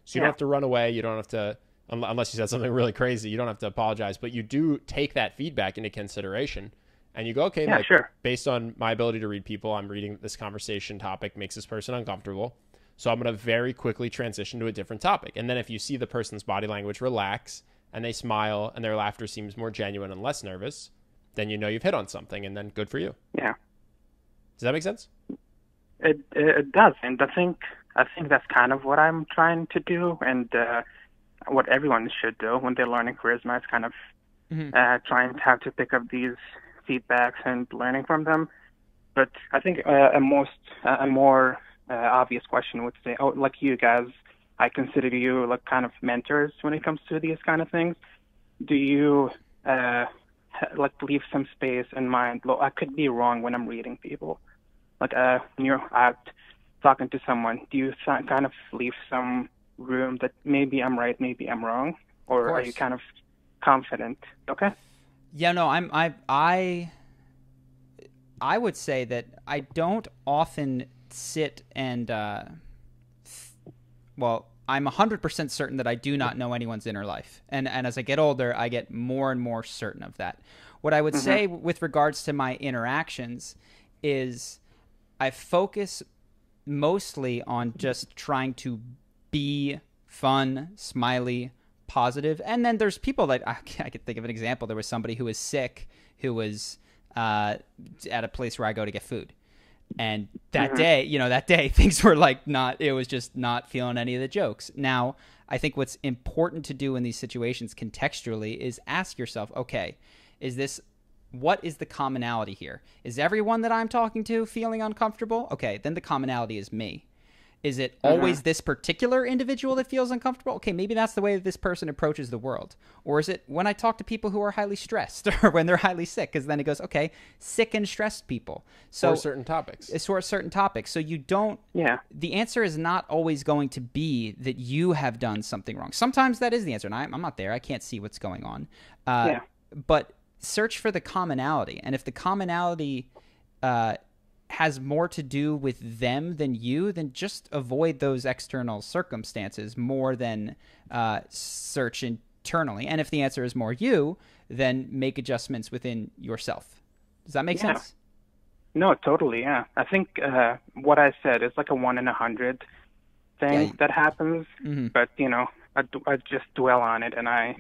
So you don't have to run away. You don't have to. Unless you said something really crazy, you don't have to apologize, but you do take that feedback into consideration and you go, okay, sure. Based on my ability to read people, I'm reading this conversation topic makes this person uncomfortable. So I'm going to very quickly transition to a different topic. And then if you see the person's body language relax and they smile and their laughter seems more genuine and less nervous, then you know you've hit on something, and then good for you. Yeah. Does that make sense? It does. And I think that's kind of what I'm trying to do. And, what everyone should do when they're learning charisma is kind of trying how to pick up these feedbacks and learning from them. But I think a more obvious question would say, oh, like you guys, I consider you like kind of mentors when it comes to these kind of things. Do you like leave some space in mind? Look, I could be wrong when I'm reading people. Like when you're out talking to someone, do you kind of leave some room that maybe I'm right, maybe I'm wrong, or are you kind of confident? Okay. Yeah, no, I would say that I don't often sit and I'm 100% certain that I do not know anyone's inner life, and as I get older, I get more and more certain of that. What I would say with regards to my interactions is I focus mostly on just trying to be fun, smiley, positive. And then there's people that I could think of an example. There was somebody who was sick, who was at a place where I go to get food. And that day, things were like it was just not feeling any of the jokes. Now, I think what's important to do in these situations contextually is ask yourself, okay, what is the commonality here? Is everyone that I'm talking to feeling uncomfortable? Okay, then the commonality is me. Is it always this particular individual that feels uncomfortable? Okay, maybe that's the way that this person approaches the world. Or is it when I talk to people who are highly stressed or when they're highly sick? Because then it goes, okay, sick and stressed people. So for certain topics. It's for certain topics. So you don't... Yeah. The answer is not always going to be that you have done something wrong. Sometimes that is the answer, and I'm not there. I can't see what's going on. But search for the commonality. And if the commonality... has more to do with them than you, then just avoid those external circumstances more than search internally. And if the answer is more you, then make adjustments within yourself. Does that make sense? No, totally, yeah. I think what I said is like a 1 in 100 thing that happens, but, I just dwell on it, and I'm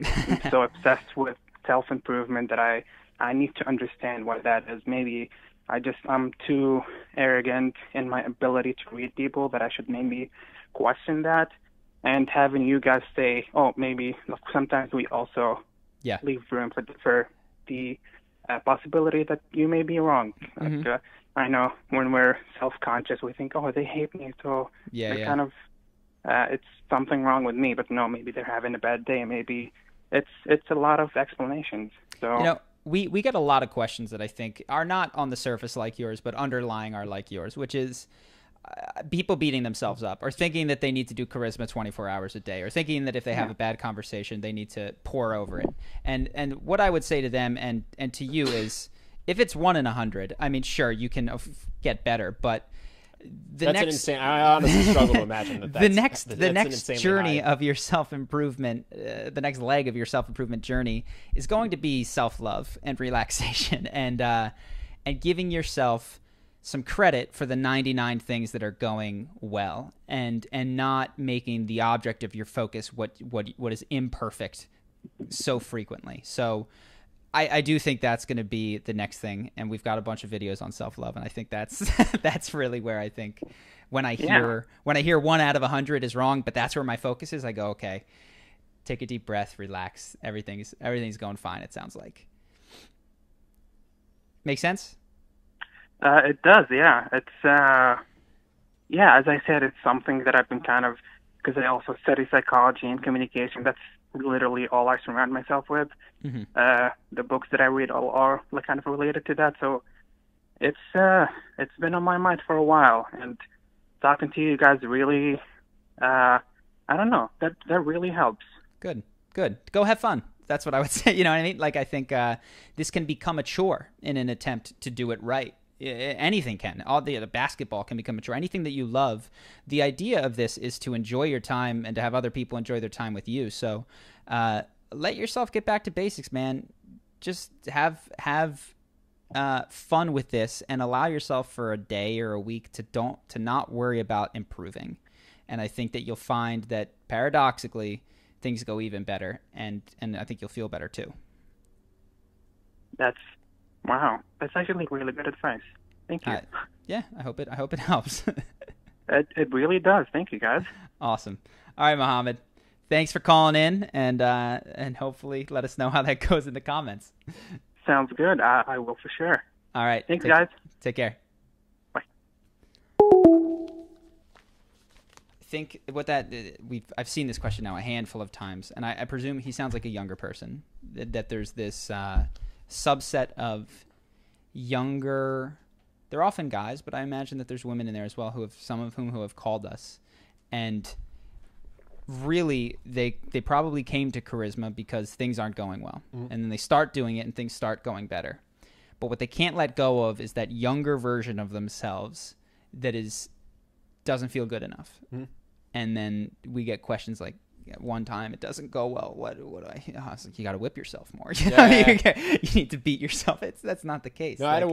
so obsessed with self-improvement that I need to understand what that is. Maybe I'm too arrogant in my ability to read people that I should maybe question that. And having you guys say, oh, maybe look, sometimes we also leave room for the possibility that you may be wrong. Mm-hmm. Like, I know when we're self-conscious, we think, oh, they hate me, so kind of it's something wrong with me. But no, maybe they're having a bad day. Maybe it's a lot of explanations. So we get a lot of questions that I think are not on the surface like yours, but underlying are like yours, which is people beating themselves up or thinking that they need to do charisma 24 hours a day, or thinking that if they have a bad conversation, they need to pour over it. And what I would say to them and to you is, if it's 1 in 100, I mean, sure, you can get better, but that's an insane. I honestly struggle to imagine that. The next journey of your self-improvement, the next leg of your self-improvement journey is going to be self-love and relaxation, and giving yourself some credit for the 99 things that are going well, and not making the object of your focus what is imperfect so frequently. So I do think that's going to be the next thing, and we've got a bunch of videos on self-love, and I think that's really where I think when I hear 1 out of 100 is wrong, but that's where my focus is, I go, okay, take a deep breath, relax, everything's going fine, it sounds like. Make sense? It does, yeah. It's as I said, it's something that I've been kind of, because I also study psychology and communication. That's literally all I surround myself with. Mm-hmm. The books that I read all are kind of related to that. So it's been on my mind for a while, and talking to you guys really, I don't know, that really helps. Good. Go have fun. That's what I would say. You know what I mean? Like, I think this can become a chore in an attempt to do it right. Anything can. All the basketball can become a chore. Anything that you love. The idea of this is to enjoy your time and to have other people enjoy their time with you. So let yourself get back to basics, man. Just have fun with this, and allow yourself for a day or a week to not worry about improving. And I think that you'll find that paradoxically things go even better, and I think you'll feel better too. Wow, that's actually really good advice. Thank you. Yeah, I hope it helps. It really does. Thank you, guys. Awesome. All right, Mohammed. Thanks for calling in, and hopefully let us know how that goes in the comments. Sounds good. I will for sure. All right. Thanks, guys. Take care. Bye. I think I've seen this question now a handful of times, and I presume he sounds like a younger person. That there's this subset of younger, they're often guys, but I imagine that there's women in there as well, some of whom have called us, and really they probably came to charisma because things aren't going well, and then they start doing it and things start going better. But what they can't let go of is that younger version of themselves that doesn't feel good enough. And then we get questions like, one time it doesn't go well, what do I was like, you got to whip yourself more. You need to beat yourself. That's not the case. No, I had a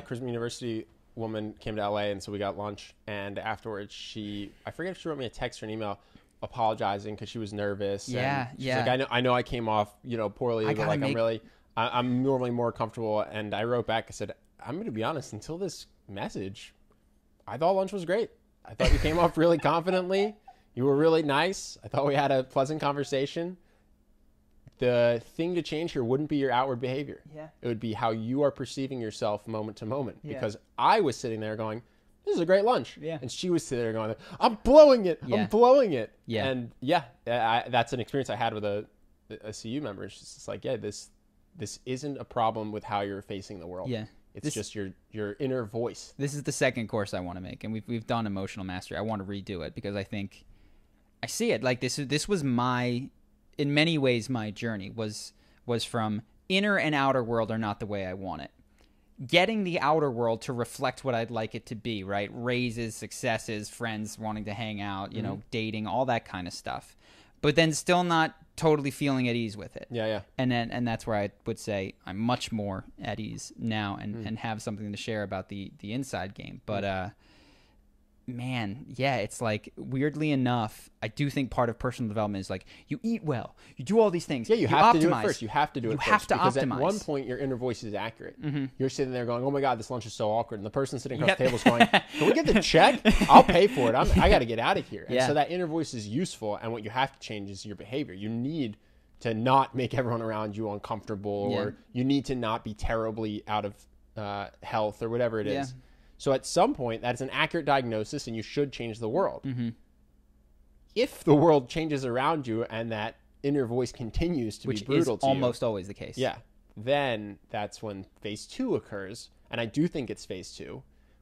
Charisma University woman came to LA, and so we got lunch, and afterwards I forget if she wrote me a text or an email apologizing because she was nervous. She's like, I know I came off poorly, but like I'm normally more comfortable. And I wrote back, I said, I'm going to be honest, until this message I thought lunch was great. I thought you came off really confidently. You were really nice. I thought we had a pleasant conversation. The thing to change here wouldn't be your outward behavior. Yeah. It would be how you are perceiving yourself moment to moment. Yeah. Because I was sitting there going, this is a great lunch. Yeah. And she was sitting there going, I'm blowing it. Yeah. I'm blowing it. Yeah. And that's an experience I had with a CU member. It's just like, this isn't a problem with how you're facing the world. Yeah. It's just your inner voice. This is the second course I want to make, and we've done emotional mastery. I want to redo it because I think I see it like this was in many ways my journey was from inner and outer world are not the way I want it. Getting the outer world to reflect what I'd like it to be, right? Raises, successes, friends wanting to hang out, dating, all that kind of stuff. But then still not totally feeling at ease with it. Yeah. And that's where I would say I'm much more at ease now and have something to share about the inside game. But man, yeah, it's like, weirdly enough, I do think part of personal development is like, you eat well, you do all these things. Yeah, you have optimize. to do it first. You have to do it first. You have to because optimize. At one point, your inner voice is accurate. Mm-hmm. You're sitting there going, oh my God, this lunch is so awkward. And the person sitting across the table is going, can we get the check? I'll pay for it. I got to get out of here. And so that inner voice is useful. And what you have to change is your behavior. You need to not make everyone around you uncomfortable, or you need to not be terribly out of health or whatever it is. So at some point, that's an accurate diagnosis, and you should change the world. Mm-hmm. If the world changes around you and that inner voice continues to be brutal to you, almost always the case. Yeah, then that's when phase 2 occurs. And I do think it's phase 2,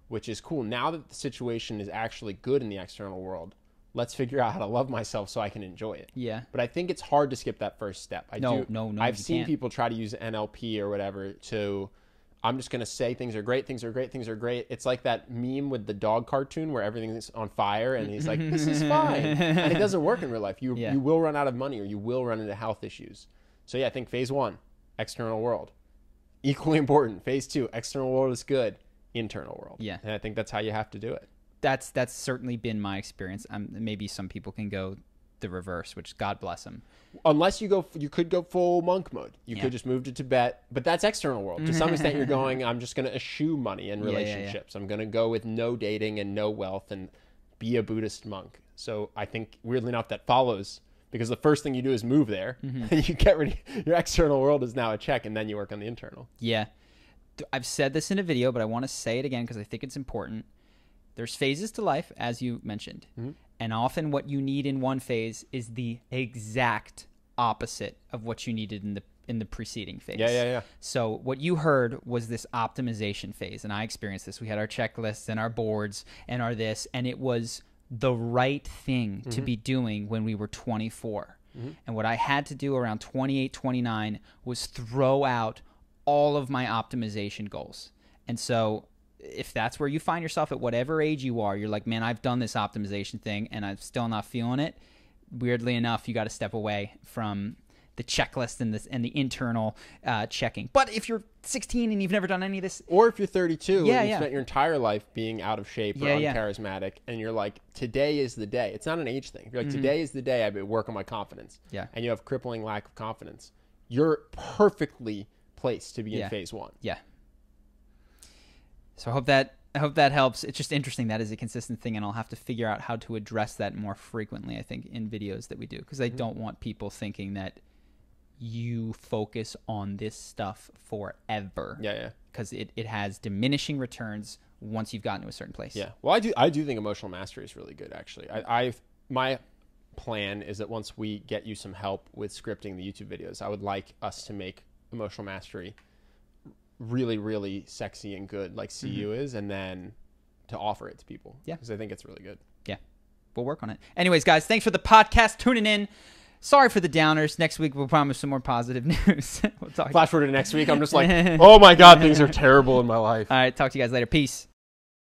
which is cool. Now that the situation is actually good in the external world, let's figure out how to love myself so I can enjoy it. Yeah. But I think it's hard to skip that first step. No, I've seen can't. people try to use NLP or whatever to, I'm just going to say things are great, things are great, things are great. It's like that meme with the dog cartoon where everything is on fire and he's like, this is fine. And it doesn't work in real life. You will run out of money, or you will run into health issues. So yeah, I think phase 1, external world. Equally important. Phase 2, external world is good, internal world. Yeah. And I think that's how you have to do it. That's certainly been my experience. Maybe some people can go the reverse, which God bless them. Unless you could go full monk mode. You could just move to Tibet, but that's external world. To some extent, you're going, I'm just going to eschew money and relationships. I'm going to go with no dating and no wealth and be a Buddhist monk. So I think, weirdly enough, that follows, because the first thing you do is move there, and you get rid of your external world is now a check, and then you work on the internal. Yeah. I've said this in a video, but I want to say it again because I think it's important. There's phases to life, as you mentioned. And often what you need in one phase is the exact opposite of what you needed in the preceding phase. Yeah. So what you heard was this optimization phase, and I experienced this. We had our checklists and our boards and our this, and it was the right thing to be doing when we were 24. And what I had to do around 28, 29 was throw out all of my optimization goals. And so if that's where you find yourself at whatever age you are, you're like, man, I've done this optimization thing and I'm still not feeling it. Weirdly enough, you got to step away from the checklist and the internal checking. But if you're 16 and you've never done any of this, or if you're 32 and you spent your entire life being out of shape or uncharismatic, and you're like, today is the day. It's not an age thing. You're like, today is the day I work on my confidence. Yeah. And you have crippling lack of confidence. You're perfectly placed to be in phase 1. Yeah. So I hope that helps. It's just interesting. That is a consistent thing, and I'll have to figure out how to address that more frequently, I think, in videos that we do, because I don't want people thinking that you focus on this stuff forever. Yeah. Because it has diminishing returns once you've gotten to a certain place. Yeah. Well, I do think emotional mastery is really good, actually. My plan is that once we get you some help with scripting the YouTube videos, I would like us to make emotional mastery really, really sexy and good, like CU is, and then to offer it to people. Yeah. Because I think it's really good. Yeah. We'll work on it. Anyways, guys, thanks for the podcast, tuning in. Sorry for the downers. Next week, we'll promise some more positive news. We'll talk. Flash forward to next week. I'm just like, oh my God, things are terrible in my life. All right. Talk to you guys later. Peace.